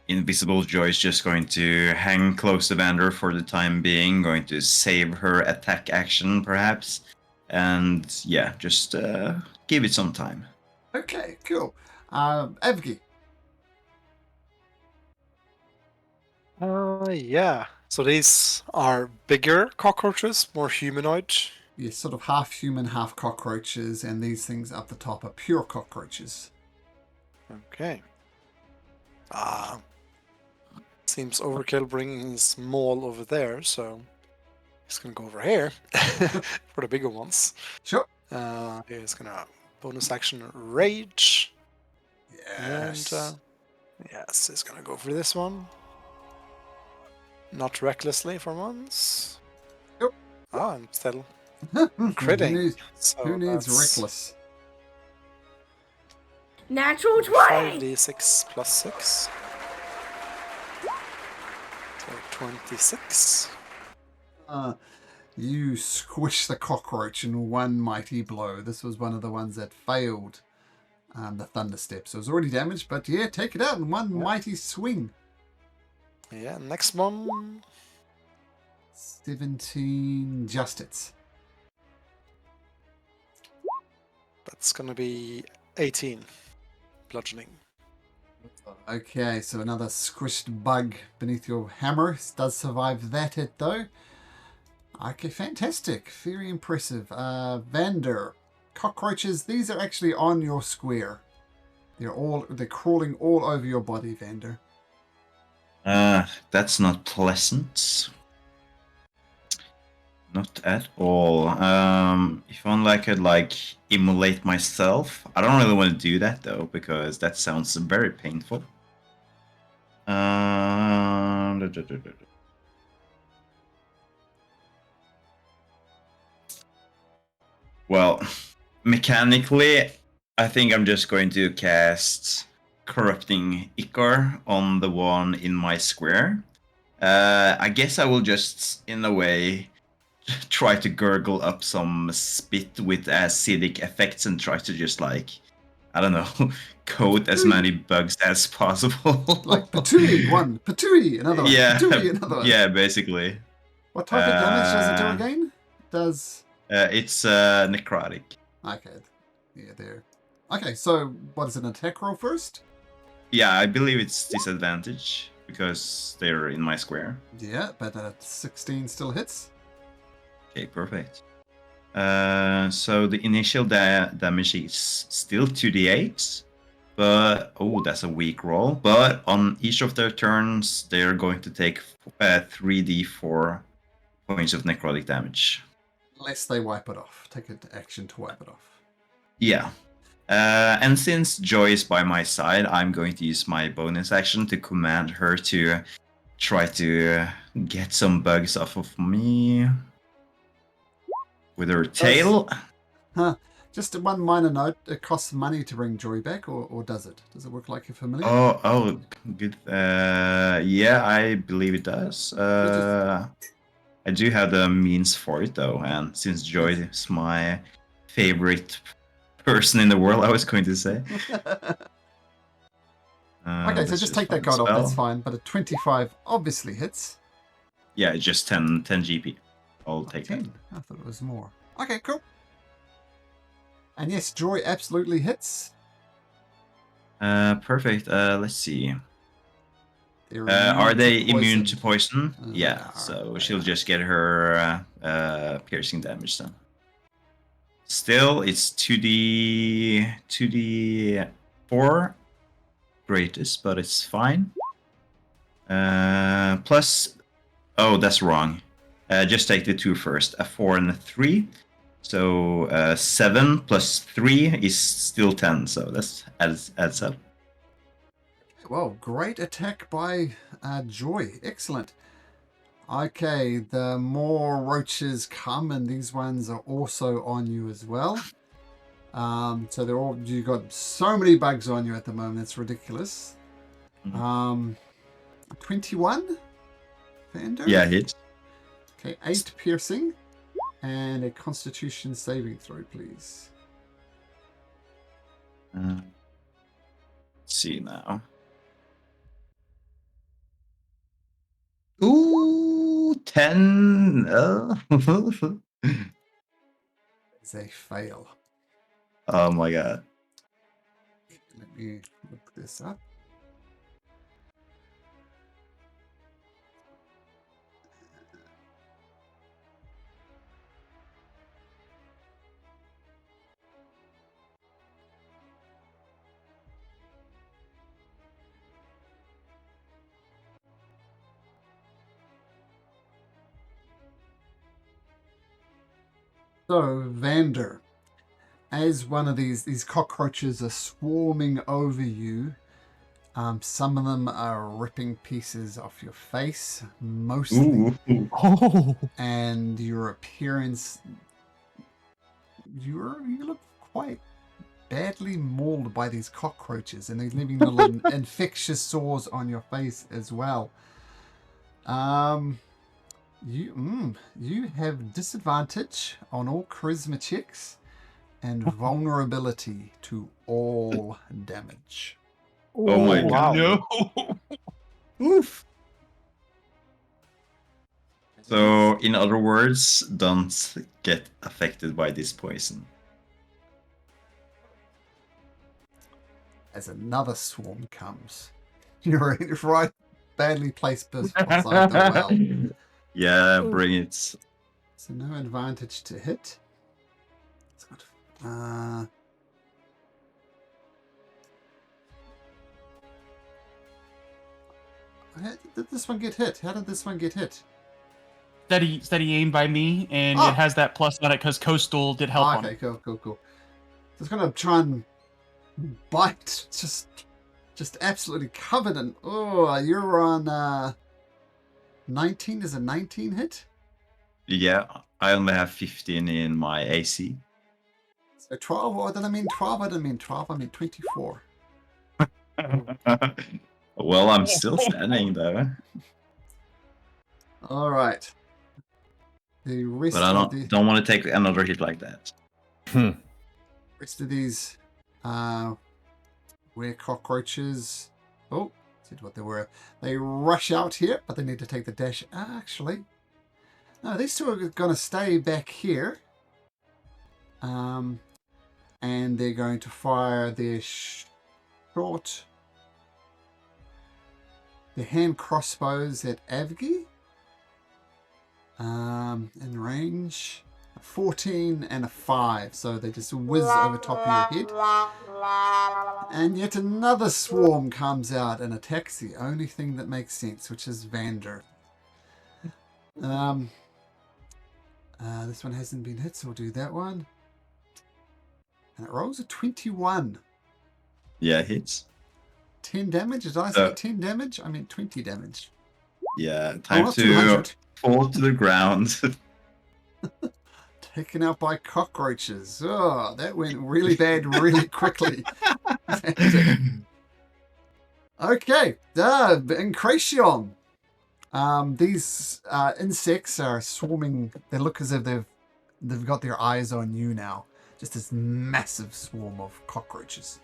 Invisible Joy is just going to hang close to Vander for the time being, going to save her attack action, perhaps. And yeah, just give it some time. Okay, cool. Evgi. Yeah. So these are bigger cockroaches, more humanoid. Yes, sort of half human, half cockroaches, and these things up the top are pure cockroaches. Okay. Seems overkill bringing his maul over there, so he's gonna go over here for the bigger ones. Sure. He's gonna bonus action rage, Yes. and yes, he's gonna go for this one. Not recklessly for once. Yep. I'm still Who critting. needs, So who needs that's reckless? Natural 20! 5d6 plus 6. So 26. You squish the cockroach in one mighty blow. This was one of the ones that failed the thunder step. So it was already damaged, but yeah, take it out in one mighty swing. Yeah, next one. 17 just hits. That's gonna be 18. Bludgeoning. Okay, so another squished bug beneath your hammer does survive that hit though. Okay, fantastic. Very impressive. Vander, cockroaches, these are actually on your square. They're crawling all over your body, Vander. That's not pleasant. Not at all. If only I could immolate myself. I don't really want to do that though, because that sounds very painful. Well, mechanically, I think I'm just going to cast Corrupting Ichor on the one in my square. I guess I will just, in a way, try to gurgle up some spit with acidic effects and try to just I don't know, coat as many bugs as possible. Like Patooey one, Patooey another one, Yeah, Patooey another one. yeah, basically. What type of damage does it do again? Does It's necrotic. okay, yeah, there. Okay, so what is an attack roll first? Yeah, I believe it's disadvantage because they're in my square. Yeah, but 16 still hits. Okay, perfect. So the initial damage is still 2d8, but oh, that's a weak roll. But on each of their turns, they're going to take 3d4 points of necrotic damage. Unless they wipe it off. Take an action to wipe it off. Yeah. And since Joy is by my side, I'm going to use my bonus action to command her to try to get some bugs off of me with her tail. Huh. Just one minor note, it costs money to bring Joy back, or does it? Does it work like a familiar? Oh, good. Yeah, I believe it does. I do have the means for it though, and since Joy is my favorite person in the world, I was going to say. Okay, so just take that card off, that's fine. But a 25 obviously hits. Yeah, just 10 GP. I'll take 10. that. I thought it was more. Okay, cool. And yes, Joy absolutely hits. Perfect. Let's see. They're Are they to immune poison. to poison? They Yeah, are, so they she'll are. just get her piercing damage then. Still, it's 2d4 greatest, but it's fine. Plus, oh, that's wrong. Just take the 2 first, a 4 and a 3. So 7 plus 3 is still 10, so that adds up. Well, great attack by Joy. Excellent. Okay, the more roaches come, and these ones are also on you as well. So they're all, you got so many bugs on you at the moment, it's ridiculous. 21, Vander? Yeah, hit. Okay, 8 piercing, and a Constitution saving throw, please. Let's see now. Ooh, 10. It's a fail. Oh my god. Let me look this up. So, Vander, as one of these cockroaches are swarming over you, some of them are ripping pieces off your face, mostly. Ooh. Oh. And your appearance, you look quite badly mauled by these cockroaches, and they're leaving little infectious sores on your face as well. You have disadvantage on all charisma checks and vulnerability to all damage. Oh my wow. No. Oof. So, in other words, don't get affected by this poison. As another swarm comes, you're right badly placed beside the well. Yeah, bring it. So no advantage to hit. It's got, how did this one get hit? How did this one get hit? Steady aim by me, and Oh. it has that plus on it because Coastal did help on Okay, it. cool. So it's gonna try and bite. Just absolutely covered in. Oh, you're on 19. Is a 19 hit? Yeah, I only have 15 in my AC. So 12. Or did I mean 12? I didn't mean 12. I mean 24. Well, I'm still standing though. All right. The rest But I of the don't want to take another hit like that. rest of these were cockroaches. Oh, said what they were. They rush out here, but they need to take the dash. Actually, no, these two are going to stay back here. And they're going to fire their hand crossbows at Avgi. In range, 14 and a 5, so they just whiz over top of your head. And yet another swarm comes out and attacks the only thing that makes sense, which is Vander. This one hasn't been hit, so we'll do that one. And it rolls a 21. Yeah, hits. 10 damage? Did I say 10 damage? I meant 20 damage. Yeah, time not to 200. fall to the ground. Taken out by cockroaches. Oh, that went really bad really quickly. Okay, Incration. These insects are swarming. They look as if they've got their eyes on you now. Just this massive swarm of cockroaches.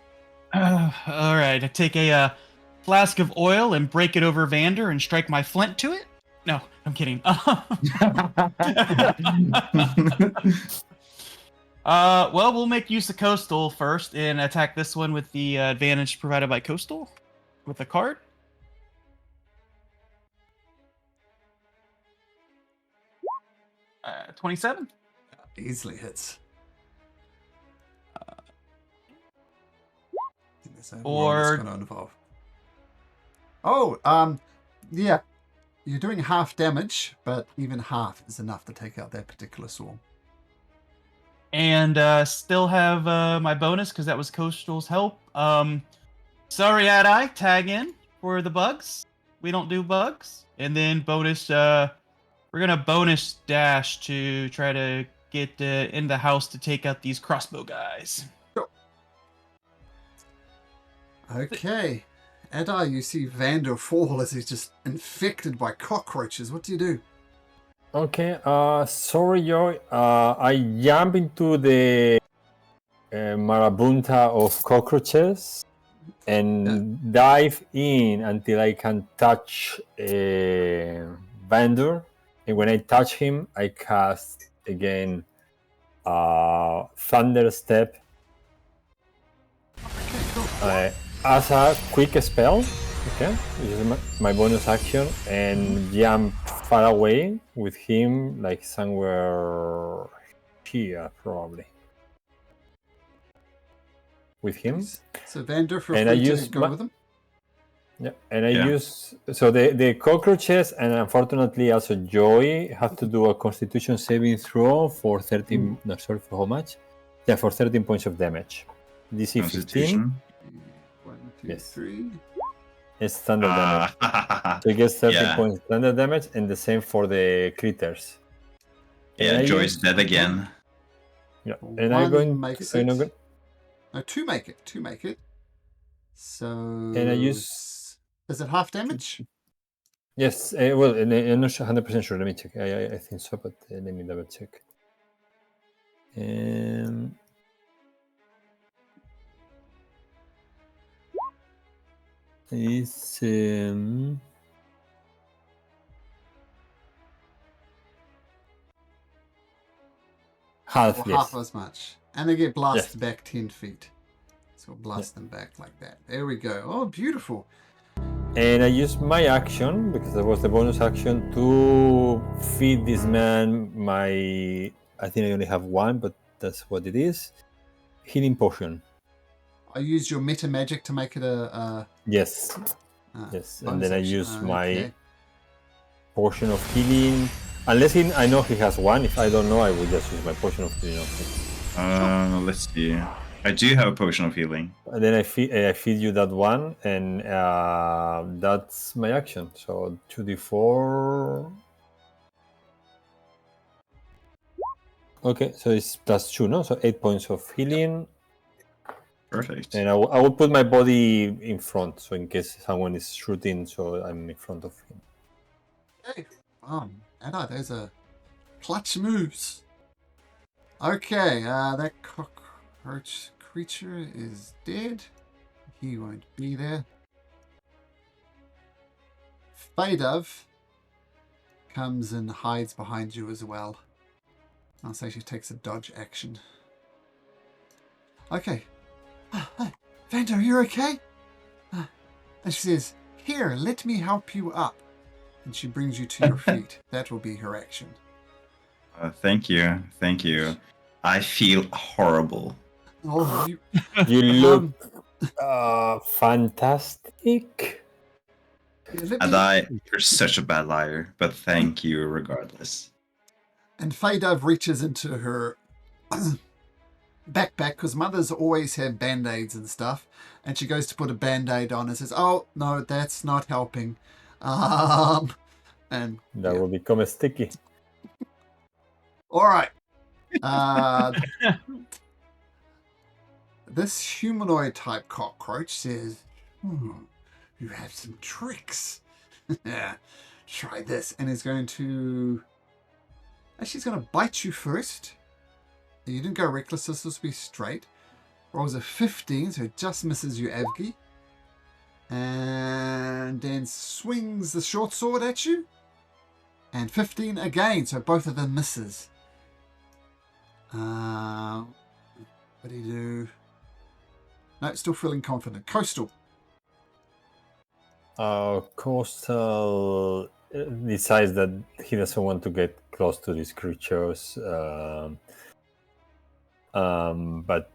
All right, I take a flask of oil and break it over Vander and strike my flint to it. No, I'm kidding. Well, we'll make use of Coastal first and attack this one with the advantage provided by Coastal with a card. Uh, 27. Easily hits. Or- going to involve. Oh, yeah. You're doing half damage, but even half is enough to take out that particular swarm. And still have my bonus because that was Coastal's help. sorry, Adi, tag in for the bugs. We don't do bugs. And then bonus, we're gonna bonus dash to try to get in the house to take out these crossbow guys. Okay. Adi, you see Vander fall as he's just infected by cockroaches. What do you do? Okay, sorry, Joy. I jump into the marabunta of cockroaches and dive in until I can touch Vander. And when I touch him, I cast again Thunder Step as a quick spell. Okay, which is my bonus action, and jump far away with him, like somewhere here, probably. With him. So Vander, feel And I free to use go with him. Yeah, and I use so the cockroaches and unfortunately also Joy have to do a Constitution saving throw for 13. No, sorry, for how much? Yeah, for 13 points of damage. DC 15. Constitution. 1, 2, Yes. 3. It's standard damage. So it gets 13 points standard damage, and the same for the critters. Yeah, Joy's dead again. Yeah, and I'm going. Makes I'm it. not going. No, 2 make it. 2 make it. So. And I use. Is it half damage? Yes. Well, I'm not 100% sure. Let me check. I think so, but let me double check. It's half, or yes. half as much. And they get blasted back 10 feet. So we'll blast them back like that. There we go. Oh, beautiful. And I use my action, because that was the bonus action, to feed this man my... I think I only have one, but that's what it is. Healing potion. I used your meta magic to make it a Yes. Yes. And then I action. use my Okay. potion of healing. Unless I know he has one. If I don't know, I will just use my potion of healing on him. Let's see. I do have a potion of healing. And then I feed you that one, and that's my action. So 2d4. Okay, so it's plus 2, no? So 8 points of healing. Perfect. And I will put my body in front, so in case someone is shooting, so I'm in front of him. Okay. Anna, those are clutch moves. Okay, that cockroach creature is dead. He won't be there. Faydove comes and hides behind you as well. I'll say she takes a dodge action. Okay. Vander, you're okay? And she says, "Here, let me help you up." And she brings you to your feet. That will be her action. Thank you. Thank you. I feel horrible. Oh, You look fantastic. And you're such a bad liar, but thank you regardless. And Faydove reaches into her backpack, because mothers always have band-aids and stuff, and she goes to put a band-aid on and says, "Oh no, that's not helping." And that will become a sticky. All right. This humanoid type cockroach says, "You have some tricks. Try this," and is going to. She's going to bite you first. You didn't go reckless, so this will be straight. Rolls a 15, so it just misses you, Avgi. And then swings the short sword at you. And 15 again, so both of them misses. What do you do? No, still feeling confident. Coastal. Coastal decides that he doesn't want to get close to these creatures, but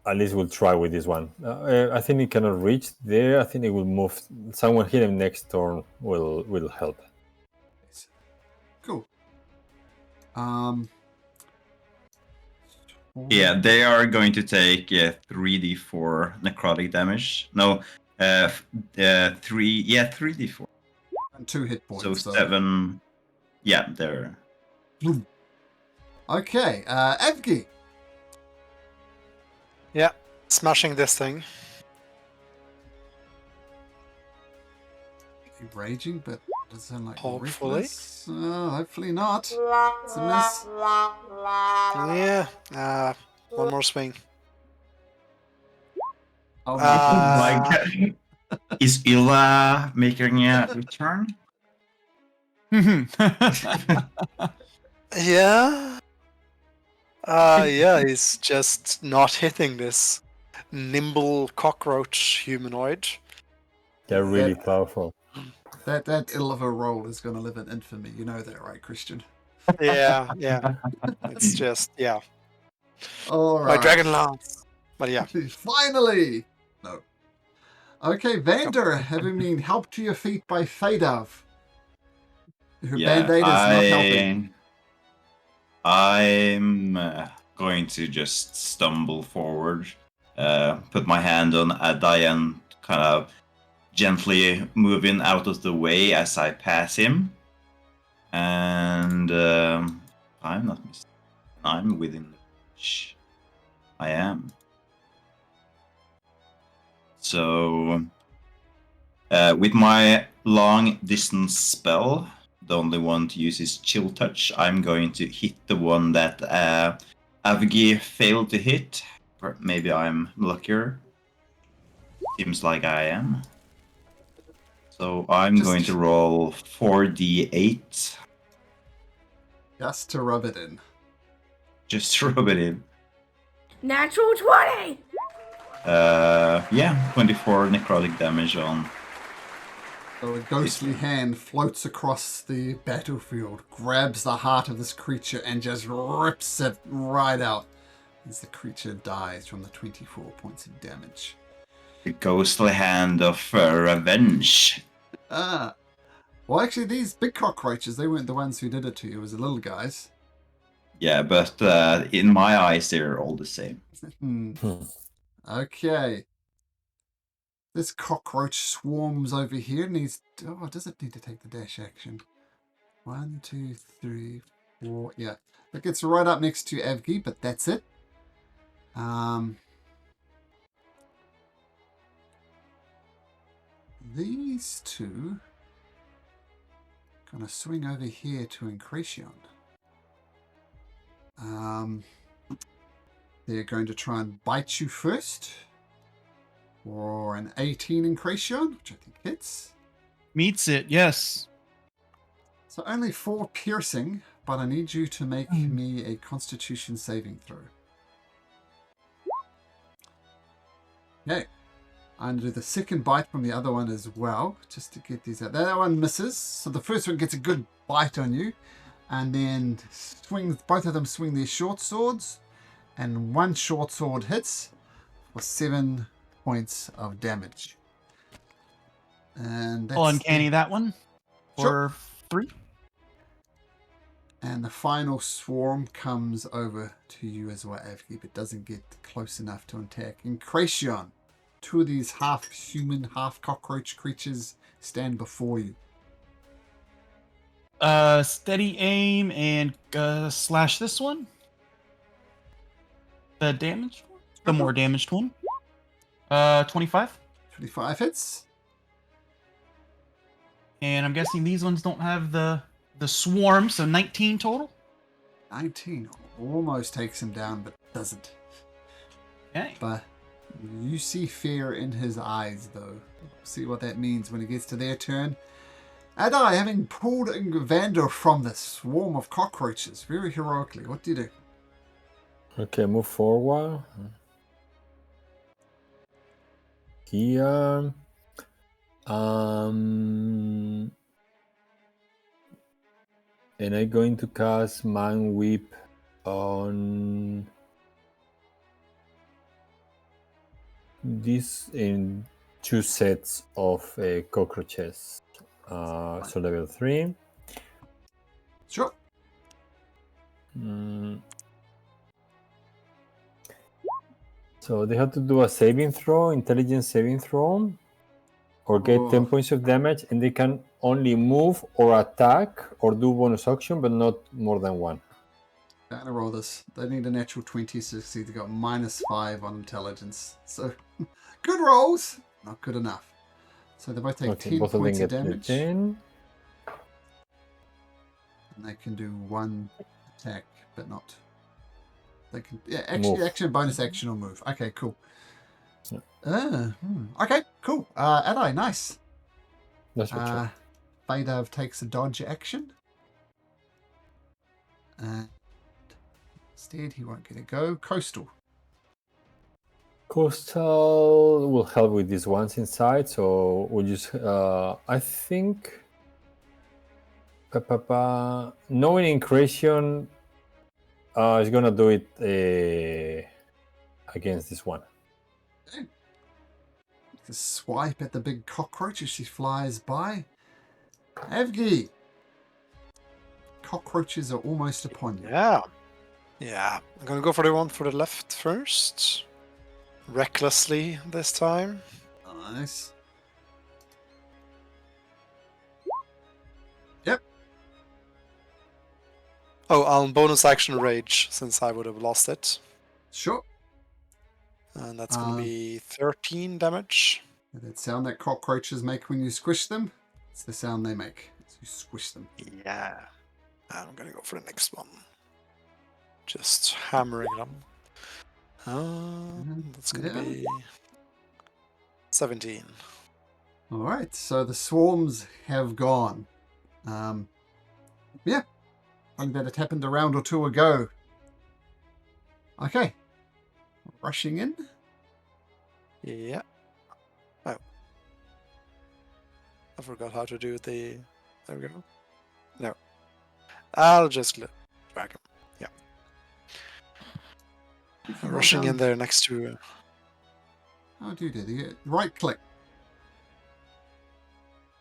at least we'll try with this one. I think he cannot reach there. I think he will move. Someone hit him next turn will help. Cool. Yeah, they are going to take 3d4 necrotic damage. No, 3d4. And 2 hit points. So 7. Yeah, they're. Okay, Evgi. Yeah, smashing this thing. Raging, but does it sound like Hopefully. reckless? Hopefully not. It's a miss. Yeah, one more swing. Oh my Uh, goodness. Is Illa making a return? Yeah. Yeah, he's just not hitting this nimble cockroach humanoid. They're really powerful. That ill of a roll is going to live in infamy. You know that, right, Christian? Yeah. It's just, yeah. All My right. dragon lance. But yeah. Finally! No. Okay, Vander, having been helped to your feet by Fadav. Her band-aid is not helping. I'm going to just stumble forward, put my hand on Adai and kind of gently moving out of the way as I pass him. And I'm not mistaken. I'm within reach. I am. So, with my long distance spell, the only one to use is Chill Touch. I'm going to hit the one that Avgi failed to hit. Or maybe I'm luckier. Seems like I am. So I'm going to roll 4d8. Just to rub it in. Just to rub it in. Natural 20! Yeah, 24 necrotic damage on. So a ghostly hand floats across the battlefield, grabs the heart of this creature, and just rips it right out as the creature dies from the 24 points of damage. The ghostly hand of revenge. Ah. Well, actually, these big cockroaches, they weren't the ones who did it to you. It was the little guys. Yeah, but in my eyes, they're all the same. Okay. This cockroach swarms over here and he's... Oh, does it need to take the dash action? 1, 2, 3, 4... Yeah. It gets right up next to Avgi, but that's it. These two... Gonna swing over here to Incretion. They're going to try and bite you first. For an 18 Incretion, which I think hits. Meets it, yes. So only 4 piercing, but I need you to make me a Constitution saving throw. Okay. I'm going to do the second bite from the other one as well, just to get these out. That one misses, so the first one gets a good bite on you, and then both of them swing their short swords, and one short sword hits for 7 points of damage. And that's Uncanny, that one. Sure. For 3. And the final swarm comes over to you as well, Avgi, but doesn't get close enough to attack. Incretion, 2 of these half-human, half-cockroach creatures stand before you. Steady aim and slash this one. The damaged one? The more damaged one. 25. 25 hits. And I'm guessing these ones don't have the swarm, so 19 total. 19 almost takes him down, but doesn't. Okay. But you see fear in his eyes, though. See what that means when it gets to their turn. Adai, having pulled Vander from the swarm of cockroaches very heroically, what do you do? Okay, move forward. Here. And I'm going to cast Man Whip on this in 2 sets of cockroaches. So level 3. Sure. So they have to do a saving throw, intelligence saving throw, or get 10 Oh. points of damage, and they can only move or attack or do bonus action, but not more than one. I'm gonna roll this. They need a natural 20 to succeed. They got -5 on intelligence. So good rolls, not good enough. So they both take Okay, 10 both of them points of get the damage. 10. And they can do one attack, but not. They can actually Move. action, bonus action, or move. Okay, cool. Yeah. Okay, cool. Adi, nice. That's your turn. Fadav takes a dodge action. Instead, he won't get a go. Coastal. Coastal will help with these ones inside, so we'll just, I think, knowing Increation is gonna do it against this one. Just swipe at the big cockroach as she flies by. Evgi! Cockroaches are almost upon you. Yeah. Yeah. I'm gonna go for the one for the left first. Recklessly this time. Nice. Yep. Oh, I'll bonus action rage since I would have lost it. Sure. And that's gonna be 13 damage. That sound that cockroaches make when you squish them, it's the sound they make as you squish them. Yeah. I'm gonna go for the next one. Just hammering them. That's gonna Yeah. be 17. All right, so the swarms have gone. Yeah, I think that it happened a round or two ago. Okay, rushing in. Yeah. Oh. I forgot how to do the... There we go. No. I'll just drag him. Yeah. Rushing in there next to... How do you do that? Right click.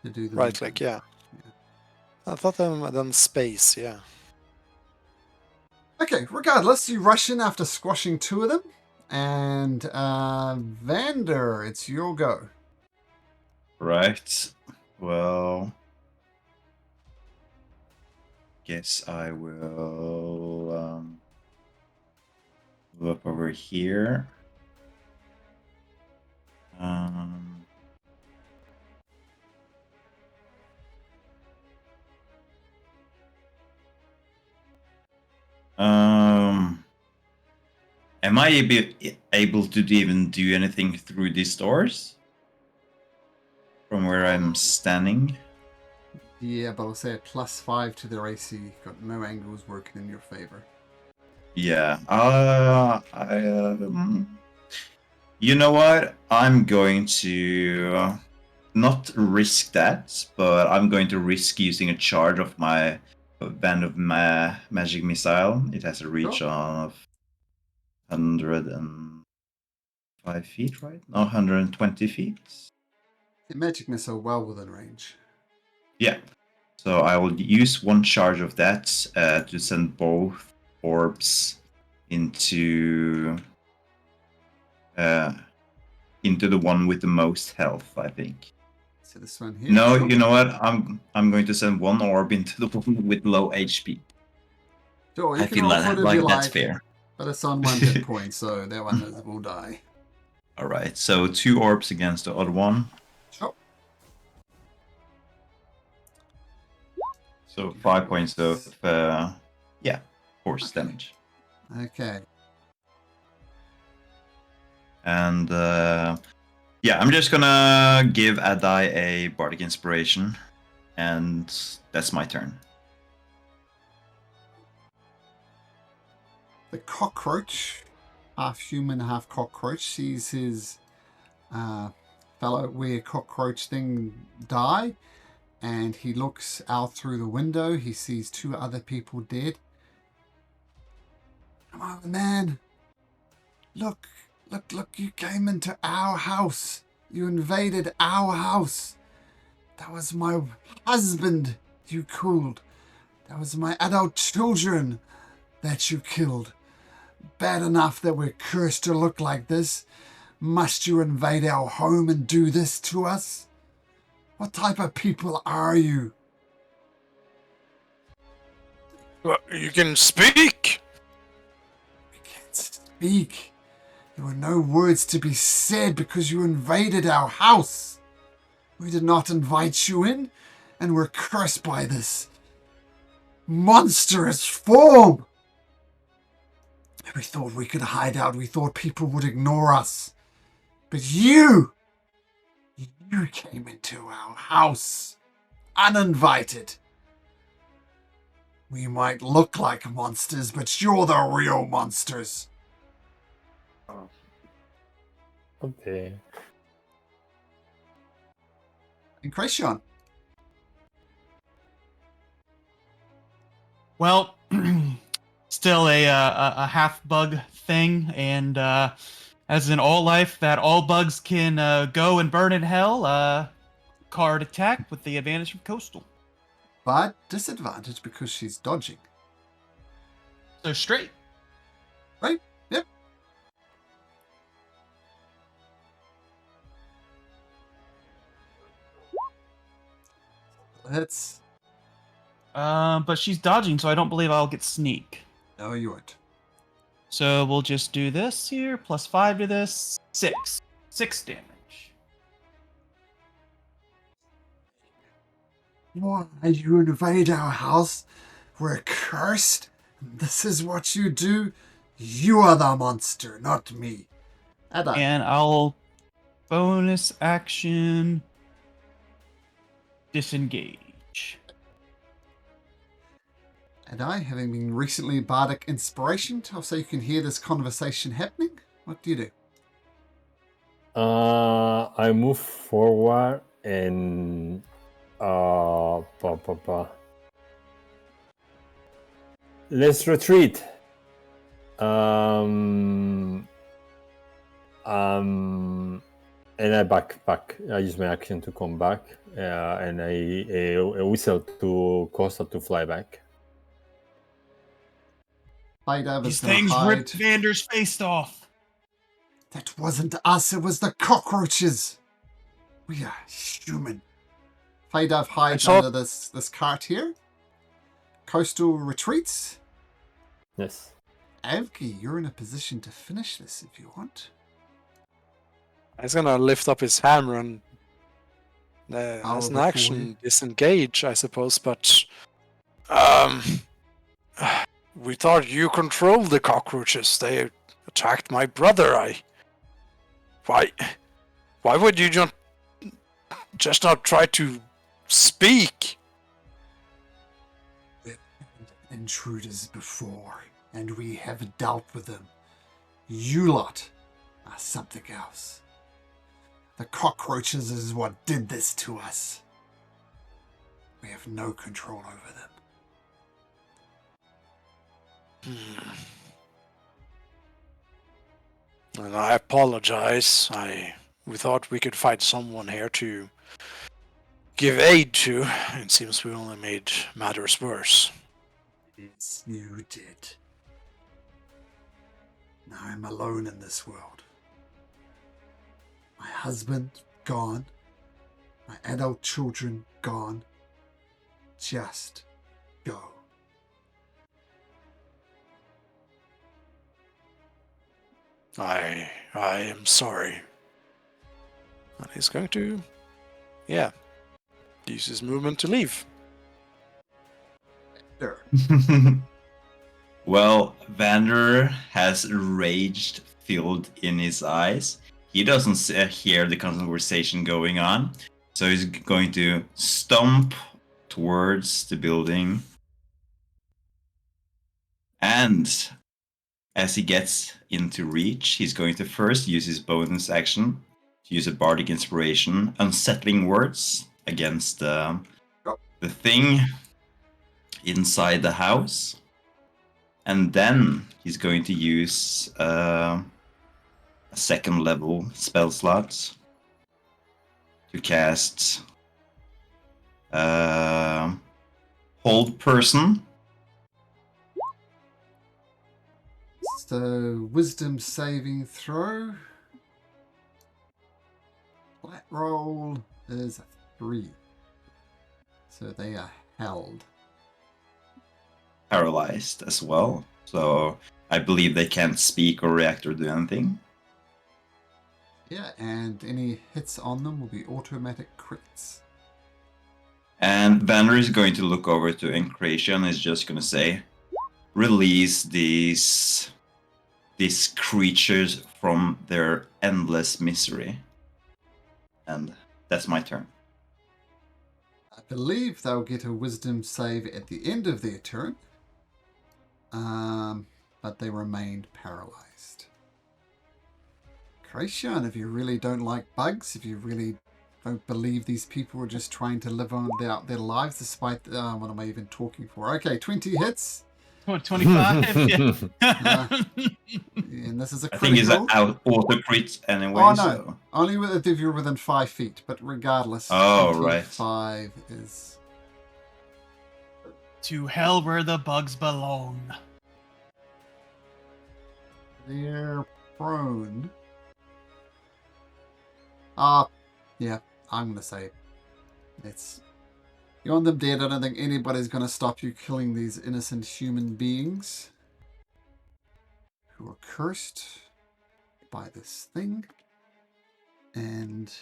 To do the Right movement. click, yeah. I thought then space, yeah. Okay, regardless, you rush in after squashing two of them. And Vander, it's your go. Right. Well, guess I will move up over here. Am I able to even do anything through these doors? From where I'm standing? Yeah, but I'll say a +5 to their AC. Got no angles working in your favor. Yeah. You know what? I'm going to not risk that, but I'm going to risk using a charge of my band of magic missile. It has a reach of 105 feet, right? No, 120 feet. The magic missile well within range. Yeah. So I will use one charge of that to send both orbs into the one with the most health, I think. So this one here. No, sure. you know what? I'm going to send one orb into the one with low HP. Sure, you I can feel roll for it if you that's like, fair. but it's on 1 hit point, so that one will die. All right, so 2 orbs against the other one. Sure. So 5 points of force damage. Okay. And I'm just gonna give Adai a bardic inspiration, and that's my turn. The cockroach, half human, half cockroach, sees his fellow weird cockroach thing die, and he looks out through the window. He sees 2 other people dead. Come on, man. Look, you came into our house. You invaded our house. That was my husband you killed. That was my adult children that you killed. Bad enough that we're cursed to look like this. Must you invade our home and do this to us? What type of people are you? Well, you can speak! We can't speak. There were no words to be said because you invaded our house. We did not invite you in, and we're cursed by this monstrous form. We thought we could hide out. We thought people would ignore us. But you came into our house uninvited. We might look like monsters, but you're the real monsters. Okay. And Kracian. Well, still a half bug thing, and as in all life, that all bugs can go and burn in hell. Card attack with the advantage from coastal. But disadvantage because she's dodging. So straight. Right? Yep. Hits. But she's dodging, so I don't believe I'll get sneak. No, you won't. So we'll just do this here, +5 to this. 6. 6 damage. Why you invade our house? We're cursed. This is what you do. You are the monster, not me. And I'll bonus action disengage. And I, having been recently Bardic Inspiration, so you can hear this conversation happening, what do you do? I move forward and let's retreat. And I back. I use my action to come back, and I whistle to Costa to fly back. These things ripped Vander's face off. That wasn't us, it was the cockroaches. We are human. Faydav hides under this cart here. Coastal retreats. Yes. Avki, you're in a position to finish this if you want. He's gonna lift up his hammer and as an action disengage, I suppose, but we thought you controlled the cockroaches. They attacked my brother. Why would you just not try to speak? We've had intruders before, and we have dealt with them. You lot are something else. The cockroaches is what did this to us. We have no control over them. And I apologize. We thought we could find someone here to give aid to. It seems we only made matters worse. Yes, you did. Now I'm alone in this world. My husband gone. My adult children gone. Just go. I am sorry. And he's going to, use his movement to leave. There. Well, Vander has rage filled in his eyes. He doesn't hear the conversation going on, so he's going to stomp towards the building. And as he gets into reach, he's going to first use his bonus action to use a bardic inspiration, unsettling words against the thing inside the house. And then he's going to use a second level spell slot to cast Hold Person. So, wisdom saving throw. Flat roll is a 3. So they are held. Paralyzed as well. So I believe they can't speak or react or do anything. Yeah, and any hits on them will be automatic crits. And Banner is going to look over to Encratia and is just going to say, release these creatures from their endless misery. And that's my turn. I believe they'll get a wisdom save at the end of their turn. But they remained paralyzed. Kracian, if you really don't like bugs, if you really don't believe these people are just trying to live on their lives despite... what am I even talking for? Okay, 20 hits. 25? Yeah. And this is a I think it's critical. an auto crit anyway. Oh, no. So. Only if you're within 5 feet. But regardless, Oh, right. 25 is... To hell where the bugs belong. They're prone. Yeah, I'm going to say it's... You want them dead, I don't think anybody's going to stop you killing these innocent human beings who are cursed by this thing. And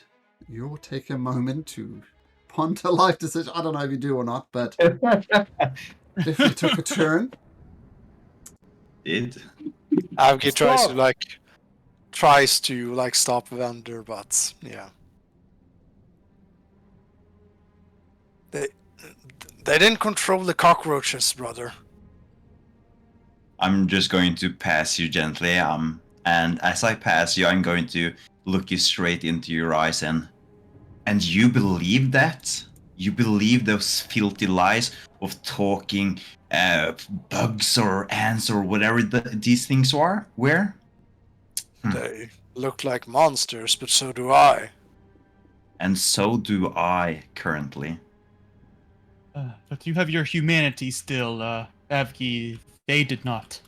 you'll take a moment to ponder life decision. I don't know if you do or not, but if you took a turn. Did. Avgi tries to stop Vander, but yeah. They didn't control the cockroaches, brother. I'm just going to pass you gently, and as I pass you, I'm going to look you straight into your eyes, and you believe that? You believe those filthy lies of talking bugs or ants or whatever these things are? Where? They look like monsters, but so do I. And so do I currently. But you have your humanity still, Avgi. They did not.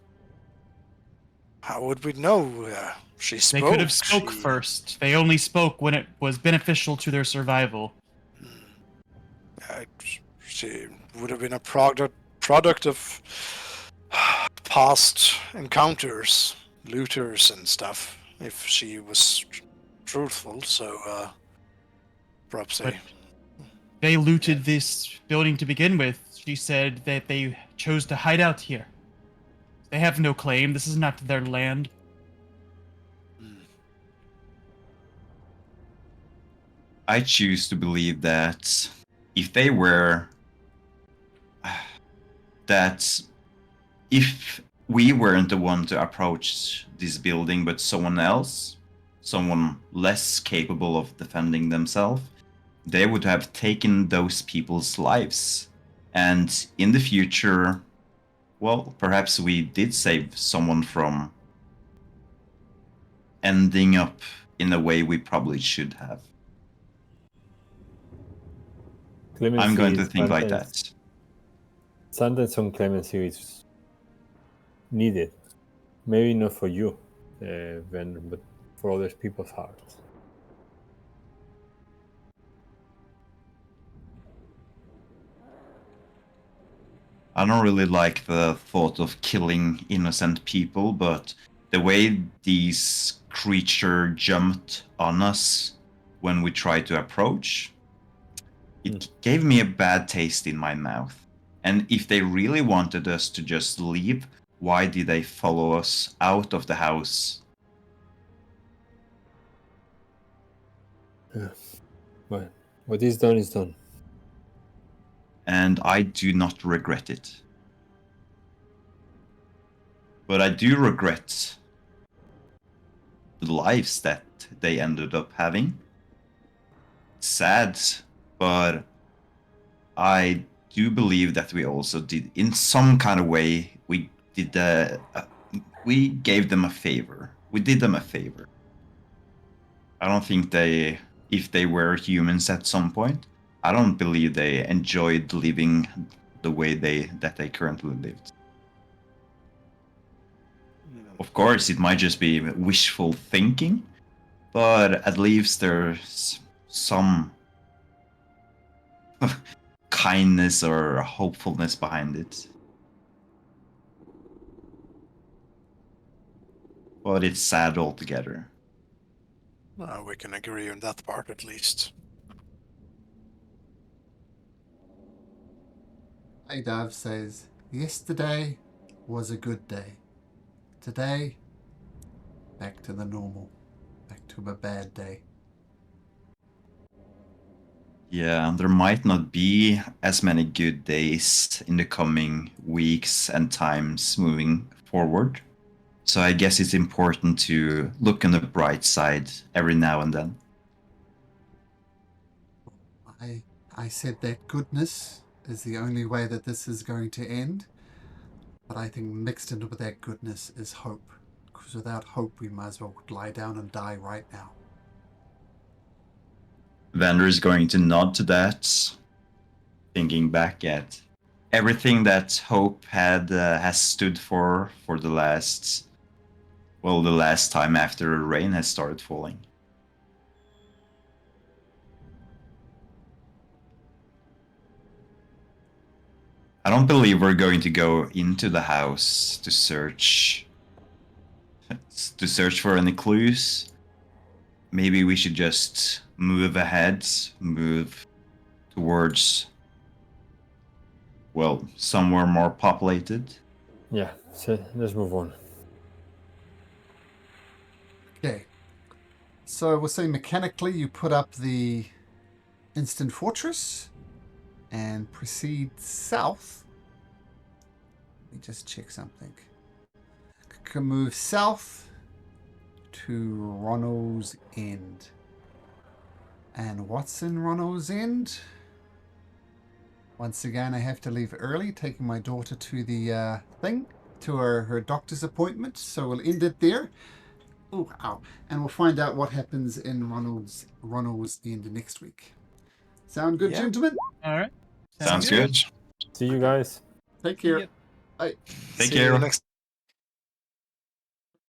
How would we know? She spoke. They could have spoke first. They only spoke when it was beneficial to their survival. She would have been a product of past encounters, looters and stuff, if she was truthful, so perhaps they looted this building to begin with. She said that they chose to hide out here. They have no claim. This is not their land. I choose to believe that if they were... that if we weren't the one to approach this building, but someone else, someone less capable of defending themselves, they would have taken those people's lives. And in the future, well, perhaps we did save someone from ending up in a way we probably should have. Clemency I'm going to is think like sentence- that. Sentence on clemency is needed. Maybe not for you, Vander, but for other people's hearts. I don't really like the thought of killing innocent people, but the way these creatures jumped on us when we tried to approach, it gave me a bad taste in my mouth. And if they really wanted us to just leave, why did they follow us out of the house? Well, what is done is done. And I do not regret it. But I do regret the lives that they ended up having. Sad, but I do believe that we also did, in some kind of way, we gave them a favor. We did them a favor. I don't think if they were humans at some point, I don't believe they enjoyed living the way that they currently lived. Of course, it might just be wishful thinking, but at least there's some kindness or hopefulness behind it. But it's sad altogether. We can agree on that part at least. Adav says, yesterday was a good day. Today, back to the normal. Back to a bad day. Yeah, there might not be as many good days in the coming weeks and times moving forward. So I guess it's important to look on the bright side every now and then. I said that goodness is the only way that this is going to end. But I think mixed in with that goodness is hope. Because without hope, we might as well lie down and die right now. Vander is going to nod to that, thinking back at everything that hope has stood for the last time after rain has started falling. I don't believe we're going to go into the house to search for any clues. Maybe we should just move ahead, move towards, well, somewhere more populated. Yeah, so let's move on. Okay. So we'll say mechanically you put up the instant fortress and proceed south. Let me just check something. Can move south to Ronald's End. And what's in Ronald's End? Once again, I have to leave early, taking my daughter to the to her doctor's appointment. So we'll end it there. Oh, ow. And we'll find out what happens in Ronald's End next week. Sound good, Yeah. gentlemen? All right. Sounds good. See you guys. Take care. Yep. Bye. Take See you care. next